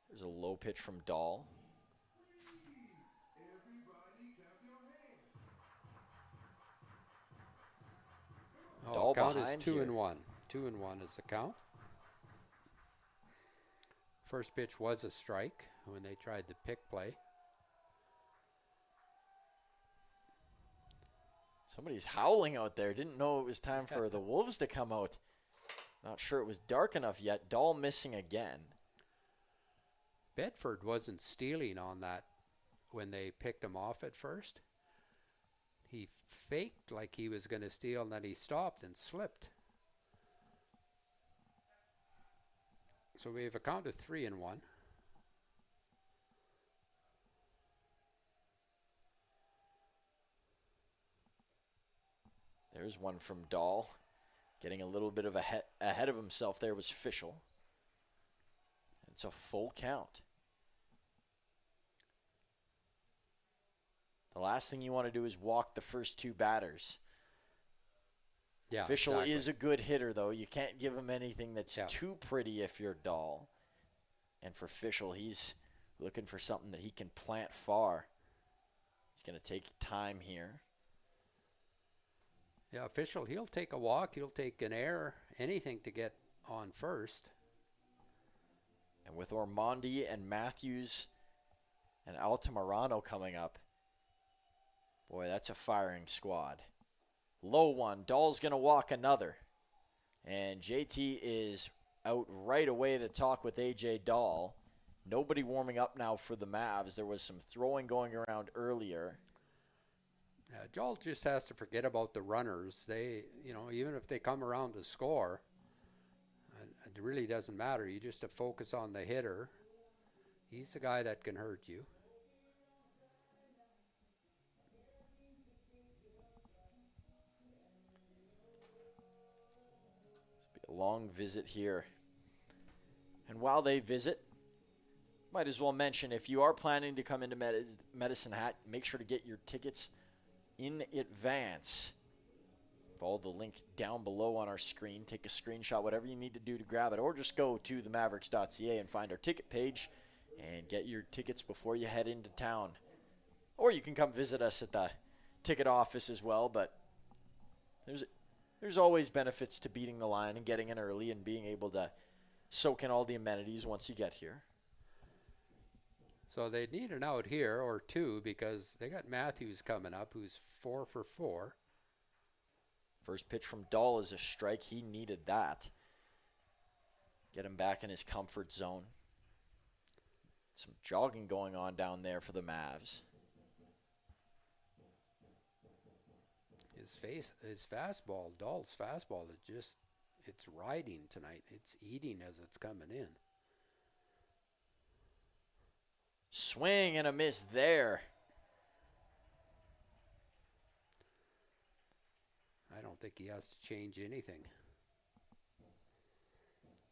There's a low pitch from Dahl. Dahl Count behind is 2-1. here. 2-1 is the count. First pitch was a strike when they tried the pick play. Somebody's howling out there. Didn't know it was time for the Wolves to come out. Not sure it was dark enough yet. Dahl missing again. Bedford wasn't stealing on that when they picked him off at first. He faked like he was going to steal, and then he stopped and slipped. So we have a count of 3-1. There's one from Dahl. Getting a little bit of ahead of himself there was Fischel. It's a full count. The last thing you want to do is walk the first two batters. Yeah, Fischel exactly. is a good hitter, though. You can't give him anything that's too pretty if you're Dahl. And for Fischel, he's looking for something that he can plant far. He's going to take time here. Yeah, Fischel, he'll take a walk, he'll take an air, anything to get on first. And with Ormonde and Matthews and Altamirano coming up, boy, that's a firing squad. Low one. Dahl's going to walk another. And JT is out right away to talk with A.J. Dahl. Nobody warming up now for the Mavs. There was some throwing going around earlier. Dahl just has to forget about the runners. They, even if they come around to score, it really doesn't matter. You just have to focus on the hitter. He's the guy that can hurt you. A long visit here. And while they visit, might as well mention, if you are planning to come into Medicine Hat, make sure to get your tickets in advance. Follow the link down below on our screen. Take a screenshot, whatever you need to do to grab it, or just go to themavericks.ca and find our ticket page and get your tickets before you head into town. Or you can come visit us at the ticket office as well, but there's always benefits to beating the line and getting in early and being able to soak in all the amenities once you get here. So they need an out here or two because they got Matthews coming up, who's 4 for 4. First pitch from Dahl is a strike. He needed that. Get him back in his comfort zone. Some jogging going on down there for the Mavs. His fastball, Dahl's fastball, it's riding tonight. It's eating as it's coming in. Swing and a miss there. I don't think he has to change anything.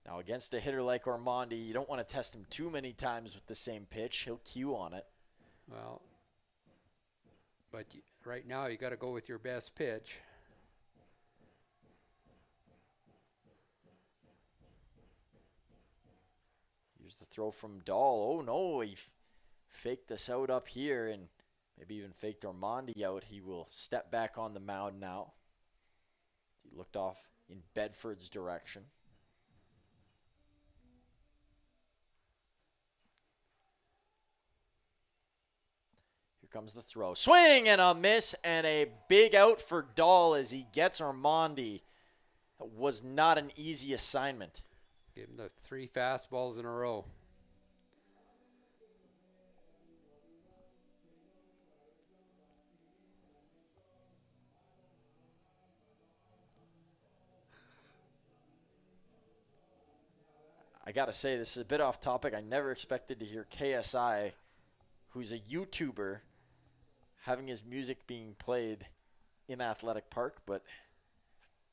Now against a hitter like Ormonde, you don't want to test him too many times with the same pitch. He'll cue on it. Well, but right now you got to go with your best pitch. Here's the throw from Dahl. Oh no, he faked us out up here and maybe even faked Ormonde out. He will step back on the mound now. He looked off in Bedford's direction. Here comes the throw. Swing and a miss and a big out for Dahl as he gets Ormonde. It was not an easy assignment. Give him the 3 fastballs in a row. I gotta say, this is a bit off topic. I never expected to hear KSI, who's a YouTuber, having his music being played in Athletic Park, but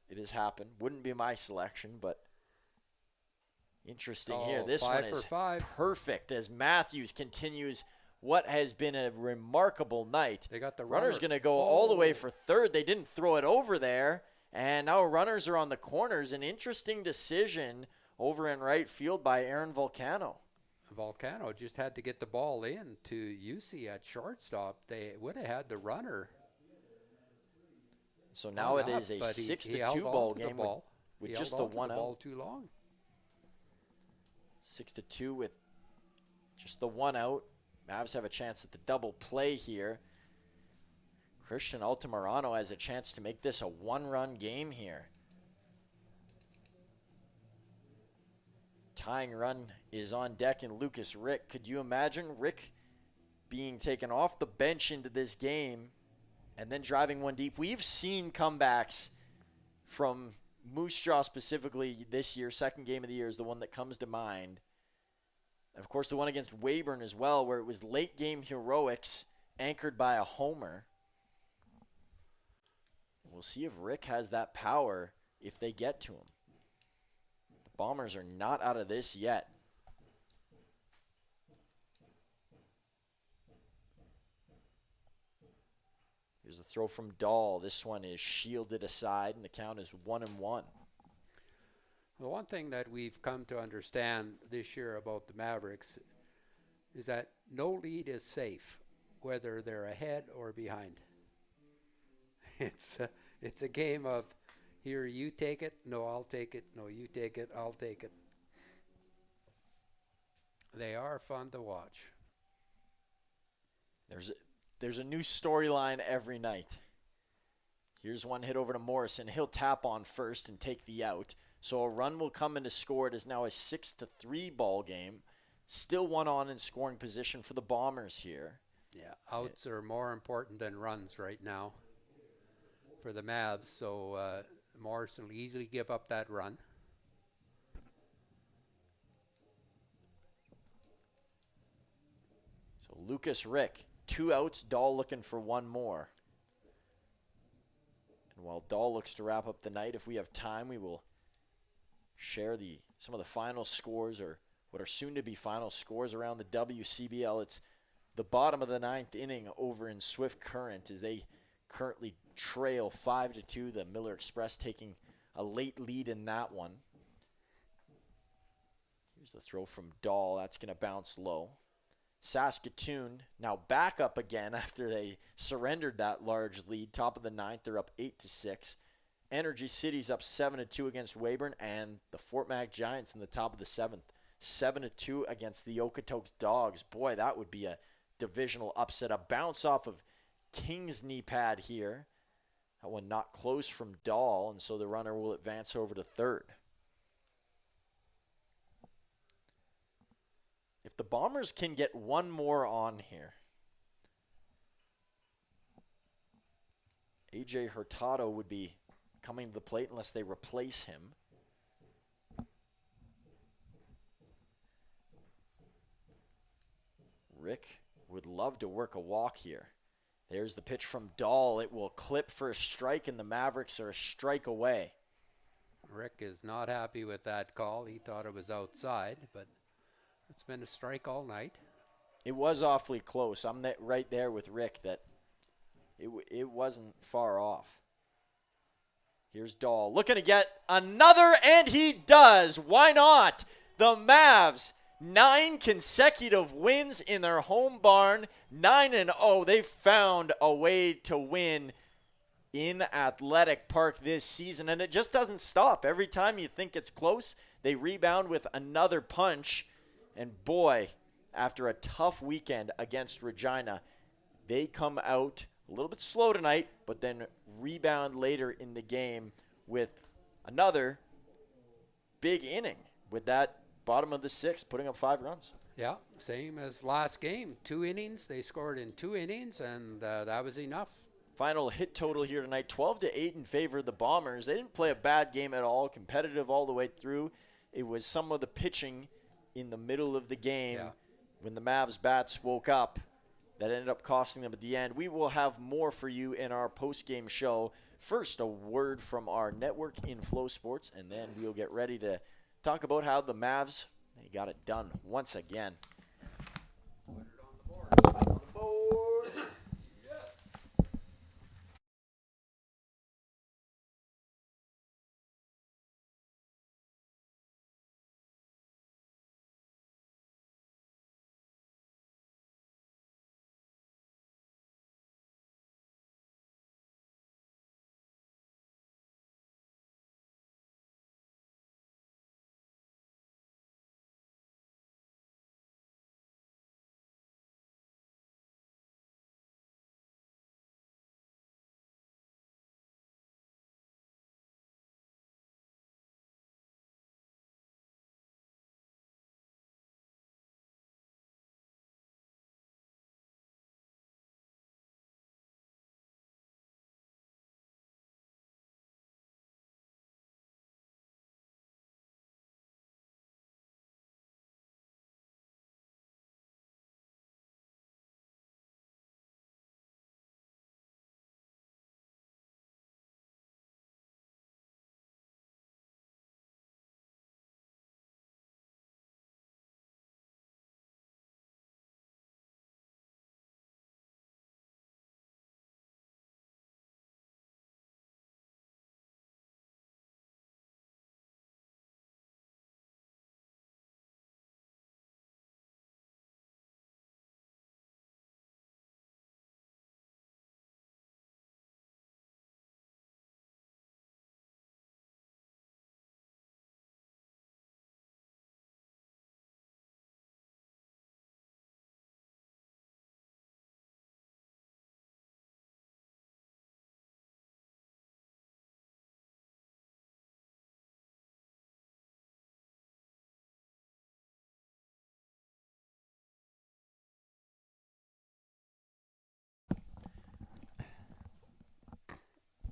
it has happened. Wouldn't be my selection, but interesting here. This one is perfect as Matthews continues what has been a remarkable night. They got the runner's going to go all the way for third. They didn't throw it over there, and now runners are on the corners. An interesting decision over in right field by Aaron Volcano. Volcano just had to get the ball in to UC at shortstop. They would have had the runner. So now it is a 6-2 ball game with just the one out. Ball too long. 6-2 with just the one out. Mavs have a chance at the double play here. Christian Altamirano has a chance to make this a one-run game here. Tying run is on deck in Lucas Rick. Could you imagine Rick being taken off the bench into this game and then driving one deep? We've seen comebacks from Moose Jaw specifically this year. Second game of the year is the one that comes to mind. And of course, the one against Weyburn as well, where it was late game heroics anchored by a homer. We'll see if Rick has that power if they get to him. The Bombers are not out of this yet. Here's a throw from Dahl. This one is shielded aside, and the count is 1-1. The one thing that we've come to understand this year about the Mavericks is that no lead is safe, whether they're ahead or behind. It's a game of here, you take it, no, I'll take it, no, you take it, I'll take it. They are fun to watch. There's a new storyline every night. Here's one hit over to Morrison. He'll tap on first and take the out. So a run will come in to score. It is now a 6-3 ball game. Still one on in scoring position for the Bombers here. Yeah, outs are more important than runs right now for the Mavs. So Morrison will easily give up that run. So Lucas Rick, 2 outs, Dahl looking for 1 more. And while Dahl looks to wrap up the night, if we have time, we will share some of the final scores, or what are soon to be final scores around the WCBL. It's the bottom of the 9th inning over in Swift Current as they currently trail 5-2. The Miller Express taking a late lead in that one. Here's the throw from Dahl. That's going to bounce low. Saskatoon now back up again after they surrendered that large lead. Top of the 9th, they're up 8-6. Energy City's up 7-2 against Weyburn, and the Fort Mac Giants in the top of the 7th, 7-2 against the Okotoks Dogs. Boy, that would be a divisional upset. A bounce off of King's knee pad here. That one not close from Dahl, and so the runner will advance over to third. If the Bombers can get one more on here, AJ Hurtado would be coming to the plate unless they replace him. Rick would love to work a walk here. There's the pitch from Dahl. It will clip for a strike, and the Mavericks are a strike away. Rick is not happy with that call. He thought it was outside, but it's been a strike all night. It was awfully close. I'm right there with Rick that it wasn't far off. Here's Dahl looking to get another, and he does. Why not? The Mavs, 9 consecutive wins in their home barn, 9-0. They found a way to win in Athletic Park this season, and it just doesn't stop. Every time you think it's close, they rebound with another punch. And boy, after a tough weekend against Regina, they come out a little bit slow tonight, but then rebound later in the game with another big inning with that bottom of the 6th, putting up 5 runs. Yeah, same as last game. 2 innings. They scored in 2 innings, and that was enough. Final hit total here tonight, 12-8 in favor of the Bombers. They didn't play a bad game at all, competitive all the way through. It was some of the pitching in the middle of the game when the Mavs bats woke up that ended up costing them at the end. We will have more for you in our post-game show. First, a word from our network in Flow Sports, and then we'll get ready to talk about how the Mavs, they got it done once again.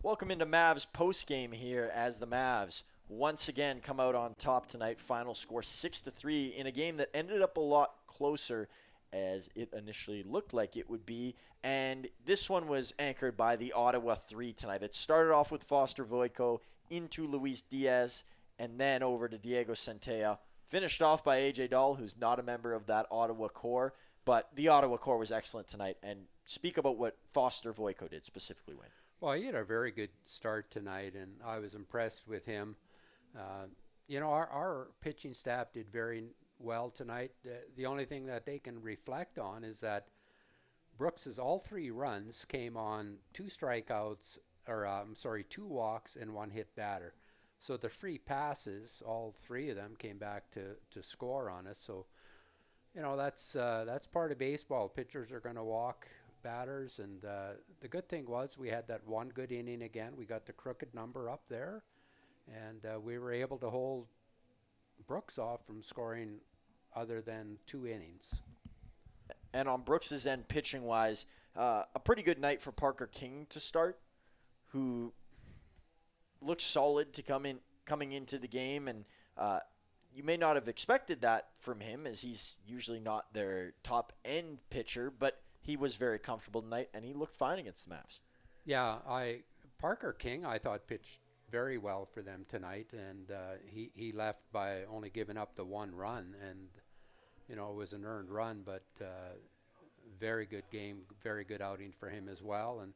Welcome into Mavs postgame here as the Mavs once again come out on top tonight. Final score 6-3 in a game that ended up a lot closer as it initially looked like it would be. And this one was anchored by the Ottawa 3 tonight. It started off with Foster Voiko into Luis Diaz and then over to Diego Centella. Finished off by A.J. Dahl, who's not a member of that Ottawa core. But the Ottawa core was excellent tonight. And speak about what Foster Voiko did specifically, Wayne. Well, he had a very good start tonight, and I was impressed with him. Our pitching staff did very well tonight. The only thing that they can reflect on is that Brooks's all 3 runs came on 2 strikeouts, two walks and 1 hit batter. So the free passes, all 3 of them came back to score on us. So, that's part of baseball. Pitchers are going to walk batters, and the good thing was we had that 1 good inning again. We got the crooked number up there, and we were able to hold Brooks off from scoring other than 2 innings. And on Brooks's end, pitching-wise, a pretty good night for Parker King to start, who looked solid to coming into the game, and you may not have expected that from him, as he's usually not their top-end pitcher, but he was very comfortable tonight, and he looked fine against the Mavs. Yeah, Parker King, I thought, pitched very well for them tonight, and he left by only giving up the 1 run, and it was an earned run, but very good game, very good outing for him as well. And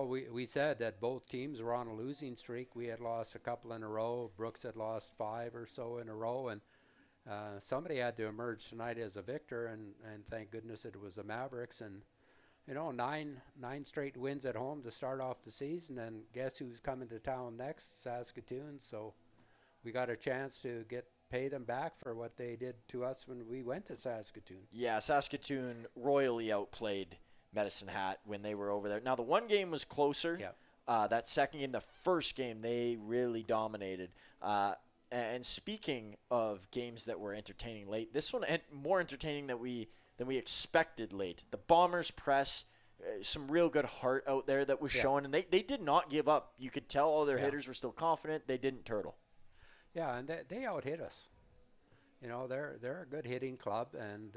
we said that both teams were on a losing streak. We had lost a couple in a row. Brooks had lost 5 or so in a row, and somebody had to emerge tonight as a victor, and thank goodness it was the Mavericks. And 9 straight wins at home to start off the season, and guess who's coming to town next? Saskatoon. So we got a chance to pay them back for what they did to us when we went to Saskatoon. Yeah, Saskatoon royally outplayed Medicine Hat when they were over there. Now, the one game was closer. Yeah. That second game, the first game, they really dominated. And speaking of games that were entertaining late, this one more entertaining than we expected late. The Bombers press, some real good heart out there that was showing, and they did not give up. You could tell all their hitters were still confident. They didn't turtle. Yeah, and they out-hit us. They're a good hitting club, and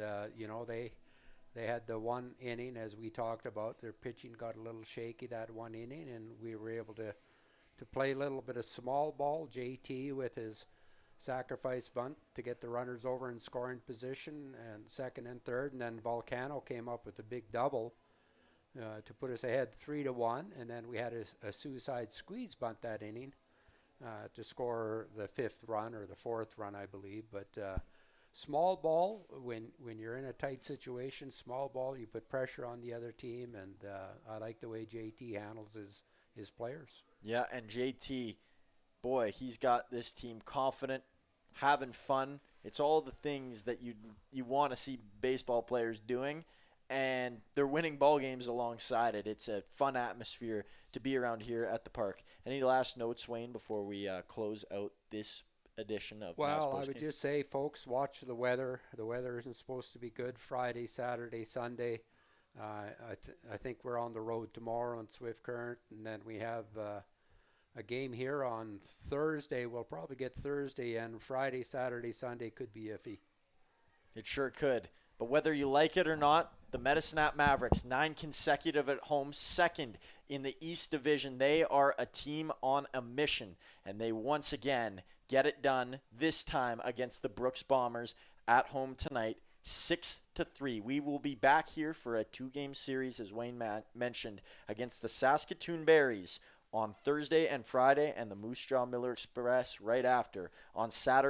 they had the 1 inning, as we talked about. Their pitching got a little shaky that 1 inning, and we were able to play a little bit of small ball. JT with his sacrifice bunt to get the runners over in scoring position, and second and third, and then Volcano came up with a big double to put us ahead 3-1, and then we had a suicide squeeze bunt that inning to score the 5th run or the 4th run, I believe. But small ball, when you're in a tight situation, small ball, you put pressure on the other team, and I like the way JT handles his players. Yeah, and JT, boy, he's got this team confident, having fun. It's all the things that you want to see baseball players doing, and they're winning ball games alongside it. It's a fun atmosphere to be around here at the park. Any last notes, Wayne, before we close out this edition of Mavs Well, I Postgame? would just say, folks, watch the weather. The weather isn't supposed to be good Friday, Saturday, Sunday. I think we're on the road tomorrow in Swift Current, and then we have a game here on Thursday. We'll probably get Thursday, and Friday, Saturday, Sunday could be iffy. It sure could. But whether you like it or not, the Medicine Hat Mavericks, 9 consecutive at home, second in the East Division. They are a team on a mission, and they once again get it done, this time against the Brooks Bombers at home tonight, 6-3. We will be back here for a 2-game series, as Wayne mentioned, against the Saskatoon Berries on Thursday and Friday, and the Moose Jaw Miller Express right after on Saturday.